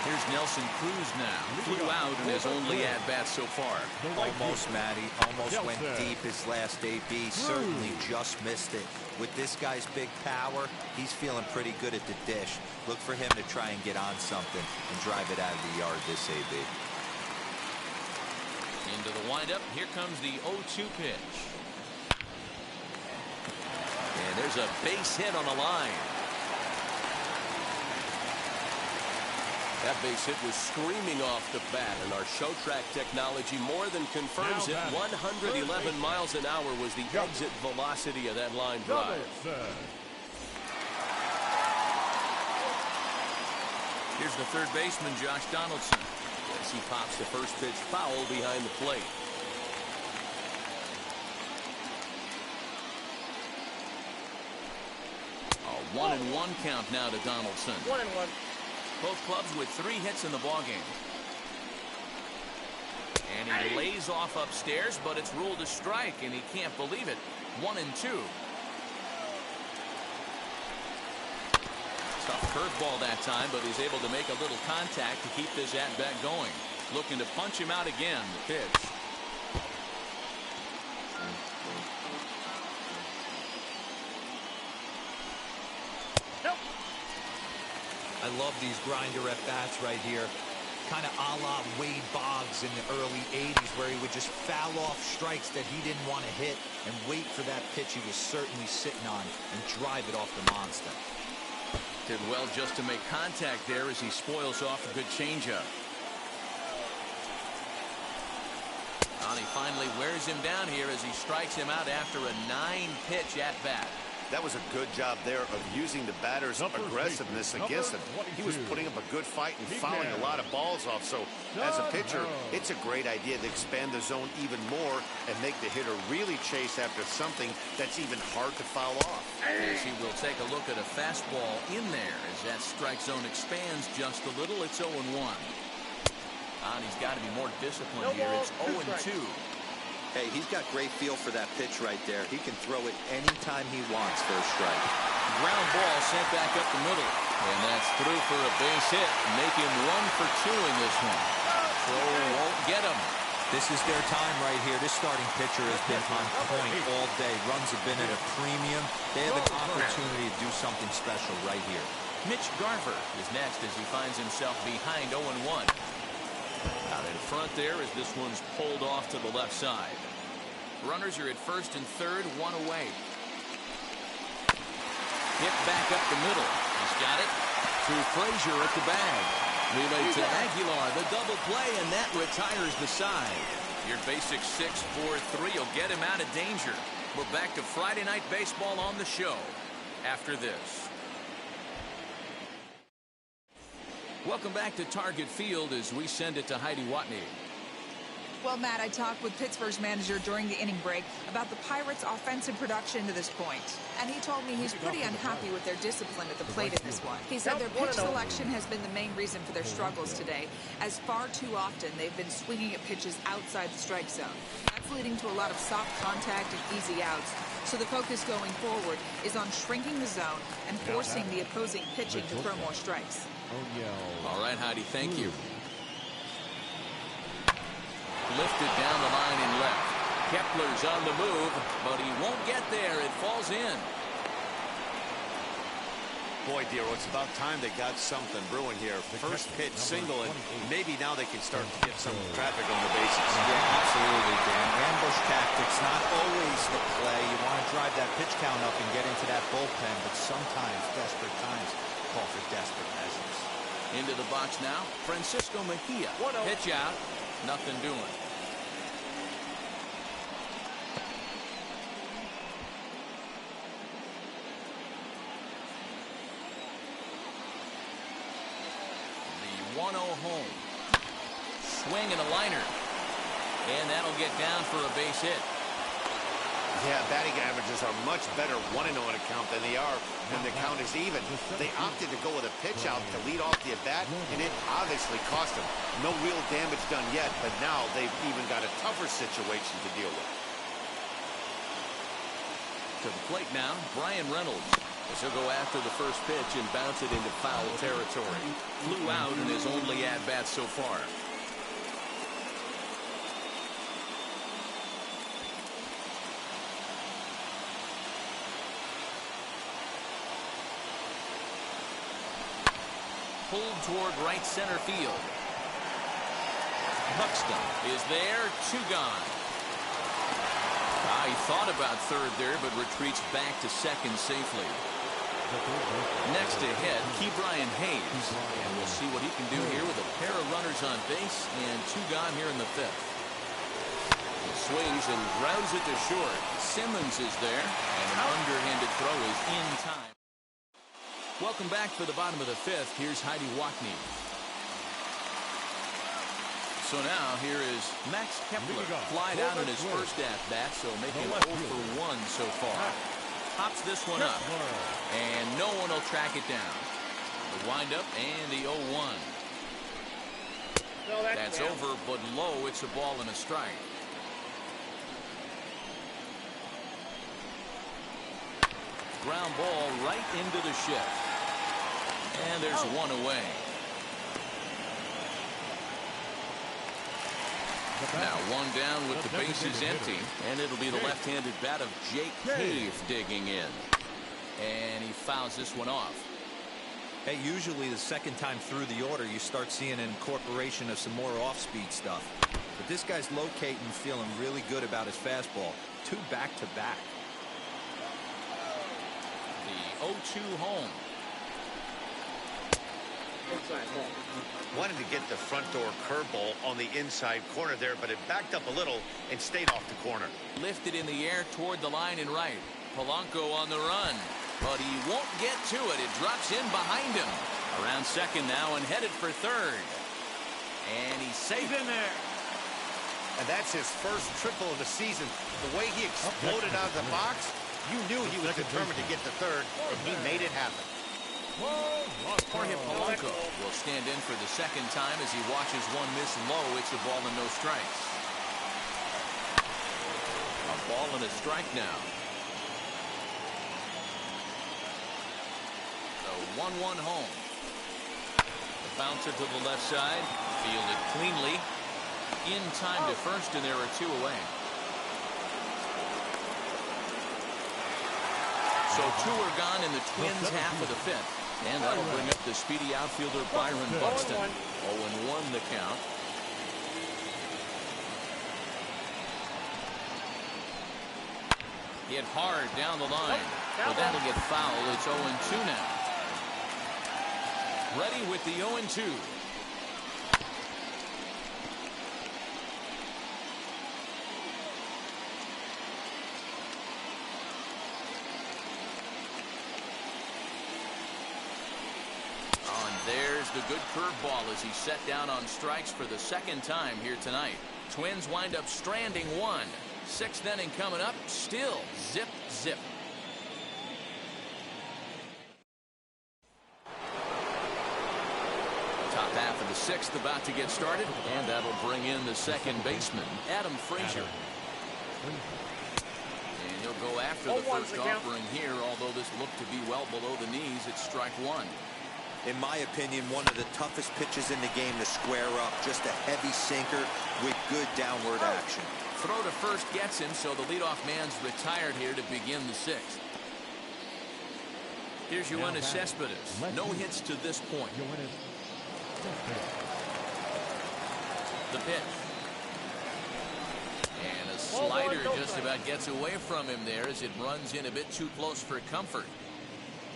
Here's Nelson Cruz now. Flew out in his only at-bat so far. Almost, Matty. Almost went deep his last AB. Certainly just missed it. With this guy's big power, he's feeling pretty good at the dish. Look for him to try and get on something and drive it out of the yard this AB. Into the windup. Here comes the 0-2 pitch. And there's a base hit on the line. That base hit was screaming off the bat, and our show track technology more than confirms it. 111 miles an hour was the exit velocity of that line drive. Here's the third baseman, Josh Donaldson. As he pops the first pitch foul behind the plate. A 1-1 count now to Donaldson. 1-1. Both clubs with 3 hits in the ballgame. And he lays off upstairs, but it's ruled a strike, and he can't believe it. 1-2. Tough curveball that time, but he's able to make a little contact to keep this at-bat going. Looking to punch him out again. The pitch. Nope. I love these grinder at-bats right here. Kind of a la Wade Boggs in the early 80s, where he would just foul off strikes that he didn't want to hit and wait for that pitch he was certainly sitting on and drive it off the monster. Did well just to make contact there as he spoils off a good changeup. And he finally wears him down here as he strikes him out after a 9-pitch at-bat. That was a good job there of using the batter's aggressiveness against him. He was putting up a good fight and fouling a lot of balls off. So as a pitcher, it's a great idea to expand the zone even more and make the hitter really chase after something that's even hard to foul off. As he will take a look at a fastball in there as that strike zone expands just a little. It's 0-1. And he's got to be more disciplined here. It's 0-2. Hey, he's got great feel for that pitch right there. He can throw it anytime he wants for a strike. Ground ball sent back up the middle. And that's through for a base hit. Make him 1 for 2 in this one. Throw won't get him. This is their time right here. This starting pitcher has been on point all day. Runs have been at a premium. They have an opportunity to do something special right here. Mitch Garver is next as he finds himself behind 0-1. Out in front there as this one's pulled off to the left side. Runners are at first and third, 1 away. Hit back up the middle. He's got it to Frazier at the bag. Relay to Aguilar, the double play, and that retires the side. Your basic 6-4-3 will get him out of danger. We're back to Friday Night Baseball on the show after this. Welcome back to Target Field as we send it to Heidi Watney. Well, Matt, I talked with Pittsburgh's manager during the inning break about the Pirates' offensive production to this point. And he told me he's pretty unhappy with their discipline at the plate in this one. He said their pitch selection has been the main reason for their struggles today, as far too often they've been swinging at pitches outside the strike zone. That's leading to a lot of soft contact and easy outs. So the focus going forward is on shrinking the zone and forcing the opposing pitching to throw more strikes. All right, Heidi, thank you. Lifted down the line in left. Kepler's on the move, but he won't get there. It falls in. Boy, Dero, it's about time they got something brewing here. First pitch single, and maybe now they can start to get some traffic on the bases. Yeah, absolutely, Dan. Ambush tactics, not always the play. You want to drive that pitch count up and get into that bullpen, but sometimes desperate times call for desperate measures. Into the box now, Francisco Mejia. Pitch out, nothing doing. The 1-0 home. Swing and a liner. And that'll get down for a base hit. Yeah, batting averages are much better 1-0 on a count than they are when the count is even. They opted to go with a pitch out to lead off the at-bat, and it obviously cost them. No real damage done yet, but now they've even got a tougher situation to deal with. To the plate now, Brian Reynolds. As he'll go after the first pitch and bounce it into foul territory. Flew out in his only at-bat so far. Pulled toward right center field. Buxton is there, 2 gone. He thought about third there, but retreats back to second safely. Next ahead, Ke'Bryan Hayes. And we'll see what he can do here with a pair of runners on base and 2 gone here in the 5th. He swings and grounds it to short. Simmons is there, and an underhanded throw is in time. Welcome back for the bottom of the 5th. Here's Heidi Watney. So now here is Max Kepler. Flied out in his first at-bat, so making 0 for 1 so far. Pops this one up, and no one will track it down. The windup and the 0-1. That's over, but low. It's a ball and a strike. Ground ball right into the shift. And there's 1 away. Now 1 down with the bases empty. And it'll be the left-handed bat of Jake Cave digging in. And he fouls this one off. Hey, usually the second time through the order, you start seeing an incorporation of some more off-speed stuff. But this guy's locating, feeling really good about his fastball. 2 back-to-back. The 0-2 home. Wanted to get the front door curveball on the inside corner there, but it backed up a little and stayed off the corner. Lifted in the air toward the line and right. Polanco on the run, but he won't get to it. It drops in behind him. Around second now and headed for third. And he's safe in there. And that's his first triple of the season. The way he exploded out of the box, you knew he was determined to get to third, and he made it happen. Jorge Polanco will stand in for the second time as he watches one miss low. It's a ball and no strikes. A ball and a strike now. The 1-1 home. The bouncer to the left side. Fielded cleanly. In time to first, and there are 2 away. So 2 are gone in the Twins' half of the 5th. And that'll bring up the speedy outfielder Byron Buxton. 0-1 the count. Hit hard down the line. But that'll get foul. It's 0-2 now. Ready with the 0-2. There's the good curveball as he's set down on strikes for the second time here tonight. Twins wind up stranding 1. 6th inning coming up. Still zip, zip. Top half of the 6th about to get started, and that'll bring in the second baseman, Adam Frazier. And he'll go after the first offering here, although this looked to be well below the knees. It's strike 1. In my opinion, one of the toughest pitches in the game to square up. Just a heavy sinker with good downward action. Throw to first gets him, so the leadoff man's retired here to begin the 6th. Here's Yoenis Cespedes. No hits to this point. The pitch. And a slider just about gets away from him there as it runs in a bit too close for comfort.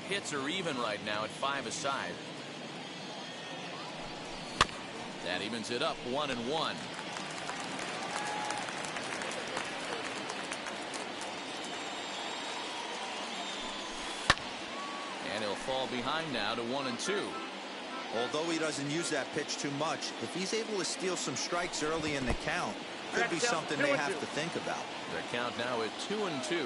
Hits are even right now at 5 aside. That evens it up 1-1. And he'll fall behind now to 1-2. Although he doesn't use that pitch too much, if he's able to steal some strikes early in the count, could be something they have to think about. The count now at 2-2.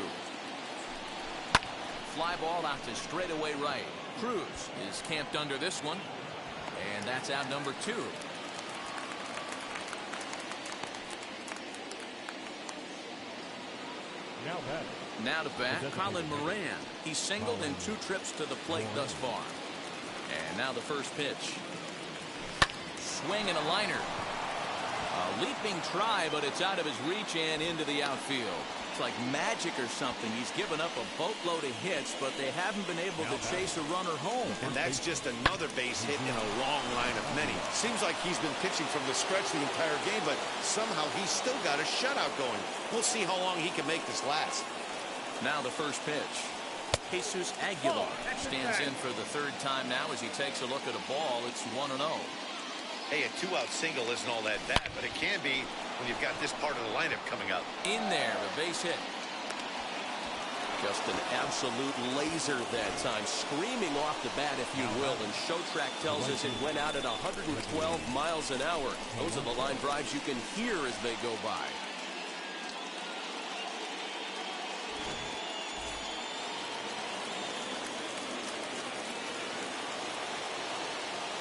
Fly ball out to straightaway right. Cruz is camped under this one. And that's out number 2. Now to bat, Colin Moran. He's singled in 2 trips to the plate thus far. And now the first pitch. Swing and a liner. A leaping try, but it's out of his reach and into the outfield. It's like magic or something. He's given up a boatload of hits, but they haven't been able to chase a runner home. And that's just another base hit in a long line of many. Seems like he's been pitching from the stretch the entire game, but somehow he's still got a shutout going. We'll see how long he can make this last. Now the first pitch. Jesus Aguilar stands in for the 3rd time now as he takes a look at a ball. It's 1-0. Hey, a 2-out single isn't all that bad, but it can be when you've got this part of the lineup coming up. In there, a base hit. Just an absolute laser that time, screaming off the bat, if you will, and Showtrack tells us it went out at 112 miles an hour. Those are the line drives you can hear as they go by.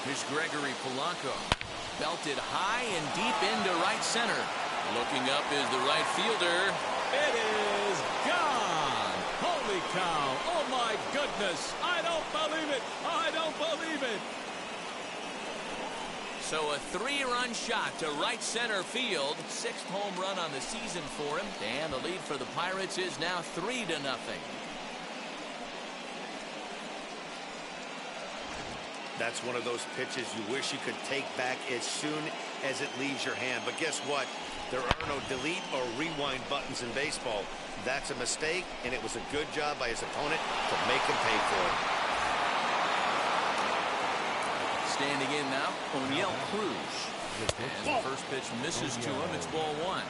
Here's Gregory Polanco. Belted high and deep into right center. Looking up is the right fielder. It is gone. Holy cow. Oh, my goodness. I don't believe it. I don't believe it. So a 3-run shot to right center field. 6th home run on the season for him. And the lead for the Pirates is now 3-0. That's one of those pitches you wish you could take back as soon as it leaves your hand. But guess what? There are no delete or rewind buttons in baseball. That's a mistake, and it was a good job by his opponent to make him pay for it. Standing in now, O'Neill Cruz. As the first pitch misses to him, it's ball one.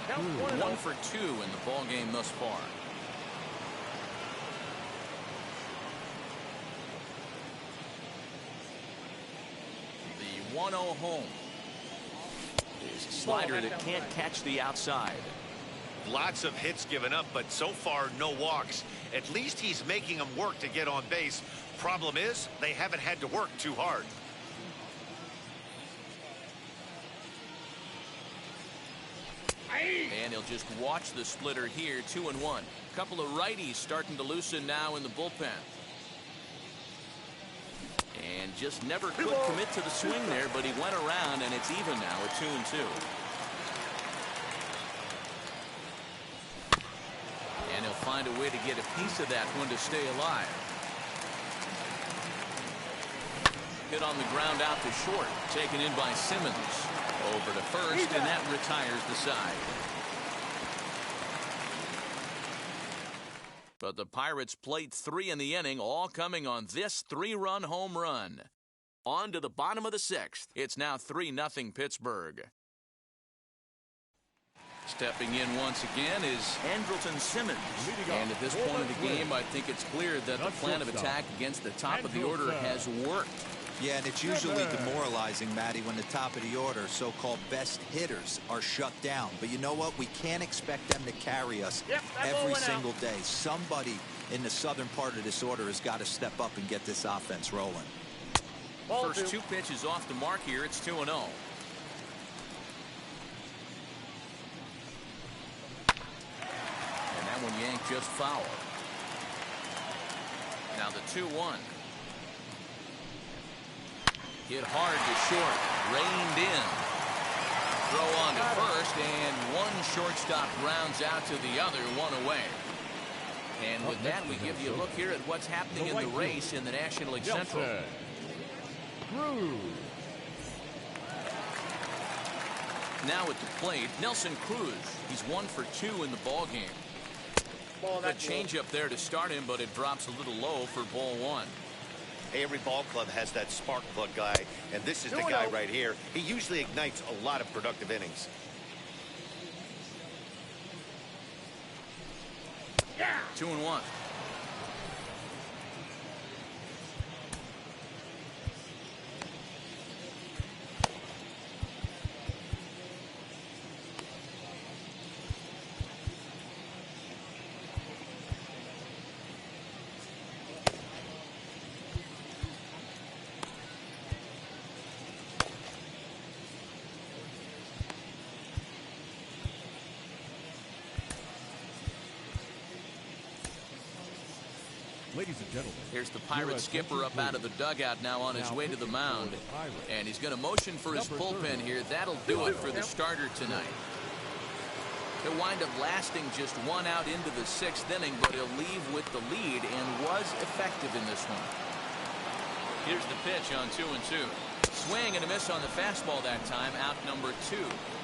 1 for 2 in the ball game thus far. The 1-0 home is a slider that can't catch the outside. Lots of hits given up, but so far no walks. At least he's making them work to get on base. Problem is, they haven't had to work too hard. And he'll just watch the splitter here, 2-1. Couple of righties starting to loosen now in the bullpen. And just never could commit to the swing there, but he went around, and it's even now at 2-2. And he'll find a way to get a piece of that one to stay alive. Hit on the ground out to short, taken in by Simmons. Over to first, and that retires the side. But the Pirates played 3 in the inning, all coming on this 3-run home run. On to the bottom of the 6th. It's now 3-0 Pittsburgh. Stepping in once again is Andrelton Simmons. And at this point of the game, I think it's clear that the plan of attack against the top of the order has worked. Yeah, and it's usually demoralizing, Matty, when the top of the order, so-called best hitters, are shut down. But you know what? We can't expect them to carry us every single day. Somebody in the southern part of this order has got to step up and get this offense rolling. First 2 pitches off the mark here. It's 2-0. And that one yanked just foul. Now the 2-1. Hit hard to short, reined in. Throw on to first, and one shortstop grounds out to the other, 1 away. And with that, we give you a look here at what's happening in the race in the National League Central. Now at the plate, Nelson Cruz. He's 1 for 2 in the ball game. A changeup there to start him, but it drops a little low for ball 1. Every ball club has that spark plug guy, and this is the guy right here. He usually ignites a lot of productive innings. 2-1. Ladies and gentlemen, here's the Pirates skipper up out of the dugout now on his way to the mound. And he's going to motion for his bullpen here. That'll do it for the starter tonight. He'll wind up lasting just 1 out into the 6th inning, but he'll leave with the lead and was effective in this one. Here's the pitch on 2-2. Swing and a miss on the fastball that time, out number 2.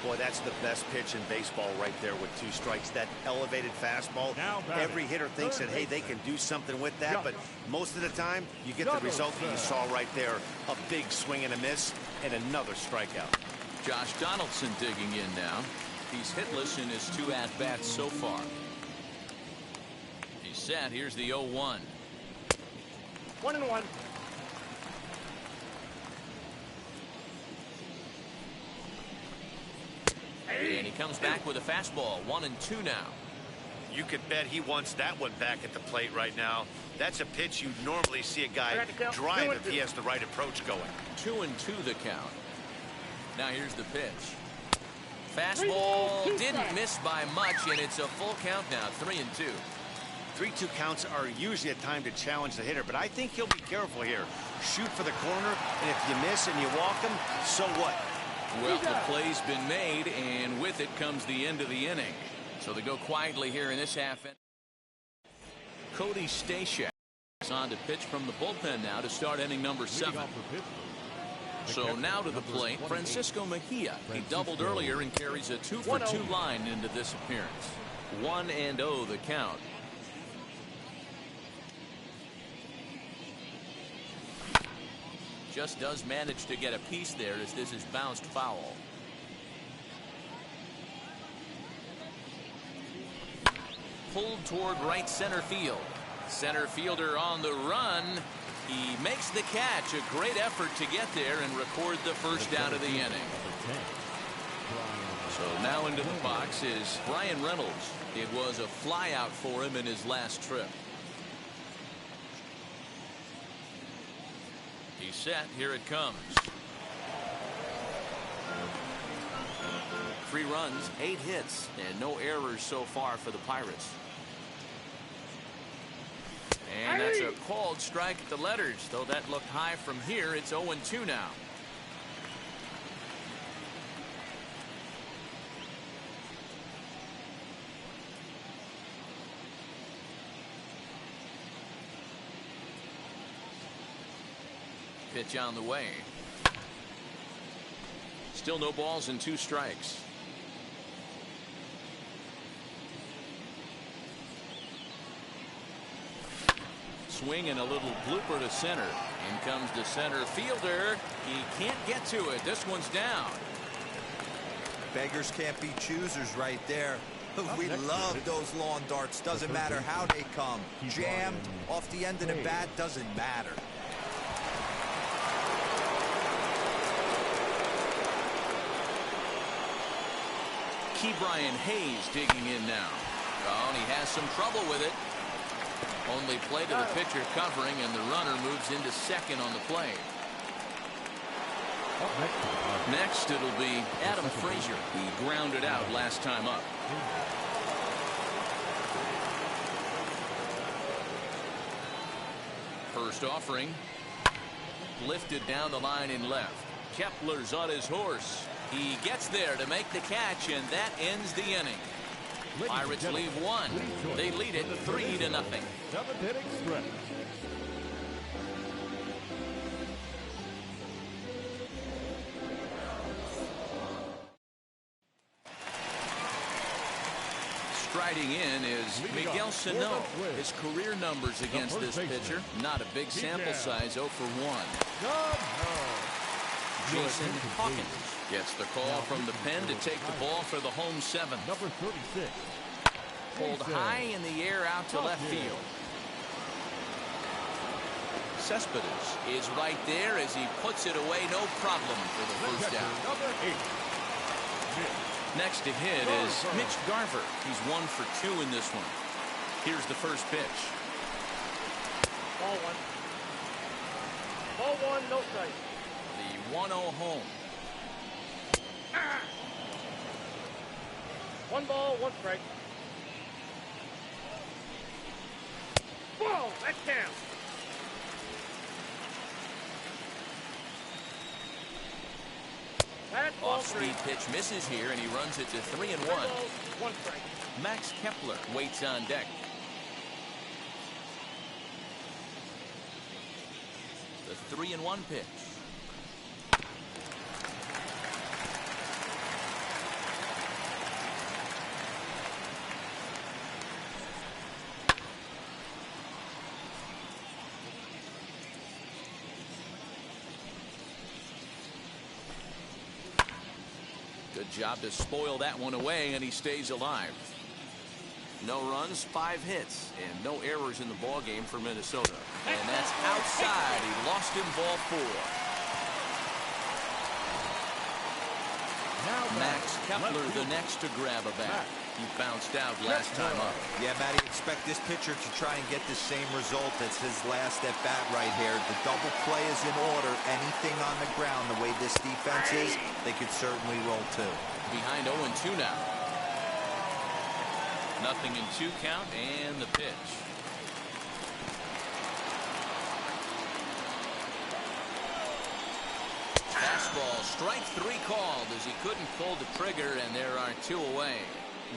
Boy, that's the best pitch in baseball right there with 2 strikes. That elevated fastball. Every hitter thinks that, hey, they can do something with that, but most of the time, you get the result that you saw right there. A big swing and a miss, and another strikeout. Josh Donaldson digging in now. He's hitless in his 2 at-bats so far. He's set. Here's the 0-1. 1-1. And he comes back with a fastball. 1-2 now. You could bet he wants that one back at the plate right now. That's a pitch you normally see a guy drive if he has the right approach going. 2-2 the count. Now here's the pitch. Fastball didn't miss by much, and it's a full count now. 3-2. 3-2 counts are usually a time to challenge the hitter, but I think he'll be careful here. Shoot for the corner, and if you miss and you walk him, so what? Well, the play's been made, and with it comes the end of the inning. So they go quietly here in this half. Cody Stashak is on to pitch from the bullpen now to start inning number 7. So now to the plate, Francisco Mejia. He doubled earlier and carries a 2-for-2 line into this appearance. 1-0 the count. Just does manage to get a piece there as this is bounced foul. Pulled toward right center field. Center fielder on the run. He makes the catch. A great effort to get there and record the first out of the inning. So now into the box is Brian Reynolds. It was a fly out for him in his last trip. He's set. Here it comes. 3 runs, 8 hits, and no errors so far for the Pirates. And that's a called strike at the letters, though that looked high from here. It's 0-2 now. Pitch on the way. Still no balls and 2 strikes. Swing and a little blooper to center. In comes the center fielder. He can't get to it. This one's down. Beggars can't be choosers right there. We love those lawn darts. Doesn't matter how they come. Jammed off the end of the bat, doesn't matter. Brian Hayes digging in now. Oh, and he has some trouble with it. Only play to the pitcher covering, and the runner moves into second on the play. Next, it'll be Adam Frazier. He grounded out last time up. First offering. Lifted down the line in left. Kepler's on his horse. He gets there to make the catch, and that ends the inning. Pirates leave 1. They lead it 3-0. 7th inning stretch. Striding in is Miguel Sano. His career numbers against this pitcher, not a big sample size, 0 for 1. Jason Hawkins gets the call from the pen to take the ball for the home 7th. Number 36. Pulled high in the air out to left field. Cespedes is right there as he puts it away, no problem for the first down. Number 8. Next to hit is Mitch Garver. He's 1 for 2 in this one. Here's the first pitch. Ball 1. Ball 1, no strike. The 1-0 home. 1 ball, 1 strike. Whoa, that counts. Off-speed pitch misses here, and he runs it to 3-1. 1 strike. Max Kepler waits on deck. The 3-1 pitch. Good job to spoil that one away, and he stays alive. No runs, 5 hits, and no errors in the ball game for Minnesota. And that's outside. He lost him ball 4. Now Max Kepler the next to grab a bat. He bounced out last time up. Yeah, Matty, expect this pitcher to try and get the same result as his last at bat right here. The double play is in order. Anything on the ground, the way this defense is, they could certainly roll 2. Behind 0-2 now. 0-2 count, and the pitch. Fastball, strike 3 called as he couldn't pull the trigger, and there are 2 away.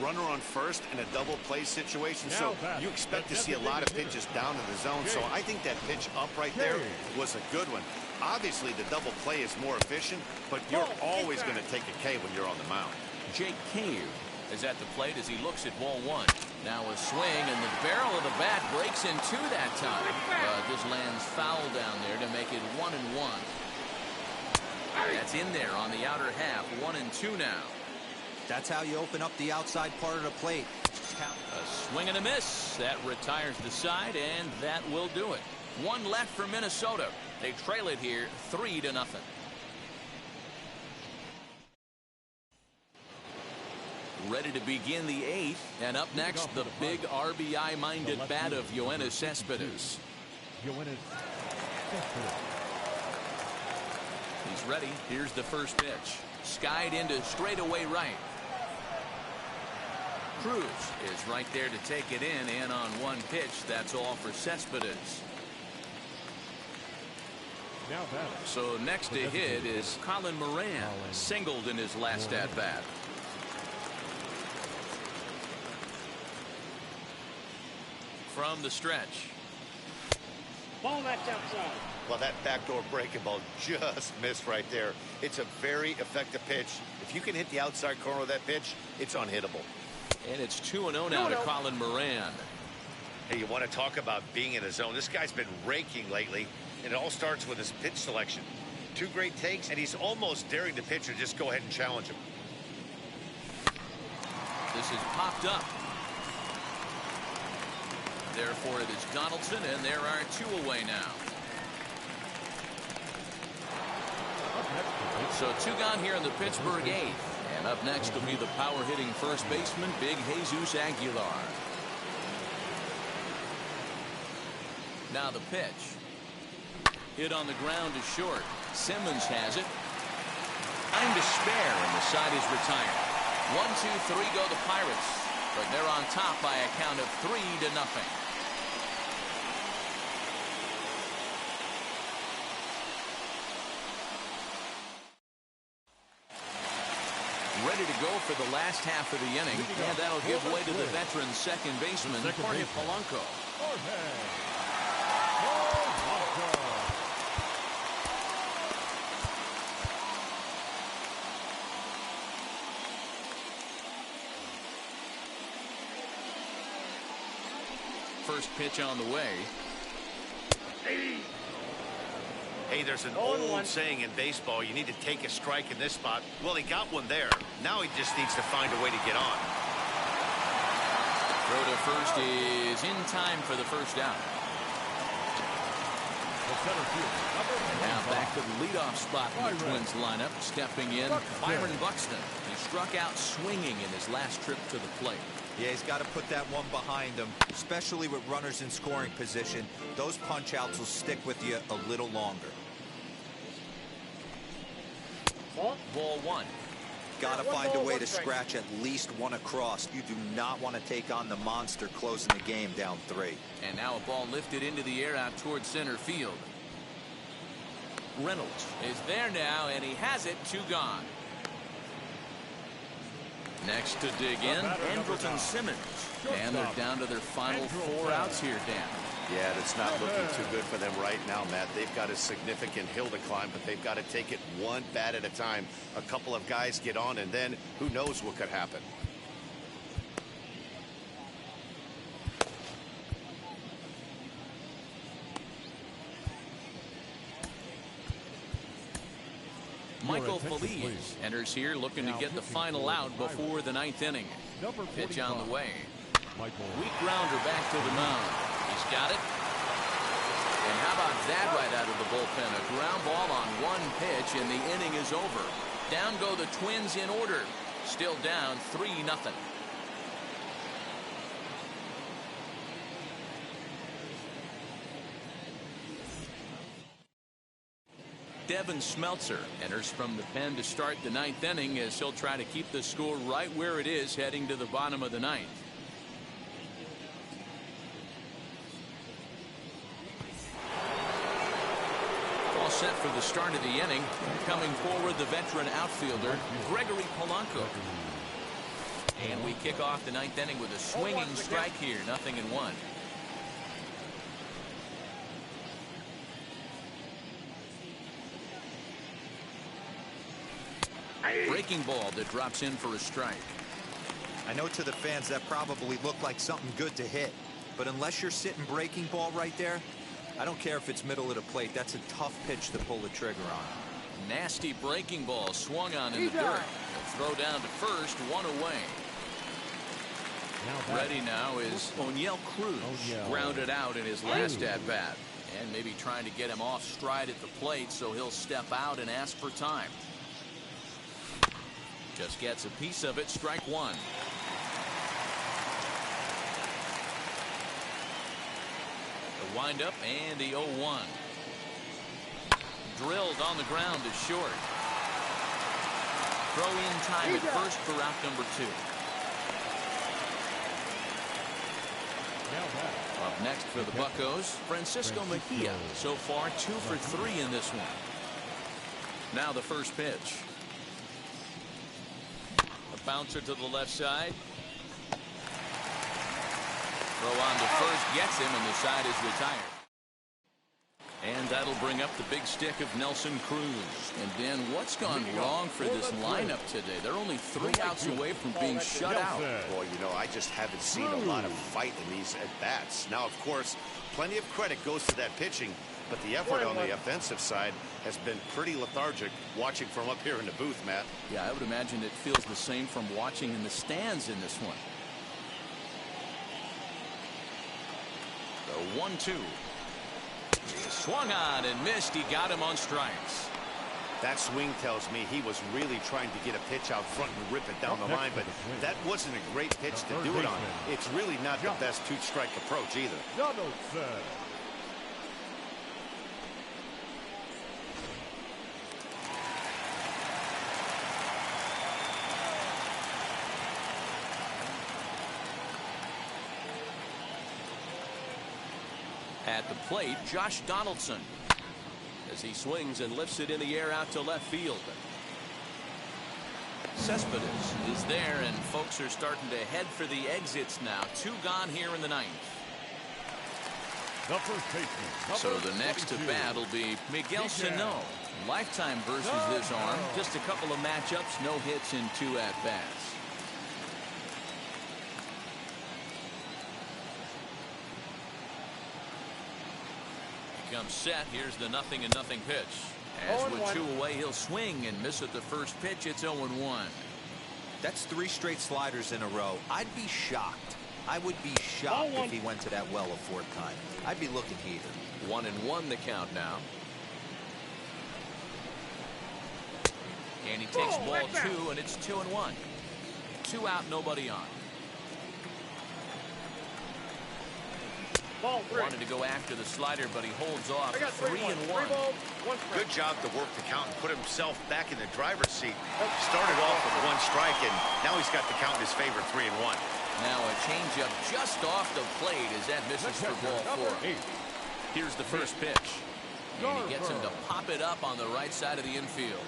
runner on first in a double play situation, so you expect to see a lot of pitches down in the zone. So I think that pitch up right there was a good one. Obviously, the double play is more efficient, but you're always going to take a K when you're on the mound. Jake Cave is at the plate as he looks at ball one. Now a swing, and the barrel of the bat breaks in two that time. Just lands foul down there to make it 1-1. That's in there on the outer half. 1-2 now. That's how you open up the outside part of the plate. A swing and a miss. That retires the side, and that will do it. One left for Minnesota. They trail it here 3-0. Ready to begin the 8th, and up next, the big RBI-minded bat of Yoenis Cespedes. He's ready. Here's the first pitch. Skied into straightaway right. Cruz is right there to take it in, and on one pitch, that's all for Cespedes. So next to hit is Colin Moran, singled in his last at-bat. From the stretch. Ball that's outside. Well, that backdoor breaking ball just missed right there. It's a very effective pitch. If you can hit the outside corner of that pitch, it's unhittable. And it's 2-0 now to Colin Moran. Hey, you want to talk about being in a zone? This guy's been raking lately, and it all starts with his pitch selection. 2 great takes, and he's almost daring the pitcher just go ahead and challenge him. This is popped up. Therefore, it is Donaldson, and there are 2 away now. So 2 gone here in the Pittsburgh 8th. And up next will be the power-hitting first baseman, Big Jesus Aguilar. Now the pitch. Hit on the ground is short. Simmons has it. Time to spare, and the side is retired. 1, 2, 3 go the Pirates. But they're on top by a count of 3-0. Ready to go for the last half of the inning, and that'll give way to the veteran second baseman, Jorge Polanco. First pitch on the way. Hey, there's an old saying in baseball, you need to take a strike in this spot. Well, he got one there. Now he just needs to find a way to get on. Throw to first is in time for the first out. Now back to the leadoff spot in the Twins lineup. Stepping in, Byron Buxton. He struck out swinging in his last trip to the plate. Yeah, he's got to put that one behind him, especially with runners in scoring position. Those punch-outs will stick with you a little longer. Ball 1. Got to find a way to scratch at least one across. You do not want to take on the monster closing the game down 3. And now a ball lifted into the air out towards center field. Reynolds is there now, and he has it. 2 gone. Next to dig in, Andrelton Simmons. And they're down to their final 4 outs here, Dan. Yeah, it's not looking too good for them right now, Matt. They've got a significant hill to climb, but they've got to take it one bat at a time. A couple of guys get on, and then who knows what could happen. Michael Feliz enters here looking to get the final out before the 9th inning. Pitch on the way. Weak grounder back to the mound. He's got it. And how about that right out of the bullpen? A ground ball on one pitch, and the inning is over. Down go the Twins in order. Still down 3-0. Devin Smeltzer enters from the pen to start the 9th inning as he'll try to keep the score right where it is heading to the bottom of the 9th. All set for the start of the inning. Coming forward, the veteran outfielder, Gregory Polanco. And we kick off the ninth inning with a swinging strike here, 0-1. Breaking ball that drops in for a strike. I know to the fans that probably looked like something good to hit, but unless you're sitting breaking ball right there, I don't care if it's middle of the plate. That's a tough pitch to pull the trigger on. Nasty breaking ball swung on in the dirt. A throw down to first, one away. Ready now is O'Neill Cruz, grounded out in his last at bat, and maybe trying to get him off stride at the plate so he'll step out and ask for time. Just gets a piece of it, strike one. The windup and the 0-1. Drilled on the ground to short. Throw in time at first for out number 2. Up next for the Buccos, Francisco Mejia. So far 2 for 3 in this one. Now the first pitch. A bouncer to the left side. Throw on to first, gets him, and the side is retired. And that'll bring up the big stick of Nelson Cruz. And then what's gone wrong for this lineup today? They're only 3 outs away from being shut out. Boy, you know, I just haven't seen a lot of fight in these at-bats. Now, of course, plenty of credit goes to that pitching, but the effort on the offensive side has been pretty lethargic watching from up here in the booth, Matt. Yeah, I would imagine it feels the same from watching in the stands in this one. The 1-2. Swung on and missed. He got him on strikes. That swing tells me he was really trying to get a pitch out front and rip it down the line, but that wasn't a great pitch to do it on. It's really not the best 2-strike approach either. At the plate, Josh Donaldson, as he swings and lifts it in the air out to left field. Cespedes is there, and folks are starting to head for the exits now. 2 gone here in the 9th. The first baseman. So the next to bat will be Miguel Sano. Lifetime versus this arm. Just a couple of matchups, no hits in 2 at-bats. Comes set. Here's the 0-0 pitch. As with 2 away, he'll swing and miss at the first pitch. It's 0-1. That's 3 straight sliders in a row. I'd be shocked. I would be shocked if he went to that well a 4th time. I'd be looking heated. 1-1 the count now. And he takes ball 2, and it's 2-1. 2 out, nobody on. Wanted to go after the slider, but he holds off. 3-1. Good job to work the count and put himself back in the driver's seat. Started off with 1 strike, and now he's got the count in his favor, 3-1. Now a changeup just off the plate as that misses for ball 4. Here's the first pitch. And he gets him to pop it up on the right side of the infield.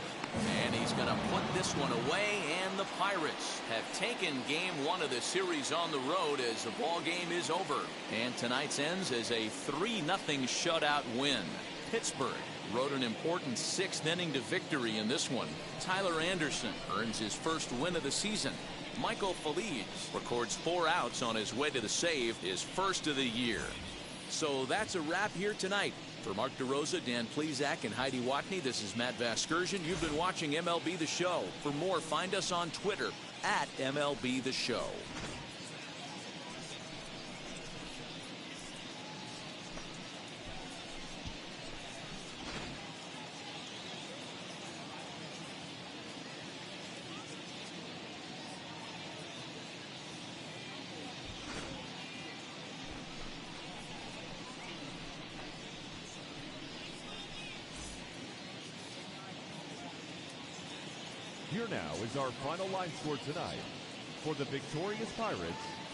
And he's going to put this one away, and the Pirates have taken game 1 of the series on the road as the ball game is over. And tonight's ends as a 3-0 shutout win. Pittsburgh rode an important 6th inning to victory in this one. Tyler Anderson earns his first win of the season. Michael Feliz records 4 outs on his way to the save, his first of the year. So that's a wrap here tonight. For Mark DeRosa, Dan Plesac, and Heidi Watney, this is Matt Vasgersian. You've been watching MLB The Show. For more, find us on Twitter at MLB The Show. Here now is our final line score tonight. For the victorious Pirates,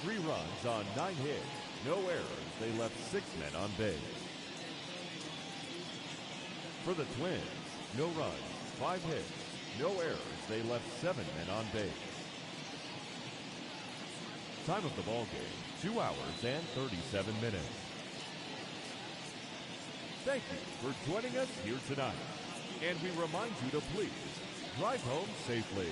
3 runs on 9 hits, no errors. They left 6 men on base. For the Twins, no runs, 5 hits, no errors. They left 7 men on base. Time of the ball game, 2 hours and 37 minutes. Thank you for joining us here tonight. And we remind you to please drive home safely.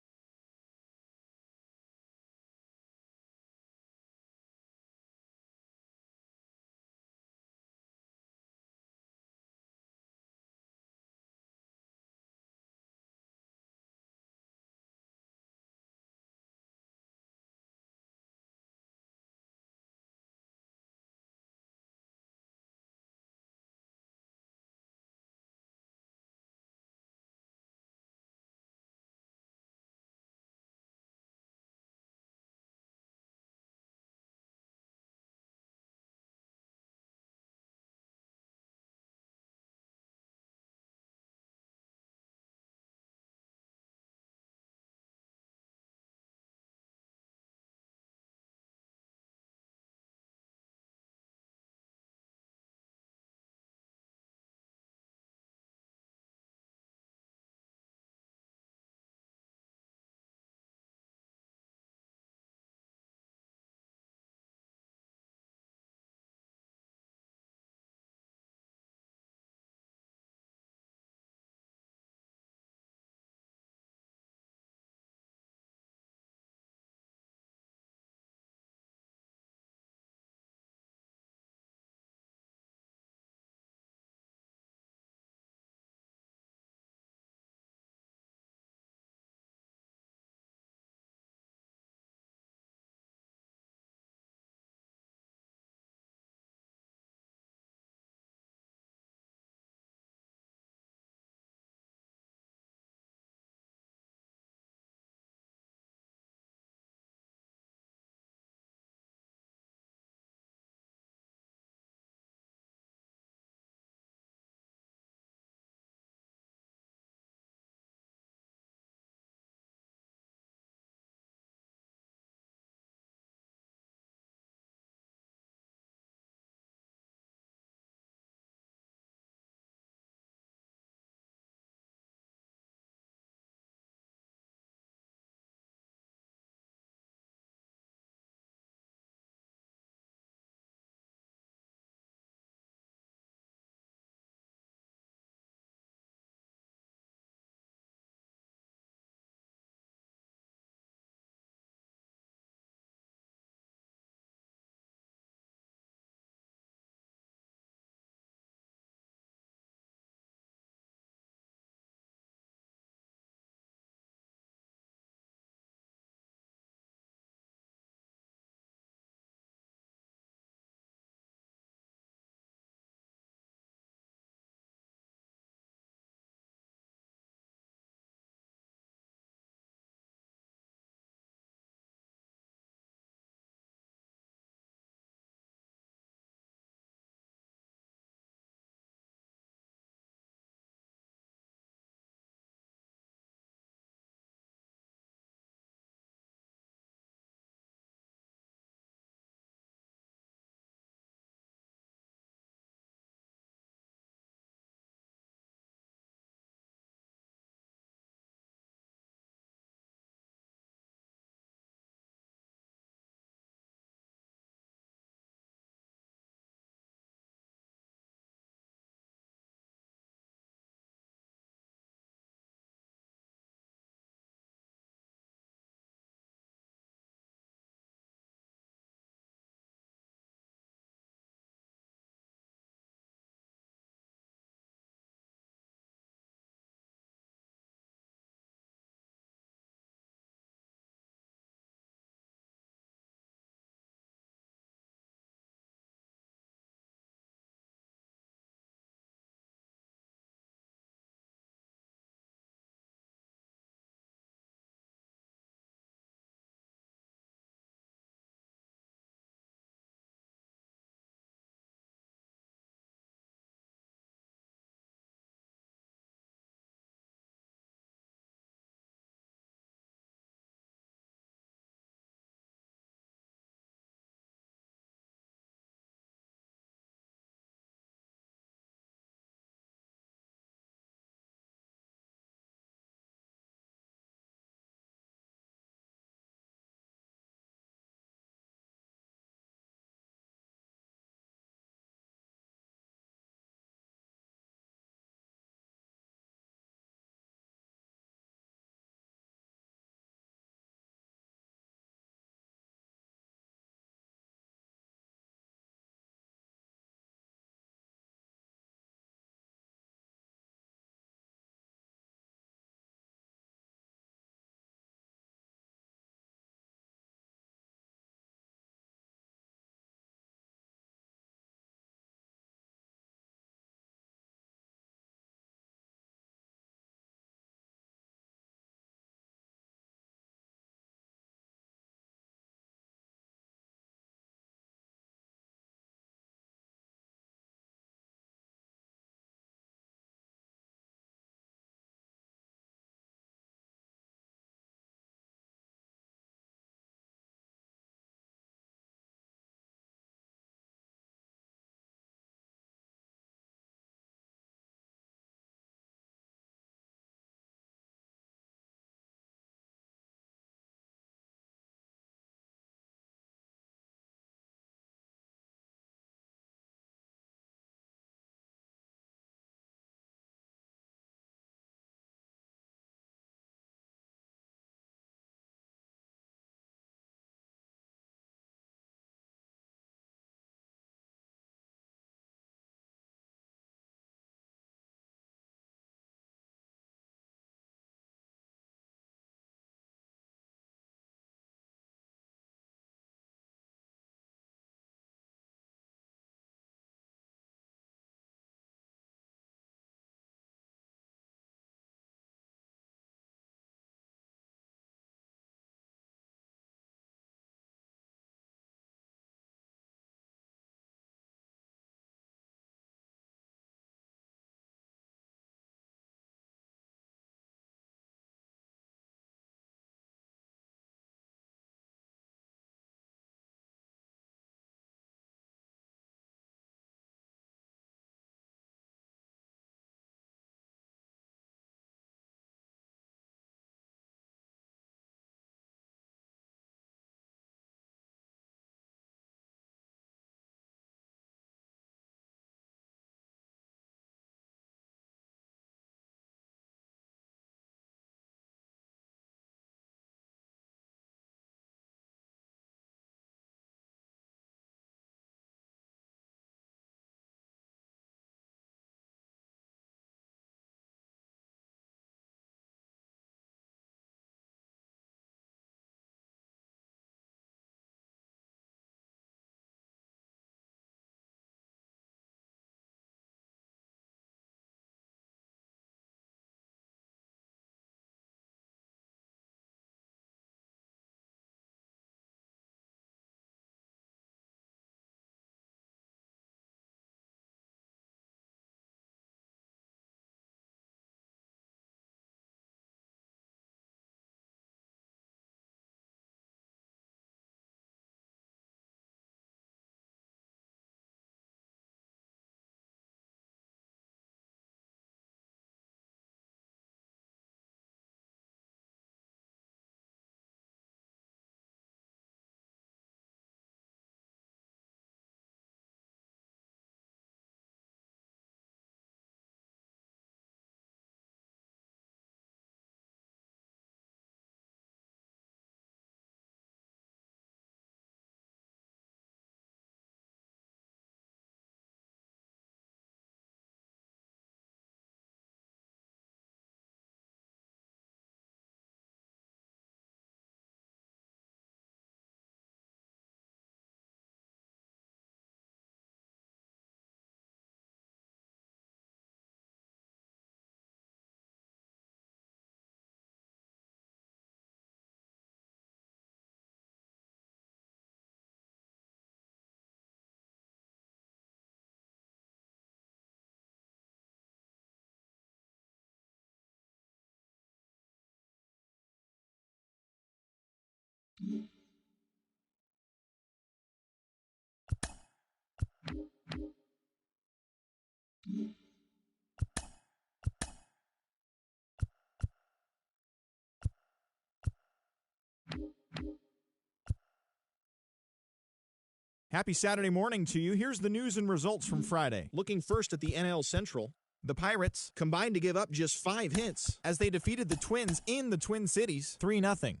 Happy Saturday morning to you. Here's the news and results from Friday. Looking first at the NL Central, the Pirates combined to give up just 5 hits as they defeated the Twins in the Twin Cities 3-0.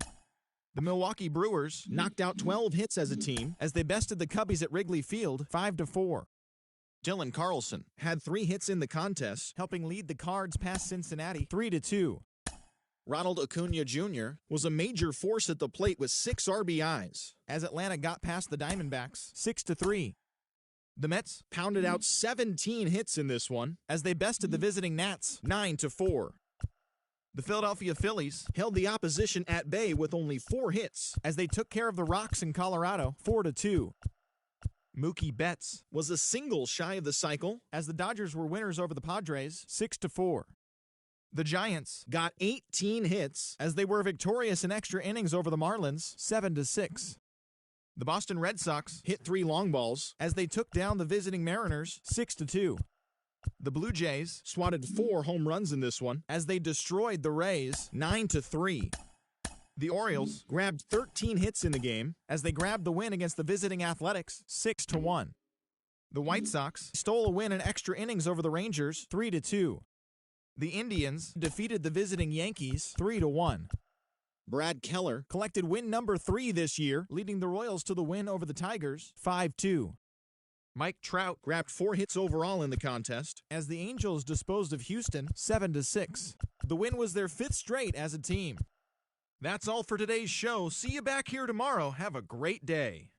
The Milwaukee Brewers knocked out 12 hits as a team as they bested the Cubbies at Wrigley Field 5-4. Dylan Carlson had 3 hits in the contest, helping lead the Cards past Cincinnati 3-2. Ronald Acuna Jr. was a major force at the plate with 6 RBIs as Atlanta got past the Diamondbacks 6-3. The Mets pounded out 17 hits in this one as they bested the visiting Nats 9-4. The Philadelphia Phillies held the opposition at bay with only 4 hits as they took care of the Rocks in Colorado 4-2. Mookie Betts was a single shy of the cycle as the Dodgers were winners over the Padres 6-4. The Giants got 18 hits as they were victorious in extra innings over the Marlins 7-6. The Boston Red Sox hit 3 long balls as they took down the visiting Mariners 6-2. The Blue Jays swatted 4 home runs in this one as they destroyed the Rays 9-3. The Orioles grabbed 13 hits in the game as they grabbed the win against the visiting Athletics 6-1. The White Sox stole a win in extra innings over the Rangers 3-2. The Indians defeated the visiting Yankees 3-1. Brad Keller collected win number 3 this year, leading the Royals to the win over the Tigers 5-2. Mike Trout grabbed 4 hits overall in the contest as the Angels disposed of Houston 7-6. The win was their 5th straight as a team. That's all for today's show. See you back here tomorrow. Have a great day.